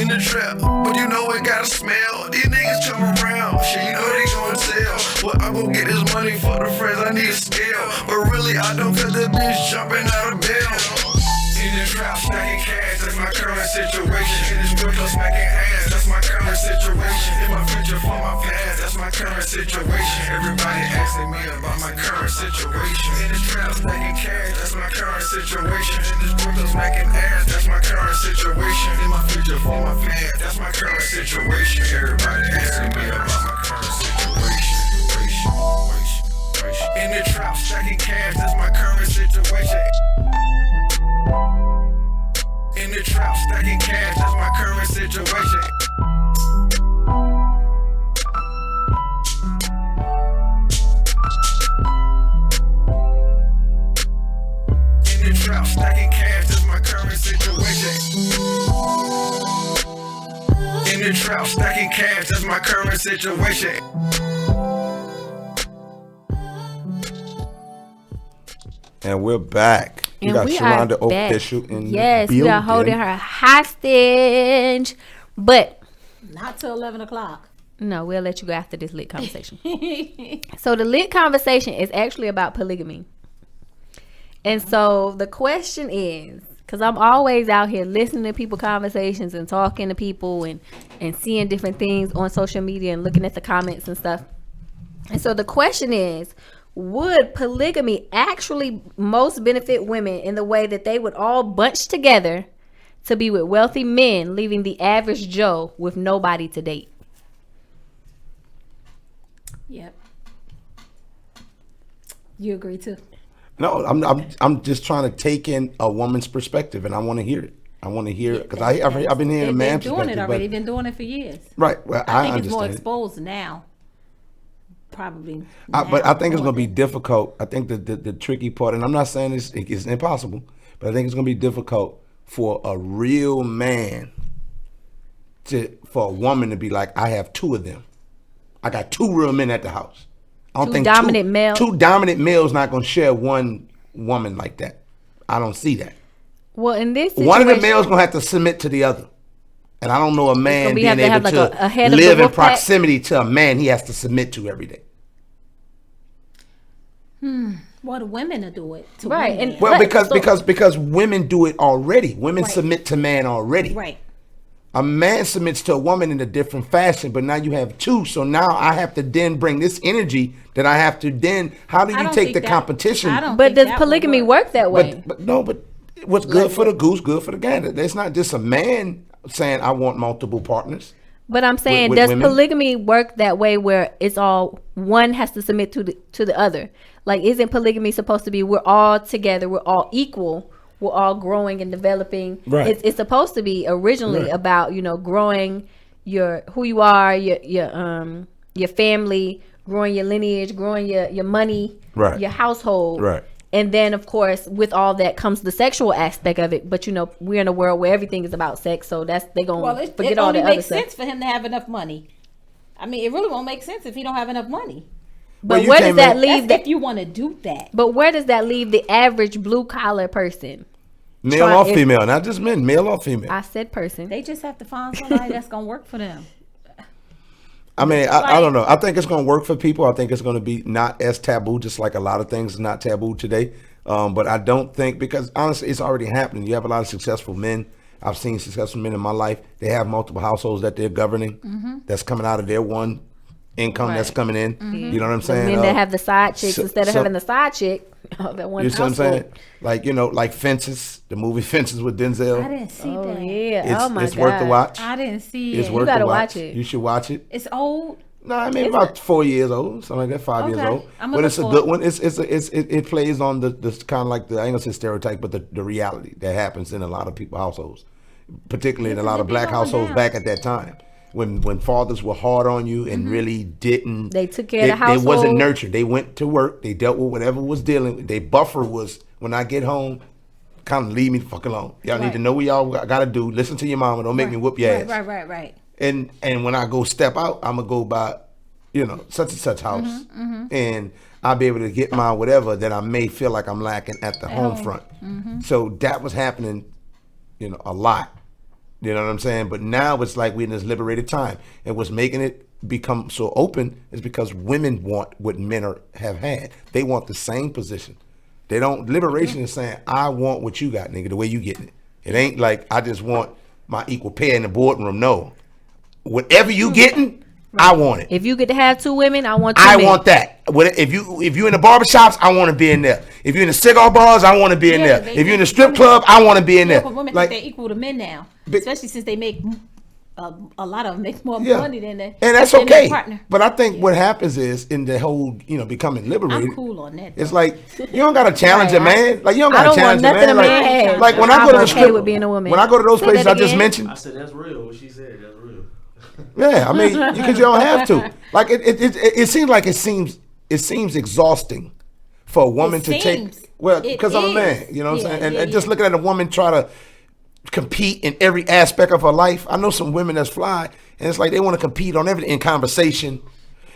In the trap, but you know it got a smell. These niggas come around, shit, you know they gon' tell. Well, I gon' get this money for the friends, I need a scale. But really, I don't cause the bitch jumping out of bail. In the trap, stacking cash, that's my current situation. In the strip club, smacking ass, that's my current situation. In my future, for my past, that's my current situation. Everybody asking me about my current situation. In the trap, stacking cash, that's my current situation. In the strip club, smacking ass, that's my current situation. In my future, for my past, that's my current situation. Everybody asking me about my current situation. In the trap, stacking cash, that's my current situation. In the trap, stacking cash, that's my current situation. In the trap, stacking cash, that's my current situation. In the trap, stacking cash, that's my current situation. And we're back. And got we Sharonda are back. Official in Yes, the we are holding her hostage. But Not till 11 o'clock. no, we'll let you go after this lit conversation. So the lit conversation is actually about polygamy. And so the question is, because I'm always out here listening to people conversations and talking to people and seeing different things on social media and looking at the comments and stuff. And so the question is, would polygamy actually most benefit women in the way that they would all bunch together to be with wealthy men, leaving the average Joe with nobody to date? Yep. You agree too? No, I'm just trying to take in a woman's perspective, and I want to hear it. I want to hear it because I've been hearing a man's They've been doing perspective. it already. They've been doing it for years. Right. Well, I I think it's more understand. exposed now. Probably. But I think it's more going to be than- difficult. I think the tricky part, and I'm not saying it's impossible, but I think it's going to be difficult for a real man for a woman to be like, I have 2 of them. I got 2 real men at the house. I don't Two think dominant males. 2 dominant males not going to share one woman like that. I don't see that. Well, in this One of the situation- males going to have to submit to the other. And I don't know a man gonna be- being have to have able like to a head of live the in wolf pack? proximity to a man he has to submit to every day. Well, the women will do it. To Right, women. and- Well, But- because women do it already. Women Right. submit to man already. Right. A man submits to a woman in a different fashion, but now you have 2. So now I have to then bring this energy that I have to then. How do I you don't take think the that- competition? I don't But think does that would polygamy work that way? But what's good for the goose, good for the gander. There's not just a man saying I want multiple partners. But I'm saying, with does women? polygamy work that way where it's all one has to submit to the other? Like, isn't polygamy supposed to be we're all together, we're all equal, we're all growing and developing? Right. It's supposed to be originally Right. about, you know, growing your who you are, your family, growing your lineage, growing your money, Right. your household. Right. And then, of course, with all that comes the sexual aspect of it. But, you know, we're in a world where everything is about sex. So they're going to forget it all only the other makes stuff. sense for him to have enough money. I mean, it really won't make sense if he don't have enough money. But Well, you where does can't that make- leave That's if you want to do that. But where does that leave the average blue collar person? Male Try- or if- female, not just men, male or female. I said person. They just have to find somebody that's gonna work for them. I mean, I don't know. I think it's going to work for people. I think it's going to be not as taboo, just like a lot of things is not taboo today. But I don't think, because honestly, it's already happening. You have a lot of successful men. I've seen successful men in my life. They have multiple households that they're governing. That's coming out of their one income that's coming in. You know what I'm The saying? men that have the side chicks so- instead of so- having the side chick. That one You see what I'm saying? household. Like, you know, like Fences, the movie Fences with Denzel. I didn't see Oh, that. yeah. It's, my it's God. worth the watch. I didn't see It's it. worth gotta the watch. watch it. You should watch it. It's old. No, I mean about 4 years old, something like that, 5 years Okay. old. I'ma But look it's a for good it. one. It plays on the kind of like the, I ain't gonna say stereotype, but the reality that happens in a lot of people's households, particularly in a lot of black households back at that time. When fathers were hard on you and really didn't, They took care of the They wasn't household. nurtured. They went to work. They dealt with whatever was dealing. Their buffer was, when I get home, kind of leave me the fuck alone. Y'all need to know what y'all got to do. Listen to your mama. Don't make me whoop your ass. Right. And when I go step out, I'm gonna go by, you know, such and such house, and I'll be able to get my whatever that I may feel like I'm lacking at the home front. So that was happening, you know, a lot. You know what I'm saying? But now it's like we're in this liberated time, and what's making it become so open is because women want what men have had. They want the same position. They don't. Liberation is saying, I want what you got, nigga, the way you getting it. It ain't like I just want my equal pay in the boardroom. No, whatever you getting, I want it. If you get to have two women, I want two I men. want that. If you in the barbershops, I want to be in there. If you're in the cigar bars, I want to be in there. If you're in the strip club, I want to be in there. But women Like, think they're equal to men now, But- especially since they make a lot of them make more yeah, money than their and that's than their okay. partner. But I think what happens is in the whole, you know, becoming liberated. I'm cool on that. It's though. like you don't gotta challenge a man. Like you don't I gotta don't want challenge a nothing man. a man has. Like when I I'm go to the okay strip, with being a woman. when I go to those Say places that I just again. mentioned. I said that's real. What she said, that's real. Yeah, I mean, because you don't have to. Like it seems like it seems exhausting for a woman It to seems. take. Well, It because I'm a man, is. you know what I'm Yeah, saying, yeah, and just yeah. looking at a woman try to compete in every aspect of her life. I know some women that's fly, and it's like they want to compete on everything in conversation,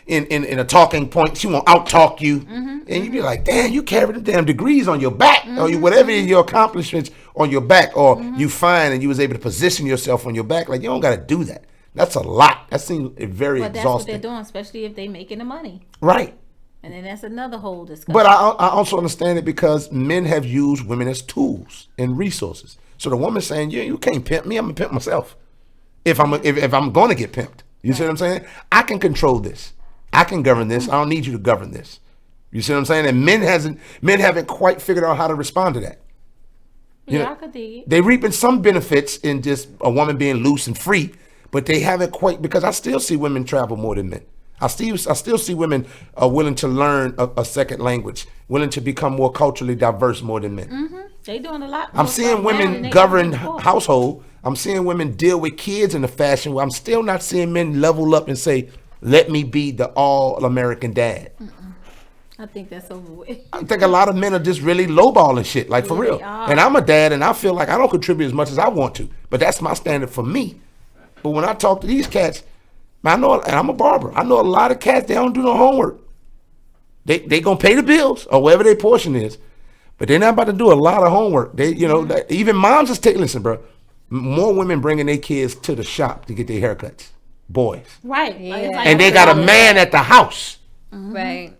in a talking point. She won't out talk you, Mm-hmm, and you be like, damn, you carry them damn degrees on your back, or you, whatever your accomplishments on your back, or Mm-hmm. you find and you was able to position yourself on your back. Like you don't got to do that. That's a lot. That seems very But that's what exhausting. they're doing, especially if they making the money. Right. And then that's another whole discussion. But I also understand it because men have used women as tools and resources. So the woman's saying, yeah, you can't pimp me. I'm gonna pimp myself. If I'm going to get pimped, you see what I'm saying? I can control this. I can govern this. I don't need you to govern this. You see what I'm saying? And men haven't quite figured out how to respond to that. You yeah, know, I could dig it. they reaping some benefits in just a woman being loose and free, but they haven't quite, because I still see women travel more than men. I still see women are willing to learn a second language, willing to become more culturally diverse more than men. They doing a lot. I'm more seeing stuff now than women they govern ever did before. household. I'm seeing women deal with kids in a fashion where I'm still not seeing men level up and say, let me be the all-American dad. I think that's over with. I think a lot of men are just really lowballing shit, like for Yeah, real. they are. And I'm a dad, and I feel like I don't contribute as much as I want to, but that's my standard for me. But when I talk to these cats, man, I know, and I'm a barber. I know a lot of cats, they don't do no homework. They gonna pay the bills or whatever their portion is, but they're not about to do a lot of homework. They, you know, even moms just take. Listen, bro, more women bringing their kids to the shop to get their haircuts, boys, Right. Yeah. It's like and they got a man at the house. Right.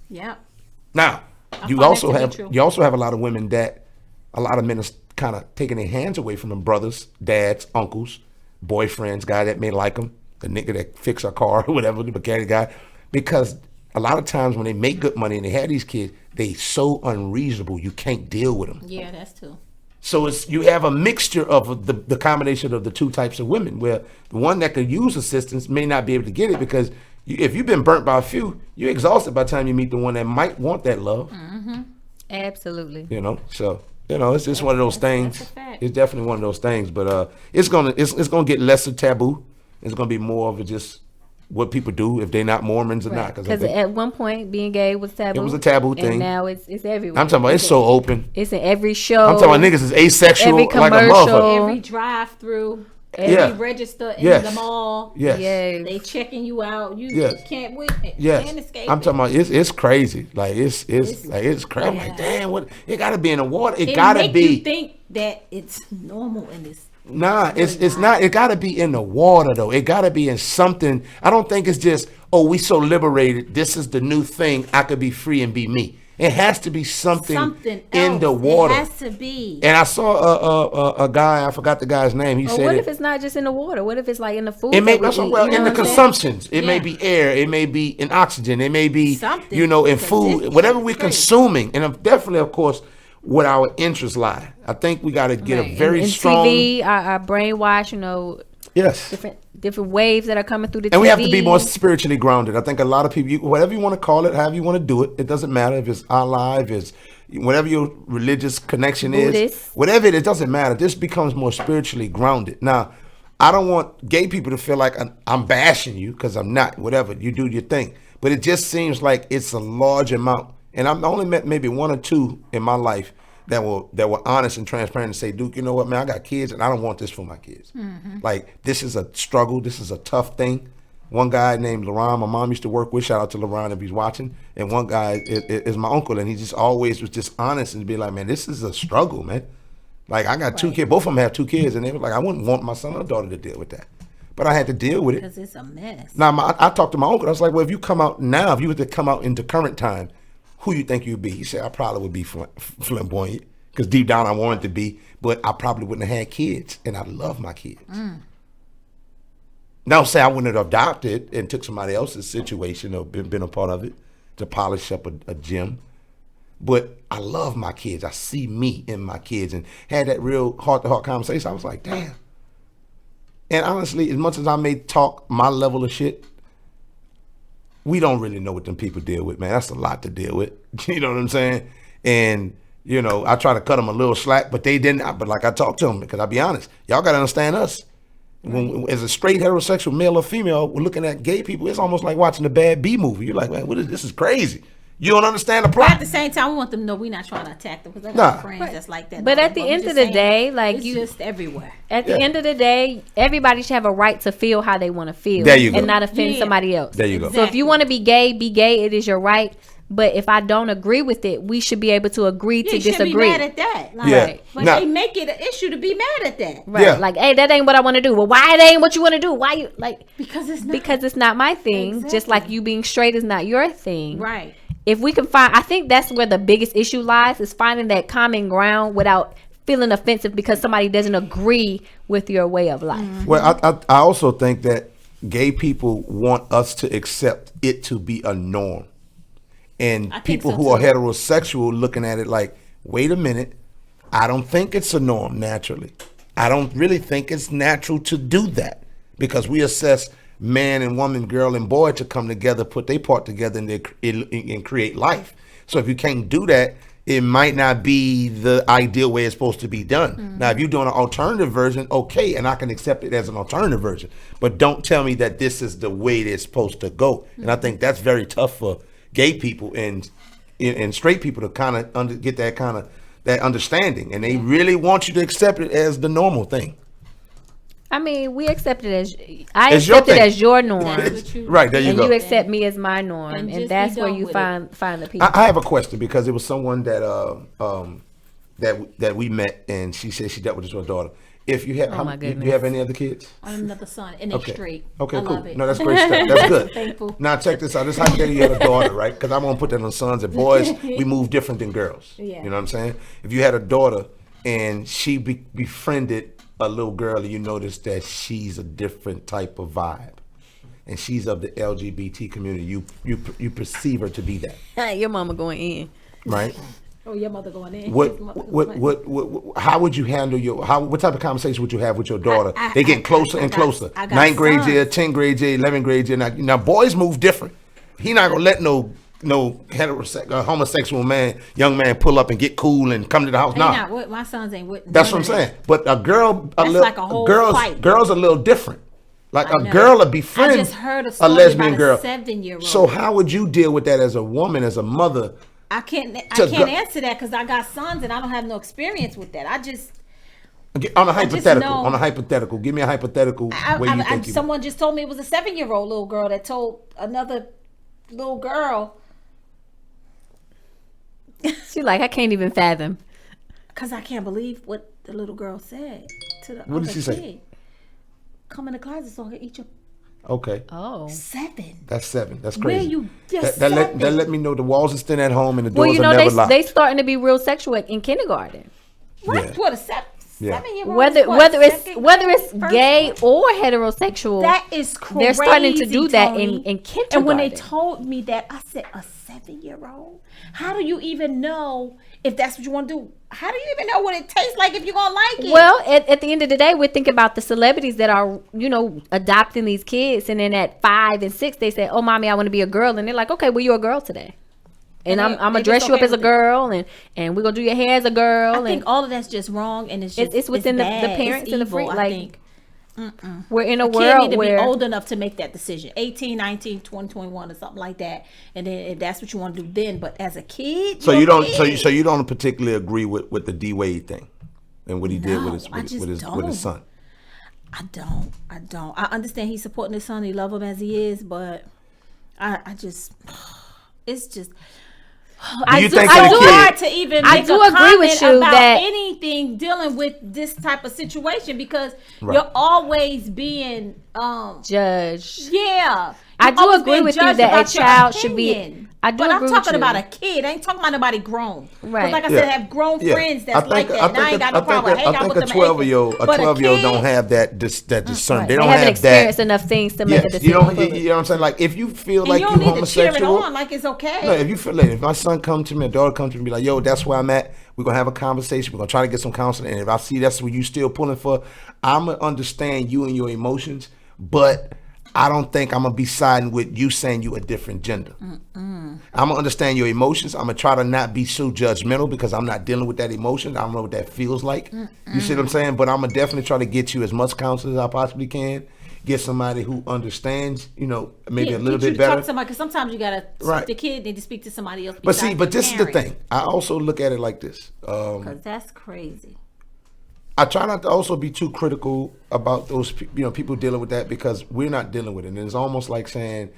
Yeah. Now, you find also that to be have true. a lot of women that a lot of men are kind of taking their hands away from them brothers, dads, uncles, boyfriends, guy that may like them, the nigga that fix a car or whatever, the mechanic guy, because a lot of times when they make good money and they have these kids, they so unreasonable you can't deal with them. Yeah, that's too. So you have a mixture of the combination of the two types of women, where the one that could use assistance may not be able to get it because if you've been burnt by a few, you're exhausted by the time you meet the one that might want that love. Absolutely. So it's just one of those things. That's a fact. It's definitely one of those things, but it's gonna get less of taboo. It's gonna be more of just what people do if they're not Mormons or not. Because at one point, being gay was taboo. It was a taboo thing. And now it's everywhere. I'm talking about it's so open. It's in every show. I'm talking about niggas is asexual every like a commercial. motherfucker. Every drive-through, Yeah. every register in Yes. the mall. Yes. Yes. They checking you out. You Yes. can't wait. Yes. Can't escape I'm talking it. about it's crazy. Like it's crazy. I'm like, damn, what it gotta be in the water. It It gotta make be. you think that it's normal and it's Nah, it's not. It gotta be in the water though. It gotta be in something. I don't think it's just, oh, we so liberated. This is the new thing. I could be free and be me. It has to be something in else. the water. It has to be. And I saw a guy. I forgot the guy's name. He Or said what it. if it's not just in the water? What if it's like in the food? It may that we eat? well You know in the what I'm saying? consumptions. It may Yeah. be air. It may be in oxygen. It may be Something. in Because food. this Whatever shit we're is crazy. consuming, and definitely, of course, what our interests lie. I think we got to get Right. a very and strong. TV, our brainwash, Yes. different waves that are coming through the And TV. we have to be more spiritually grounded. I think a lot of people, whatever you want to call it, however you want to do it, it doesn't matter if it's Allah, if it's whatever your religious connection is, Buddhist. whatever it doesn't matter. This becomes more spiritually grounded. Now, I don't want gay people to feel like I'm bashing you because I'm not. Whatever, you do your thing. But it just seems like it's a large amount. And I've only met maybe one or two in my life that were honest and transparent and say, Duke, you know what, man, I got kids and I don't want this for my kids. Like, this is a struggle. This is a tough thing. One guy named Laron, my mom used to work with, shout out to Laron if he's watching. And one guy is my uncle, and he just always was just honest and be like, man, this is a struggle, man. Like, I got two kids. Both of them have two kids, and they were like, I wouldn't want my son or daughter to deal with that. But I had to deal with it. because it's a mess. Now, I talked to my uncle. I was like, well, if you come out now, if you were to come out into current time, who you think you'd be? He said, I probably would be flamboyant because deep down I wanted to be, but I probably wouldn't have had kids, and I love my kids. Now, say I wouldn't have adopted and took somebody else's situation or been a part of it to polish up a gym, but I love my kids. I see me in my kids, and had that real heart-to-heart conversation. I was like, damn. And honestly, as much as I may talk my level of shit, we don't really know what them people deal with, man. That's a lot to deal with. You know what I'm saying? And, I try to cut them a little slack, but they didn't. But like I talked to them, because I'll be honest, y'all got to understand us. When, as a straight heterosexual male or female, we're looking at gay people, it's almost like watching a bad B movie. You're like, man, this is crazy. You don't understand the But at plot. the same time, we want them to know we're not trying to attack them because I Nah. got friends that's like that. But at the I'm end just of the saying, day, like, it's just everywhere. At the Yeah. end of the day, everybody should have a right to feel how they want to feel. There you go. And not offend Yeah. somebody else. There you go. So if you want to be gay, be gay. It is your right. But if I don't agree with it, we should be able to agree Yeah, to you shouldn't disagree. be mad at that. Like, Yeah. But Nah. they make it an issue to be mad at that. Right. Yeah. Like, hey, that ain't what I want to do. Well, why it ain't what you want to do? Why you like? Because it's not. Because it's not my thing. Just Exactly. like you being straight is not your thing. Right. If we can find, I think that's where the biggest issue lies, is finding that common ground without feeling offensive because somebody doesn't agree with your way of life. Well, I also think that gay people want us to accept it to be a norm. And I think people so, who are too. heterosexual looking at it like, wait a minute, I don't think it's a norm naturally. I don't really think it's natural to do that, because we assess man and woman, girl and boy to come together, put their part together and create life. So if you can't do that, it might not be the ideal way it's supposed to be done. Now, if you're doing an alternative version, okay, and I can accept it as an alternative version. But don't tell me that this is the way it's supposed to go. And I think that's very tough for gay people and straight people to kind of get that kind of that understanding, and they really want you to accept it as the normal thing. I mean, we accept it as It's your accept it thing. as your norm, That's what you- Right, there you and go. you accept me as my norm, And and, just be that's where done you with find the people. I have a question, because it was someone that we met, and she said she dealt with this with her daughter. If you have, Oh, my do you goodness. have any other kids? I'm another son, and they straight. Okay, I cool. love it. No, that's great stuff. That's good. Thankful. Now check this out. This hypothetically you had a daughter, right? Because I won't put that on sons and boys. We move different than girls. Yeah. You know what I'm saying? If you had a daughter and she befriended a little girl, and you notice that she's a different type of vibe, and she's of the LGBT community, you perceive her to be that, Your mama going in. right? Oh, your mother going in. How would you handle what type of conversation would you have with your daughter? They getting closer and closer. I got 9th grade sons. year, 10th grade year, 11th grade year. Now boys move different. He not gonna let no homosexual young man pull up and get cool and come to the house. Nah, my sons ain't with. That's what I'm saying. But a girl, like a whole fight. Girls a little different. Like a girl will befriend I just heard a lesbian about girl. A 7-year-old. So how would you deal with that as a woman, as a mother? I can't answer that because I got sons and I don't have no experience with that. I just on a hypothetical. Give me a hypothetical. Someone just told me it was a 7-year-old little girl that told another little girl. She like, I can't even fathom. Because I can't believe what the little girl said to the What other did she kid. say? Come in the closet so I can eat your. Okay. Oh. 7. That's 7. That's crazy. Where you just that let me know the walls are thin at home and the doors Well, you are know, never locked. they starting to be real sexual in kindergarten. What? Yeah. What a 7-year-old? Whether it's gay or heterosexual, that is crazy. They're starting to do that Tony. in kindergarten. And when they told me that, I said, a 7-year-old? How do you even know if that's what you want to do? How do you even know what it tastes like if you're going to like it? Well, at the end of the day, we're thinking about the celebrities that are, adopting these kids. And then at 5 and 6, they say, oh, mommy, I want to be a girl. And they're like, okay, well, you're a girl today. And I'm going to dress you up as a girl. And we're going to do your hair as a girl. I think all of that's just wrong. And it's within the bad. parents and the free. I think. We're in a kid world need to where be old enough to make that decision. 18, 19, 20, 21 or something like that. And then if that's what you want to do then. But as a kid, so you don't particularly agree with the D Wade thing and what he did with his son. I don't. I understand he's supporting his son. He love him as he is, but it's just. I do hard to even make a comment about anything dealing with this type of situation because you're always being judged. Yeah, I do agree with you that a child should be. But I'm talking about a kid. I ain't talking about nobody grown. Right. Like I said, I have grown friends that's like that. And I ain't got no problem hanging out with them. A 12-year-old don't have that discernment. They don't have experienced enough things to make a decision. You know what I'm saying? Like if you feel like you're homosexual, cheer it on like it's okay. No, if you feel like if my son comes to me, a daughter comes to me, and be like, yo, that's where I'm at. We're gonna have a conversation. We're gonna try to get some counseling. And if I see that's what you still pulling for, I'm gonna understand you and your emotions, but I don't think I'm gonna be siding with you saying you a different gender. I'm gonna understand your emotions. I'm gonna try to not be so judgmental because I'm not dealing with that emotion. I don't know what that feels like. You see what I'm saying? But I'm gonna definitely try to get you as much counseling as I possibly can. Get somebody who understands, maybe a little bit better. Talk to somebody because sometimes you gotta. Right. The kid need to speak to somebody else. But this is the thing. I also look at it like this. Because that's crazy. I try not to also be too critical about those, people dealing with that because we're not dealing with it. And it's almost like saying,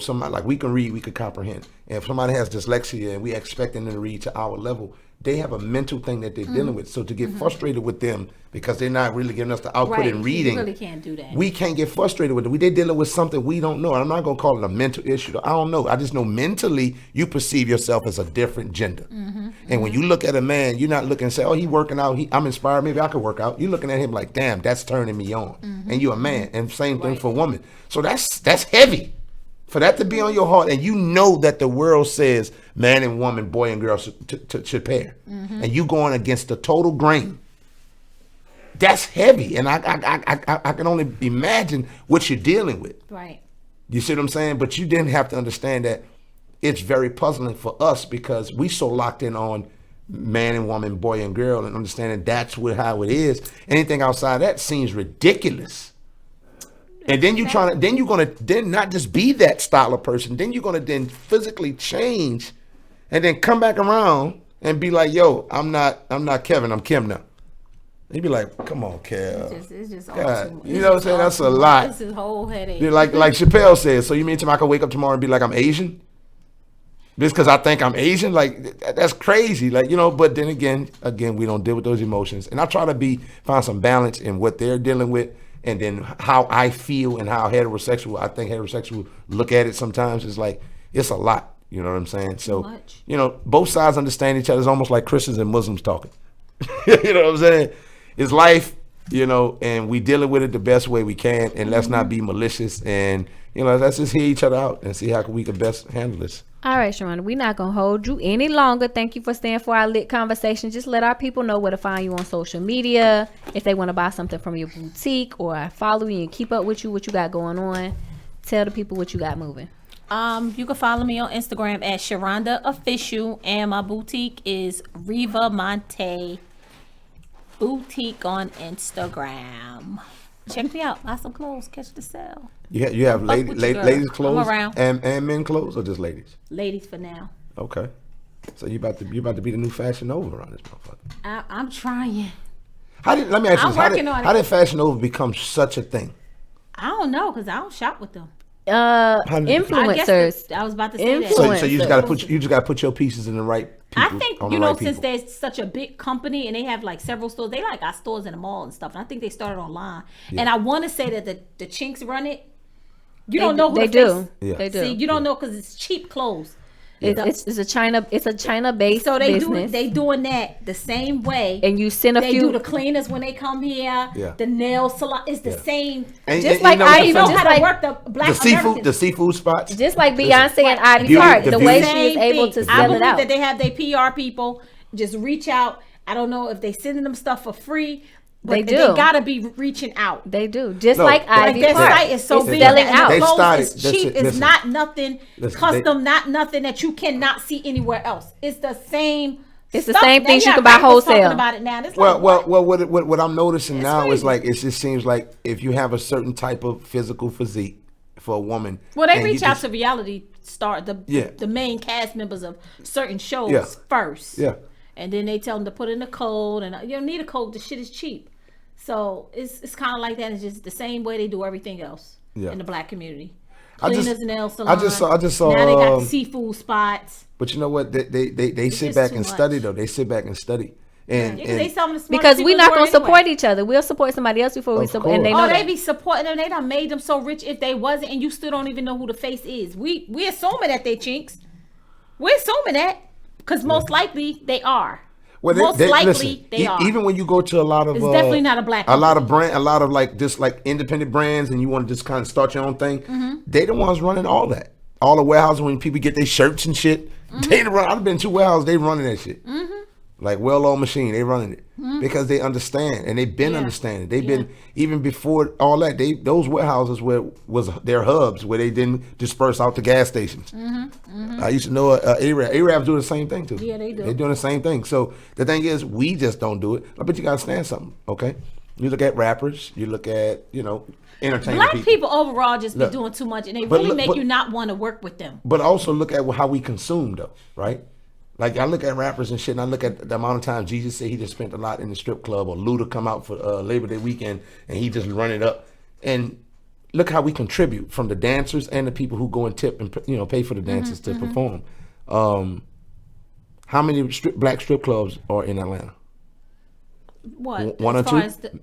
somebody like we can read, we can comprehend. And if somebody has dyslexia and we expecting them to read to our level, they have a mental thing that they're dealing with. So to get frustrated with them because they're not really giving us the output in reading, you really can't do that. We can't get frustrated with them. They're dealing with something we don't know. And I'm not going to call it a mental issue. I don't know. I just know mentally you perceive yourself as a different gender. And when you look at a man, you're not looking and say, oh, he working out. I'm inspired. Maybe I could work out. You're looking at him like, damn, that's turning me on. And you're a man. And same thing for a woman. So that's heavy. For that to be on your heart, and you know that the world says man and woman, boy and girl should pair, and you going against the total grain, that's heavy. And I can only imagine what you're dealing with. Right. You see what I'm saying? But you didn't have to understand that it's very puzzling for us because we so locked in on man and woman, boy and girl, and understanding that's how it is. Anything outside that seems ridiculous. And then you're gonna not just be that style of person. Then you're gonna then physically change, and then come back around and be like, "Yo, I'm not Kevin. I'm Kim now." You'd be like, "Come on, Kev. It's just God, you know what I'm saying? That's a lot. This is whole headache." Like Chappelle said. So you mean I can wake up tomorrow and be like I'm Asian? Just because I think I'm Asian, like that's crazy. Like but then again, we don't deal with those emotions, and I try to find some balance in what they're dealing with. And then how I feel and how I think heterosexual look at it sometimes is like, it's a lot. You know what I'm saying? So, both sides understand each other. It's almost like Christians and Muslims talking. You know what I'm saying? It's life, and we dealing with it the best way we can. And let's not be malicious. And, let's just hear each other out and see how we can best handle this. All right, Sharonda, we're not going to hold you any longer. Thank you for staying for our lit conversation. Just let our people know where to find you on social media. If they want to buy something from your boutique or follow you and keep up with you, what you got going on. Tell the people what you got moving. You can follow me on Instagram at Sharonda Official, and my boutique is Riva Monte Boutique on Instagram. Check me out. Buy some clothes. Catch the sale. You have Fuck with your girl. ladies clothes I'm around. and men clothes, or just ladies? Ladies for now. Okay. So you about to be the new Fashion Nova around this motherfucker. I'm trying. Let me ask you I'm this. working on How it. did Fashion Nova become such a thing? I don't know because I don't shop with them. Influencers. I was about to say that. So you just gotta put your pieces in the right people. I think, on you the know, right since people. there's such a big company and they have like several stores, they like got stores in the mall and stuff. And I think they started online. Yeah. And I want to say that the Chinks run it. You don't know who they the do. face- Yeah. They do. See, you don't know because it's cheap clothes. It's a China based So they business. they doing that the same way. And you send a they few. do the cleaners when they come here. Yeah. The nail salon is the same. And- Just and like you know what's Ivy, You know funny? just how to like- work the black the seafood spots. just like Beyonce and Ivy Beauty- Park, the the way beauty- she is Same able thing. to I sell believe it out. that they have their PR people just reach out. I don't know if they sending them stuff for free, but They they do. gotta be reaching out. They do. Just No, like like Ivy Their Park. site is so It's big selling that out. the They clothes started- is cheap. listen, It's listen. not nothing Listen, custom, not nothing that you cannot see anywhere else. It's the same. It's the stuff. same Now things you got can buy rappers wholesale. Talking about it now. It's Well, like, what I'm noticing It's now is crazy. like it just seems like if you have a certain type of physical physique for a woman. Well, they and you reach out just- to reality star, Yeah. the main cast members of certain shows Yeah. first. Yeah. And then they tell them to put in a code, and you don't need a code. The shit is cheap. So it's kind of like that. It's just the same way they do everything else Yeah. in the black community. I just- Cleaners, nail salon. I just saw, Now they got the seafood spots. But you know what? They sit just back too and much. study though. They sit back and study. And, Yeah, 'cause they some of the smartest Because we're people not in the going world to support anyway. each other. We'll support somebody else before we Of support. And they course. know Oh, they that. be supporting them. They done made them so rich if they wasn't, and you still don't even know who the face is. We assuming that they chinks. We're assuming that because most likely they are. well, most likely they are. Even when you go to a lot of It's definitely not a black a lot company. of a lot of like just like independent brands, and you want to just kind of start your own thing. Mm-hmm. They the ones running all that. All the warehouses when people get their shirts and shit. Mm-hmm. They the run. I've been to warehouses. They running that shit. Like well-oiled machine, they running it because they understand and they've been Mm-hmm. Yeah. understanding. They've been even before all that. Those warehouses was their hubs where they didn't disperse out to gas stations. I used to know Arab. Arabs do the same thing too. Yeah, they do. They're doing the same thing. So the thing is, we just don't do it. But you gotta stand something, okay? You look at rappers. You look at entertainment Black people overall just be Look, doing too much, and they but really look- make but- you not want to work with them. But also look at how we consume though, right? Like I look at rappers and shit, and I look at the amount of time Jesus said he just spent a lot in the strip club, or Luda come out for Labor Day weekend and he just run it up. And look how we contribute from the dancers and the people who go and tip and pay for the dancers to perform. How many black strip clubs are in Atlanta? What? One as or far two? as the-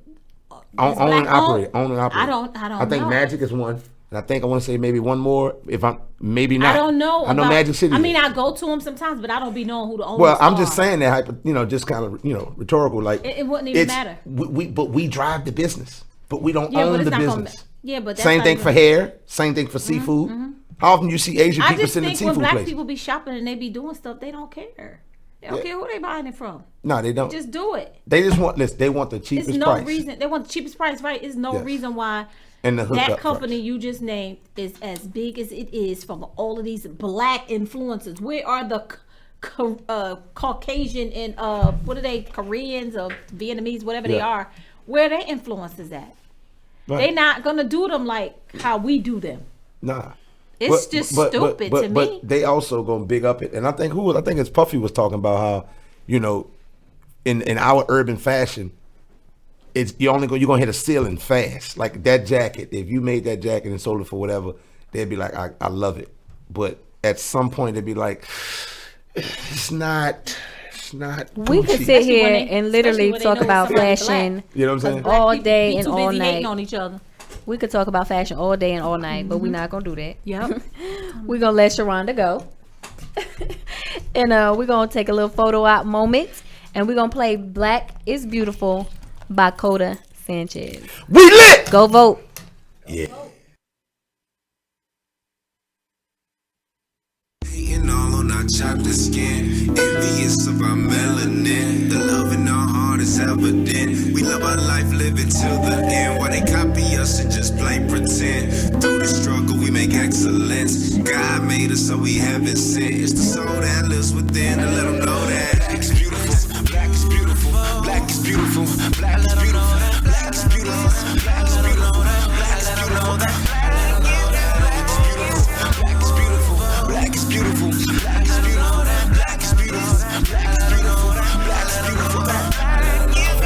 Own black and operate. owned? Own and operate. I don't I think know. Magic is one. And I think I want to say maybe one more. If I'm maybe not. I don't know. I know about- Magic City. I is. mean, I go to them sometimes, but I don't be knowing who the owners Well, I'm are. just saying that, just kind of, rhetorical. Like It wouldn't even it's- matter. But we drive the business, but we don't Yeah, but own it's the not gonna business. yeah, but that's Same not thing even- for hair. Same thing for seafood. How often you see Asian I people just sitting in think when seafood black places? people be shopping and they be doing stuff, they don't care. They don't care who they buying it from. No, they don't. Just do it. They just want this. They want the cheapest It's no price. reason they want the cheapest price, right? It's no Yes. reason why And the hookup that company price. you just named is as big as it is from all of these black influencers. Where are the Caucasian and what are they, Koreans or Vietnamese, whatever they Yeah. are? Where are their influencers at? Right. They not gonna do them like how we do them. Nah. It's just stupid to me. But they also gonna big up it, and I think it's Puffy was talking about how, in our urban fashion, you're gonna hit a ceiling fast. Like that jacket, if you made that jacket and sold it for whatever, they'd be like, I love it. But at some point they'd be like, it's not. We could Gucci. sit here when they- and especially literally when they talk know about somebody fashion black. You know what I'm saying? Black all people day be and too all busy hating night. on each other. We could talk about fashion all day and all night, but we're not gonna do that. Yep. We're gonna let Sharonda go. And we're gonna take a little photo op moment, and we're gonna play Black is Beautiful by Coda Sanchez. We lit. Go vote. Yeah. Hating on our chocolate skin, envious of our melanin. The love in our heart is evident. We love our life, live it till the end. Why they copy us and just play pretend? Through the struggle, we make excellence. God made us, so we haven't sinned. It's the soul that lives within, to let them know that black is beautiful, black is beautiful, black is beautiful, black is beautiful, black is beautiful, black is beautiful, black is beautiful, black is beautiful, black is beautiful, black is beautiful, black is beautiful, black is beautiful, black is beautiful, black is beautiful.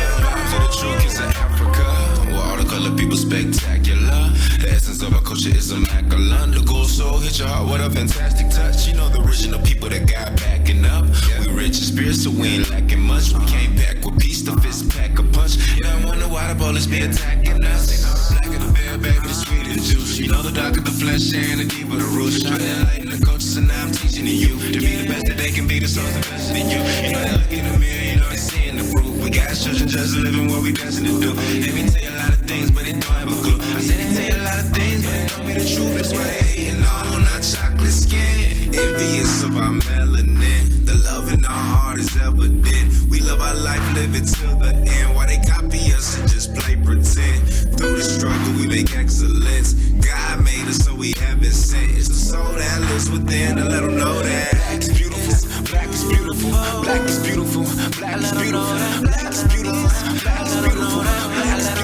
To the true kids of Africa, where all the color people spectacular. The essence of our culture is immaculate. The gold soul hit your heart with a fantastic touch. You know the original people that got backing up. We rich in spirit, so we ain't lacking much. We came back with peace, the fist pack a punch. You don't wonder why the police be attacking us. Black of the bear, baby, the sweet and juice. You know the dark of the flesh and the deep of the roots. Trying to enlighten the culture, so now I'm teaching the youth to be the best that they can be. The souls invested in you. You know they look in the mirror, you know they seeing the proof. We got children just living what we destined to do. They can tell you a lot of things, but they don't have a clue. I said they tell you a lot of things, but they don't be the truth. That's why they hating on our chocolate skin, envious of our melanin. The love in our heart is evident. We love our life, live it till the end. Why they copy us and just play pretend? Through the struggle, we make excellence. God made us, so we haven't sinned. It's the soul that lives within, to let them know that black is beautiful, black is beautiful, black is beautiful, black is beautiful, black is beautiful, black is beautiful, black is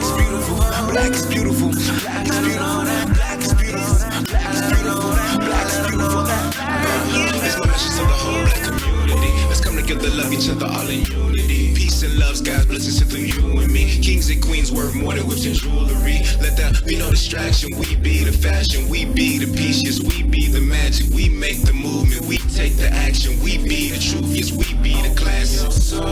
beautiful, black is beautiful, black is beautiful, black is beautiful, black is beautiful, black is beautiful, black is beautiful. It's my message to the whole black community. Let's come together, love each other, all in unity. Peace and love, God's blessings through you and me. Kings and queens worth more than whips and jewelry. Let there be no distraction. We be the fashion, we be the peace, yes, we be the magic. We make the movement, we take the action. We be the truth, yes, we be the classic. So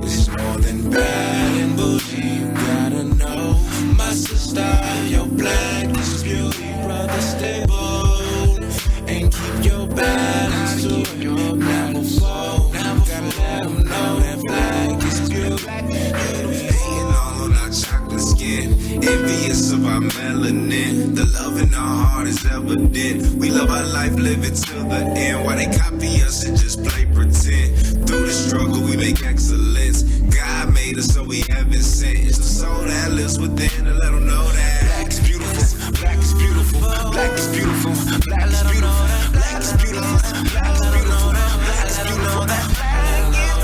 it's more than bad and bougie. You gotta know, my sister, your black is beauty, brother, stay bold and keep your balance to your never fall. Gotta let them know that black is beauty. Hating all on our chocolate skin, envious of our melanin. The love in our heart is evident. We love our life, live it till the end. Why they copy us and just play pretend? Through the struggle, we make excellence. God made us, so we haven't sinned. It's the soul that lives within, to let them know that black is beautiful, black is beautiful, black is beautiful, black is beautiful, black is beautiful, black is beautiful, black is beautiful, black is beautiful.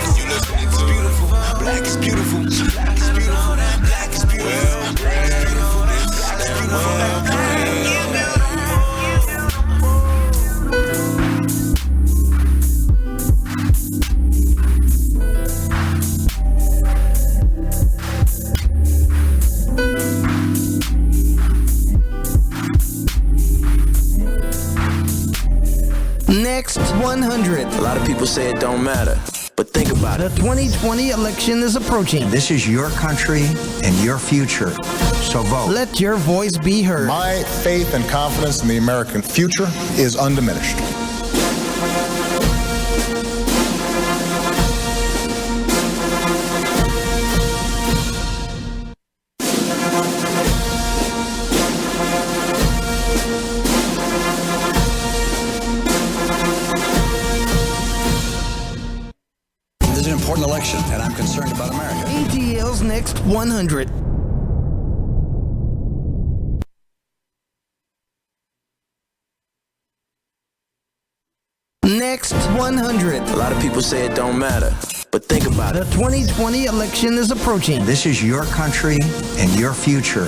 You listening to beautiful, black is beautiful, black is beautiful, black is beautiful, black is beautiful, black is beautiful, black is beautiful. Next 100. A lot of people say it don't matter, but think about The it. 2020 election is approaching. This is your country and your future, so vote. Let your voice be heard. My faith and confidence in the American future is undiminished. This is an important election, and I'm concerned about America. ATL's Next 100. Next 100. A lot of people say it don't matter, but think about The it. 2020 election is approaching. This is your country and your future,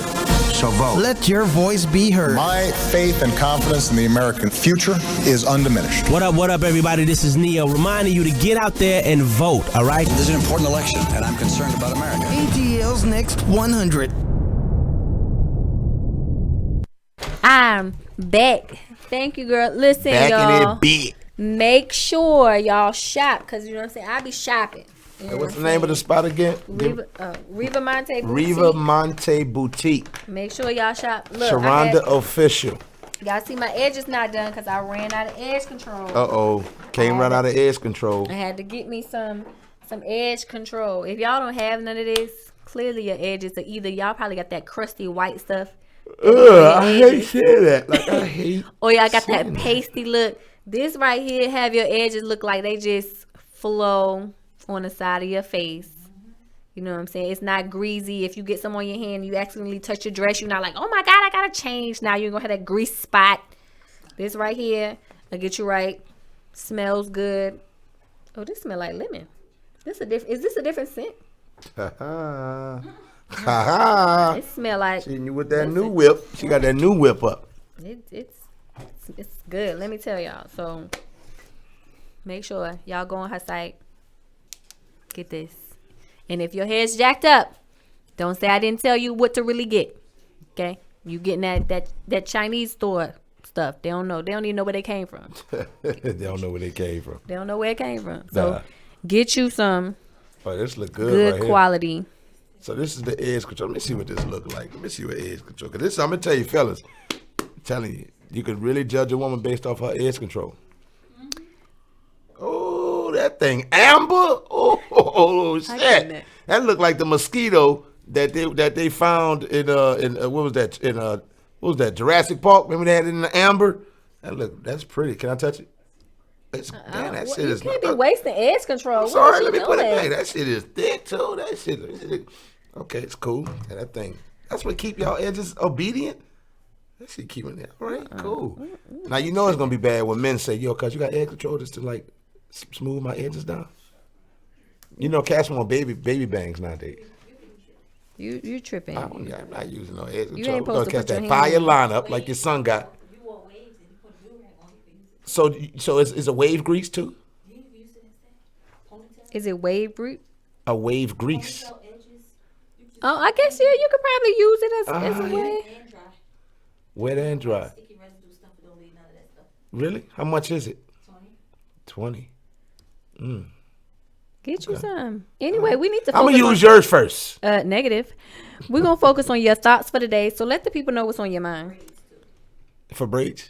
so vote. Let your voice be heard. My faith and confidence in the American future is undiminished. What up, everybody? This is Neo, reminding you to get out there and vote, all right? This is an important election, and I'm concerned about America. ATL's Next 100. I'm back. Thank you, girl. Listen, Back in y'all. that beat. Make sure y'all shop, because you know what I'm saying? I be shopping. You know What's what the I'm name of the spot again? Riva Monte Boutique. Riva Monte Boutique. Make sure y'all shop. Look, Sharonda Official. y'all see my edge is not done because I ran out of edge control. Uh-oh. Can't run out of edge control. I had to get me some edge control. If y'all don't have none of this, clearly your edges are either y'all probably got that crusty white stuff I hate saying that. Like, I hate. Or y'all got saying that pasty look. This right here have your edges look like they just flow on the side of your face. You know what I'm saying? It's not greasy. If you get some on your hand, you accidentally touch your dress, you're not like, oh my God, I gotta change. Now you're gonna have that grease spot. This right here, I'll get you right. Smells good. Oh, this smell like lemon. Is this a different scent? It smell like. Seeing you with that new whip. She got that new whip up. It's good. Let me tell y'all. So make sure y'all go on her site. Get this. And if your hair's jacked up, don't say I didn't tell you what to really get. Okay? You getting that Chinese store stuff. They don't know. They don't even know where they came from. They don't know where they came from. They don't know where it came from. So get you some this look good right quality. Here. So this is the edge control. Let me see what this look like. Let me see what edge control. Cause this, I'm gonna tell you, fellas. I'm telling you, you could really judge a woman based off her edge control. Oh, that thing amber. Oh shit. That looked like the mosquito that they found in what was that Jurassic Park? Remember that in the amber? That's pretty. Can I touch it? Damn, that shit is. You can't be wasting edge control. I'm sorry, let me put it back. That shit is thick too. That shit. Okay, it's cool. Yeah, that thing. That's what keep y'all edges obedient. That shit keeping it. All right, cool. Now you know it's gonna be bad when men say, "Yo, cuz you got edge control just to like smooth my edges down." You know, cats want baby bangs nowadays. You tripping? I'm not using no edge control. You ain't supposed to catch put that your fire hand lineup like your son got. So it's a wave grease too? Is it wave root? A wave grease. Oh, I guess you could probably use it as a wave. Wet and dry. Really? How much is it? 20. Get you some. Anyway, we need to I'm going to use yours first. Negative. We're going to focus on your thoughts for the day. So let the people know what's on your mind. For braids?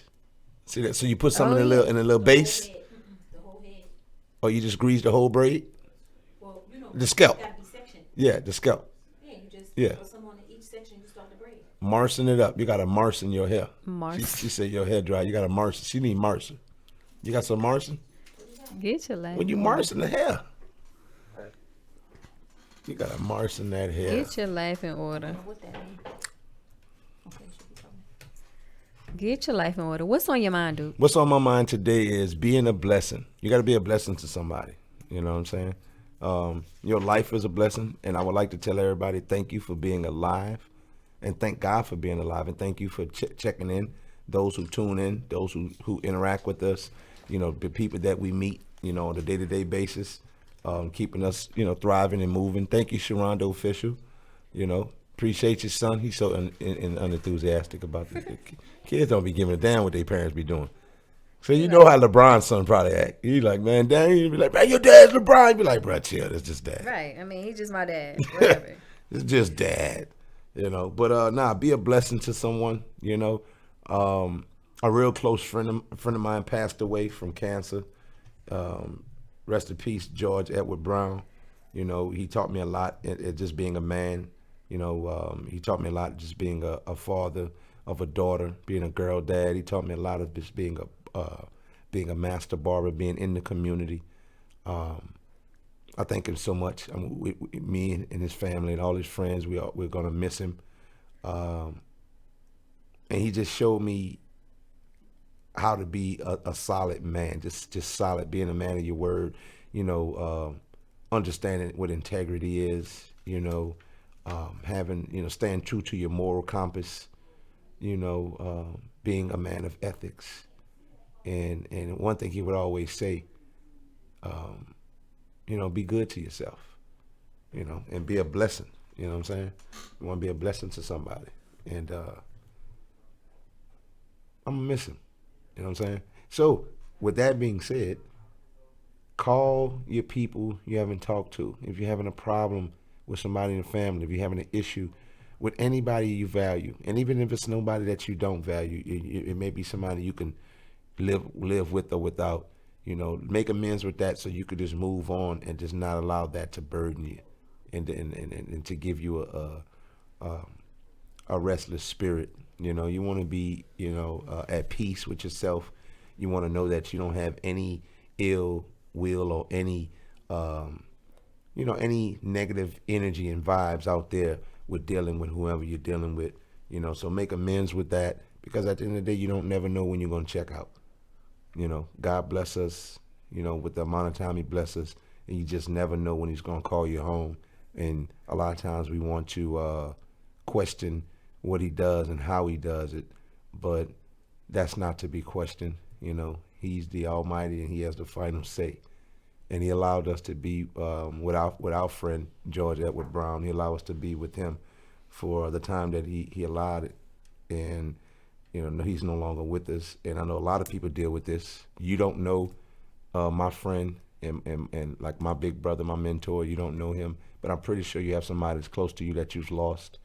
See that? So you put something in a little base? Or you just grease the whole braid? Well, the scalp. Yeah, the scalp. Yeah, you just put some on each section, you start the braid. Marcing it up. You got to marcin your hair. Marcin. She said your hair dry. You got to marcin. She need marcin. You got some marcin? Get your life. When you marcin the hair. You got to marcin that hair. Get your life in order. Get your life in order. What's on your mind, dude? What's on my mind today is being a blessing. You got to be a blessing to somebody. You know what I'm saying? Your life is a blessing, and I would like to tell everybody thank you for being alive, and thank God for being alive, and thank you for checking in, those who tune in, those who interact with us, you know, the people that we meet, you know, on a day-to-day basis, keeping us, you know, thriving and moving. Thank you, Sharondo Official. You know, appreciate your son. He's so unenthusiastic about this. Kids don't be giving a damn what their parents be doing. So you know how LeBron's son probably act. He's like, man, dang, he'd be like, man, your dad's LeBron. He'd be like, bro, chill, it's just dad. Right. I mean, he's just my dad. Whatever. It's just dad, you know. But be a blessing to someone, you know. A real close friend of mine passed away from cancer. Rest in peace, George Edward Brown. You know, he taught me a lot at just being a man. You know, he taught me a lot just being a father of a daughter, being a girl dad. He taught me a lot of just being a master barber, being in the community. I thank him so much. I mean, me and his family and all his friends, we're gonna miss him. And he just showed me how to be a solid man, just solid, being a man of your word. You know, understanding what integrity is. You know, having, you know, staying true to your moral compass. You know, being a man of ethics. And one thing he would always say, you know, be good to yourself, you know, and be a blessing. You know what I'm saying? You want to be a blessing to somebody. And I'm going to miss him. You know what I'm saying? So with that being said, call your people you haven't talked to. If you're having a problem with somebody in the family, if you're having an issue with anybody you value, and even if it's nobody that you don't value, it may be somebody you can live with or without, you know, make amends with that so you could just move on and just not allow that to burden you and to give you a restless spirit You know, you want to be, at peace with yourself. You want to know that you don't have any ill will or any, any negative energy and vibes out there with dealing with whoever you're dealing with. So make amends with that, because at the end of the day, you don't never know when you're going to check out. God bless us, with the amount of time he bless us, and you just never know when he's going to call you home. And a lot of times we want to question what he does and how he does it, but that's not to be questioned. He's the Almighty and he has the final say. And he allowed us to be with our friend George Edward Brown. He allowed us to be with him for the time that he allowed it. And he's no longer with us. And I know a lot of people deal with this. You don't know my friend and like my big brother, my mentor. You don't know him, but I'm pretty sure you have somebody that's close to you that you've lost.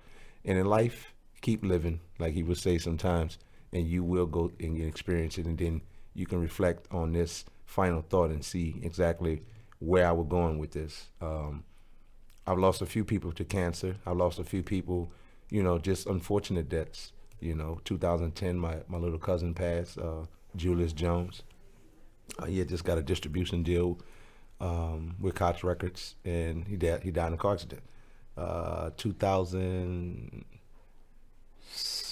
And in life, keep living, like he would say sometimes, and you will go and experience it, and then you can reflect on this final thought and see exactly where I was going with this. I've lost a few people to cancer. I've lost a few people, just unfortunate deaths. 2010, my little cousin passed, Julius Jones. He had just got a distribution deal with Koch Records, and he died in a car accident. 2000,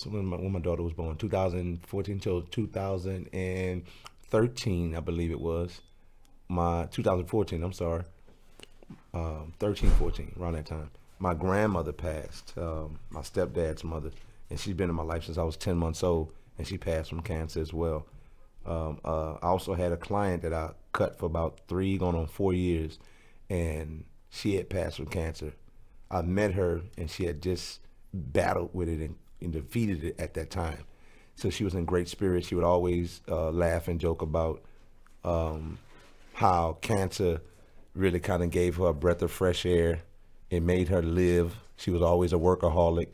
when my daughter was born, 2014 till 2013, I believe it was. 2014, I'm sorry. 13, 14, around that time. My grandmother passed, my stepdad's mother, and she's been in my life since I was 10 months old, and she passed from cancer as well. I also had a client that I cut for about 3 going on 4 years, and she had passed from cancer. I met her, and she had just battled with it and defeated it at that time. So she was in great spirits. She would always laugh and joke about how cancer really kind of gave her a breath of fresh air. It made her live. She was always a workaholic.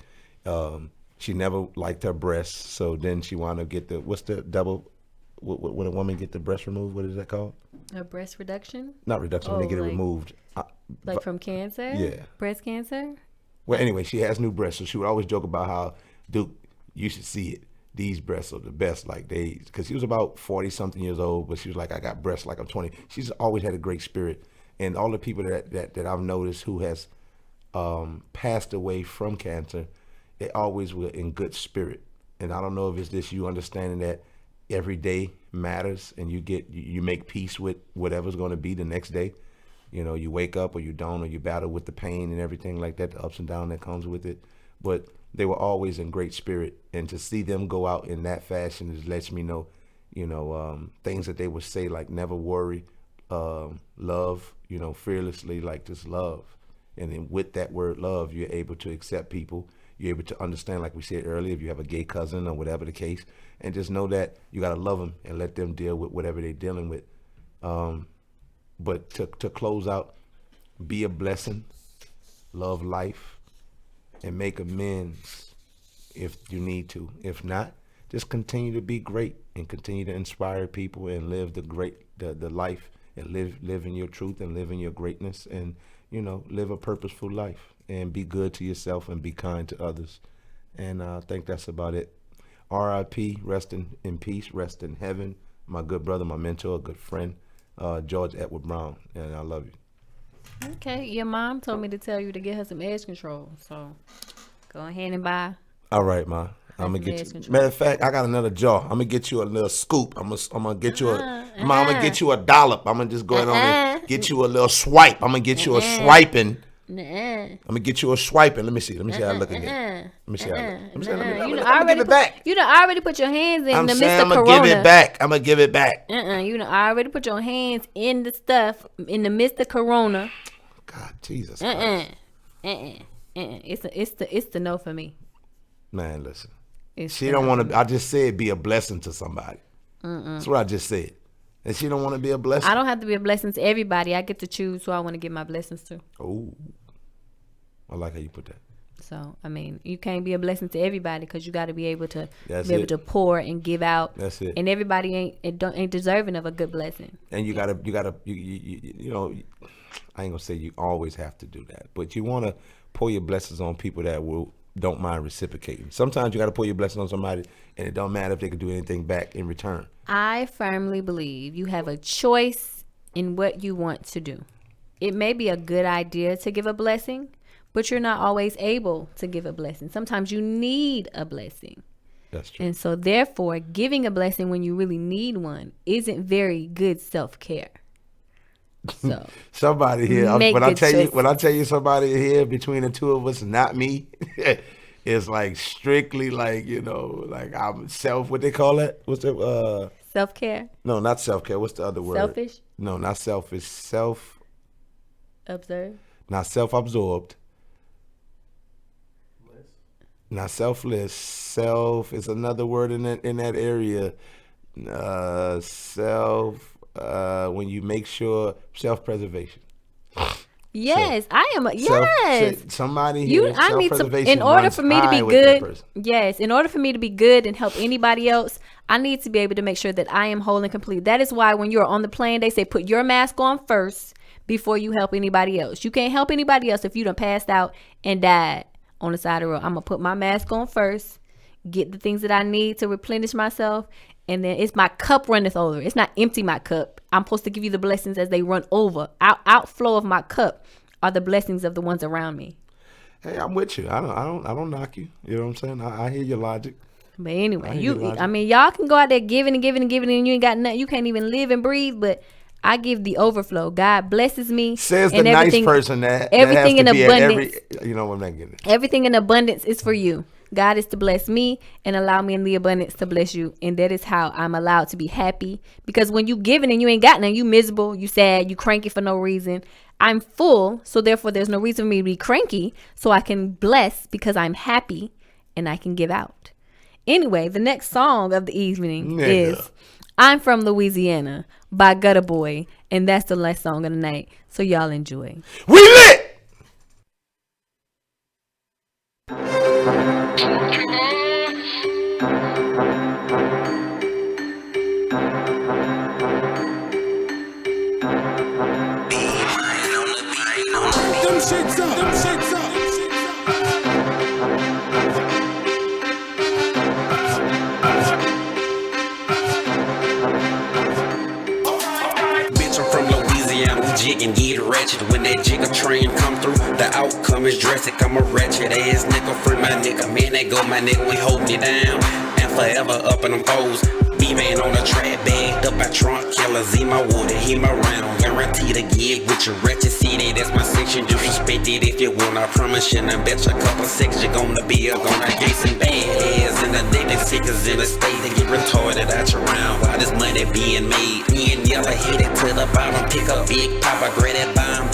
She never liked her breasts, so then she wound up get when a woman get the breast removed, what is that called? A breast reduction? Not reduction, when they get it removed. Like from cancer? Yeah. Breast cancer? Well, anyway, she has new breasts, so she would always joke about how, Duke, you should see it. These breasts are the best, because she was about 40-something years old, but she was like, I got breasts like I'm 20. She's always had a great spirit. And all the people that I've noticed who has passed away from cancer, they always were in good spirit. And I don't know if it's just you understanding that every day matters, and you make peace with whatever's going to be the next day. You wake up or you don't, or you battle with the pain and everything like that, the ups and downs that comes with it. But they were always in great spirit, and to see them go out in that fashion just lets me know, things that they would say like never worry, love, fearlessly, like just love. And then with that word love, you're able to accept people. You're able to understand, like we said earlier, if you have a gay cousin or whatever the case, and just know that you got to love them and let them deal with whatever they're dealing with. But to close out, be a blessing, love life, and make amends if you need to. If not, just continue to be great and continue to inspire people and live the life, and live in your truth and live in your greatness, and live a purposeful life and be good to yourself and be kind to others. And I think that's about it. R.I.P. Rest in peace, rest in heaven. My good brother, my mentor, a good friend, George Edward Brown, and I love you. Okay, your mom told me to tell you to get her some edge control, so go ahead and buy. All right, ma. I'm gonna get you. Matter of fact, I got another jar. I'm gonna get you a little scoop. I'm gonna get you I'm gonna get you a dollop. I'm gonna just go ahead on and get you a little swipe. I'm gonna get you a swiping. I'm gonna get you a swiping. Let me see how I look again. Let me see how I look. Let me give it back. You done already put your hands in the Mr. I'm gonna Corona. give it back. I'm gonna give it back. You done already put your hands in the stuff in the Mr. Corona. God, Jesus Christ. It's the no for me. Man, listen. She don't want to. I just said be a blessing to somebody. That's what I just said. And she don't want to be a blessing. I don't have to be a blessing to everybody. I get to choose who I want to give my blessings to. Oh, I like how you put that. So I mean, you can't be a blessing to everybody because you got to be able to able to pour and give out. That's it. And everybody ain't deserving of a good blessing. And you gotta I ain't gonna say you always have to do that, but you want to pour your blessings on people that will don't mind reciprocating. Sometimes you got to pour your blessing on somebody, and it don't matter if they can do anything back in return. I firmly believe you have a choice in what you want to do. It may be a good idea to give a blessing, but you're not always able to give a blessing. Sometimes you need a blessing. That's true. And so therefore, giving a blessing when you really need one isn't very good self-care. So somebody here, when I tell you somebody here between the two of us, not me, it's like strictly like, like I'm what they call it? What's it? Self-care? No, not self-care. What's the other word? Selfish? No, not selfish. Observe? Not self-absorbed. Not selfless. Self is another word in that area. When you make sure self-preservation. Yes, so, I am. Yes, somebody here. I need to. In order for me to be good, yes. In order for me to be good and help anybody else, I need to be able to make sure that I am whole and complete. That is why when you're on the plane, they say put your mask on first before you help anybody else. You can't help anybody else if you done passed out and died on the side of the road. I'm gonna put my mask on first, get the things that I need to replenish myself, and then it's my cup runneth over. It's not empty my cup. I'm supposed to give you the blessings as they run over. Outflow of my cup are the blessings of the ones around me. Hey, I'm with you. I don't knock you. You know what I'm saying? I hear your logic. But anyway, y'all can go out there giving and giving and giving, and you ain't got nothing. You can't even live and breathe. But I give the overflow. God blesses me. Says the nice person that everything in abundance. You know what I'm not getting it. Everything in abundance is for you. God is to bless me and allow me in the abundance to bless you. And that is how I'm allowed to be happy. Because when you giving and you ain't got nothing, you miserable, you sad, you cranky for no reason. I'm full, so therefore there's no reason for me to be cranky. So I can bless because I'm happy and I can give out. Anyway, the next song of the evening is I'm From Louisiana by Gutter Boy. And that's the last song of the night. So y'all enjoy. We lit! Them shits up. Them shits up. Bitch, I'm from Louisiana. We jig and get ratchet. When that jigger train come through, the outcome is drastic. I'm a ratchet ass nigga, free my nigga. Man, that go my nigga, we hold me down. And forever up in them foes. B-man on the track, bagged up my trunk. Killers in my water, he my round. Guarantee to gig with your ratchet city. That's my section. Disrespect it if you want. I promise you. I bet you a couple seconds you're gonna be gonna get some bad ass in the day. They sickers in the state. They get retarded out your round. Why this money being made? Me and yellow headed to the bottom. Pick up big papa, grab that bomb.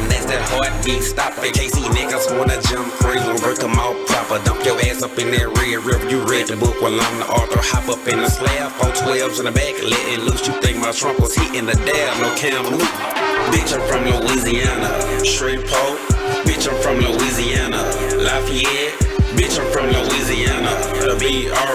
That's that heartbeat stopper. In case these niggas wanna jump crazy, work them all proper. Dump your ass up in that red river. You read the book while I'm the author. Hop up in the slab. 412s in the back, letting loose. You think my trunk was hitting the dab? No Cam Newton. Bitch, I'm from Louisiana. Shreveport. Bitch, I'm from Louisiana. Lafayette. Bitch, I'm from Louisiana. The B.R.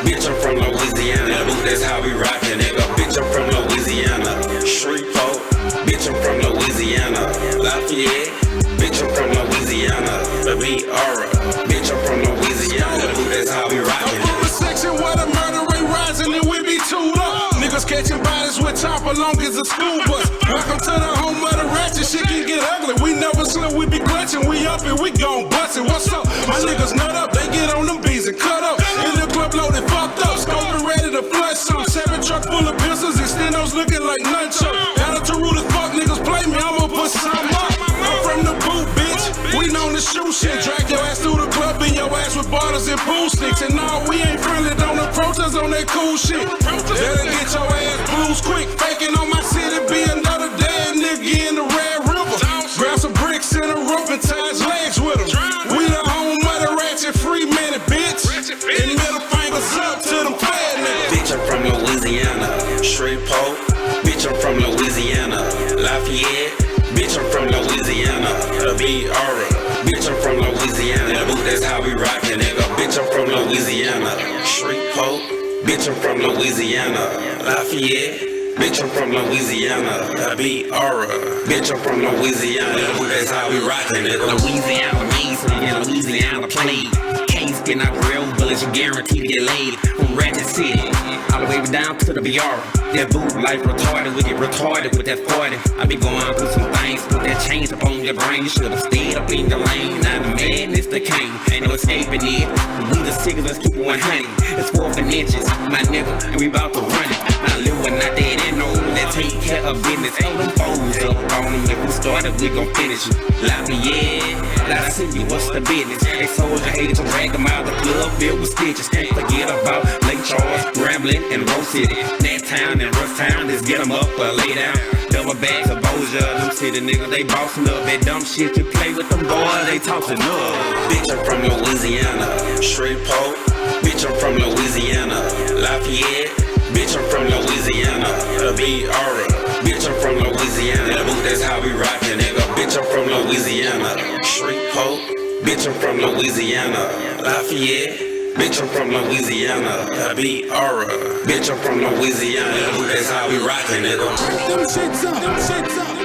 Bitch, I'm from Louisiana. That's how we rockin', nigga. Bitch, I'm from Louisiana. Shreveport. Bitch, I'm from Louisiana. Lafayette. Bitch, I'm from Louisiana. The B.R. Bitch, I'm from Louisiana. That's how we rockin'. I'm from a section where the murder rate rising and we be tuned up. Niggas catching bodies with chopper long as a school bus. Welcome to the home of the ratchet. Shit can get ugly. We never slip, we be clutching. We up and we gon' bust it. What's up? My niggas nut up. They get on them bees and cut up. In the club loaded, fucked up. Scoping ready to flush some. 7 truck full of pistols. Extendos looking like nunchuck. Attitude rude as fuck. Niggas play me. I'ma put some up. I'm from the boot, bitch. We known to shoot shit. Drag your ass through the club. Beat your ass with bottles and pool sticks. And no, we ain't friendly. Don't approach us on that cool shit. Better get your ass blues quick. Faking on my city. Be another dead nigga in the Red River. Grab some bricks in a rope and tie his legs with them. We the home of the ratchet free minute, bitch. And middle fingers up to them fat niggas. Bitch, I'm from Louisiana. Shreveport. Bitch, I'm from Louisiana. Lafayette. Bitch, I'm from Louisiana. The B.R. Bitch, I'm from Louisiana. That's how we rockin', nigga. Bitch, I'm from Louisiana. Shreveport. Bitch, I'm from Louisiana. Lafayette. Bitch, I'm from Louisiana, I be aura. Bitch, I'm from Louisiana, that's how we rockin' it. Louisiana Mason, yeah, Louisiana played. Can't skin out real bullets, you guarantee to get laid. From Ratchet City, all the way down to the BR. That boot life retarded, we get retarded with that 40. I be going through some things, put that change up on your brain. You should've stayed up in your lane. Now the madness that came, ain't no escaping it. We the sickest, let's keep it 100. It's 4 inches, my nigga, and we bout to run it. Now live when not dead and know that take care of business. Throw them foes up on them. If we started, we gon' finish it. Lafayette, I see you, what's the business? They soldier hated to drag them out the club filled with stitches. Can't forget about Lake Charles, Grambling, and Rose City. That town and Rush Town, just get them up or lay down. Double bags of Boja, them city niggas, they bossing up. That dumb shit you play with them boys, they tossing up. Bitch, I'm from Louisiana, Shreveport. Bitch, I'm from Louisiana, Lafayette. Bitch, I'm from Louisiana, B.R. Bitch, I'm from Louisiana, that's how we rockin', nigga. Bitch, I'm from Louisiana, Shreveport. Bitch, I'm from Louisiana, Lafayette. Bitch, I'm from Louisiana, B.R. Bitch, I'm from Louisiana, that's how we rockin', nigga. Them shits up, them shits up.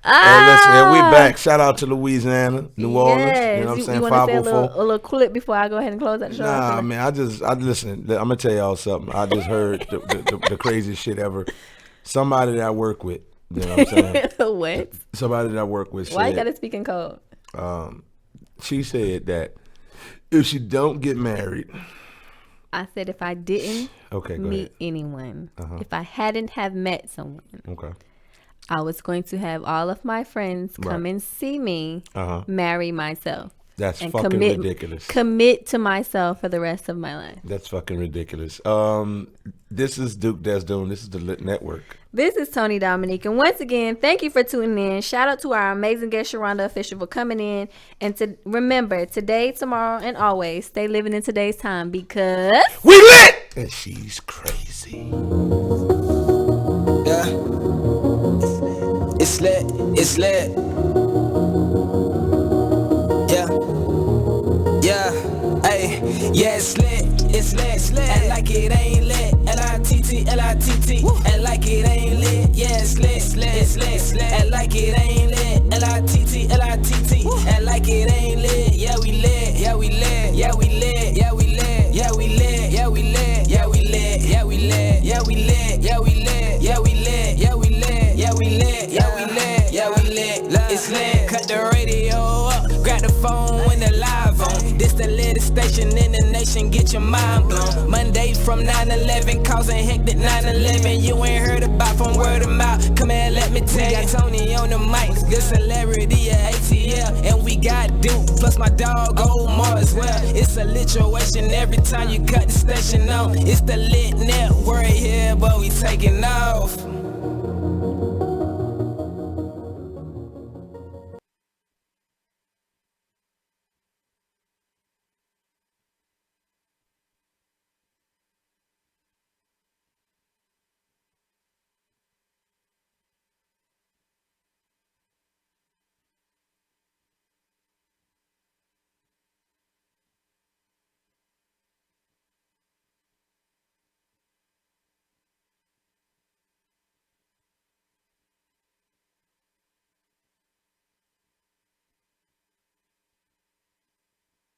Hey, listen, we back. Shout out to Louisiana, New Orleans. You know what I'm saying? You 504. Say a little clip before I go ahead and close out the show? Nah, man, I listen. I'm gonna tell y'all something. I just heard the craziest shit ever. Somebody that I work with. You know what I'm saying? What? Somebody that I work with. Why said, you gotta speak in code? She said that if she don't get married. I said if I didn't meet anyone, if I hadn't have met someone. Okay. I was going to have all of my friends come and see me marry myself. That's and fucking ridiculous. Commit to myself for the rest of my life. That's fucking ridiculous. This is Duke Desdoon. This is the Litt Network. This is Tony Dominique. And once again, thank you for tuning in. Shout out to our amazing guest, Sharonda Official, for coming in. And to remember, today, tomorrow, and always, stay living in today's time because... we lit! And she's crazy. Yeah. It's lit, it's lit. Yeah, yeah, ayy, yeah, it's lit, it's lit, it's lit. And like it ain't lit, L-I-T-T, L-I-T-T. And like it ain't lit, yeah, it's lit, it's lit, it's lit, it's lit. And like it ain't lit, L-I-T-T, L-I-T-T. And like it ain't lit, yeah, we lit, yeah, we lit, yeah, we lit, yeah, we lit, yeah, we lit, yeah, we lit, yeah, we lit, yeah, we lit, yeah, we lit, yeah, we lit, yeah, we lit, yeah, we lit, yeah, we lit, yeah, we lit, yeah, we lit, it's lit. Cut the radio up, grab the phone when the live on. This the latest station in the nation, get your mind blown. Monday from 9/11, causing hectic 9/11. You ain't heard about from word of mouth. Come here, let me tell you. Got Tony on the mic, good celebrity at ATL, and we got Duke plus my dog Omar as well. It's a lituation every time you cut the station on. It's the Litt Network here, but we taking off.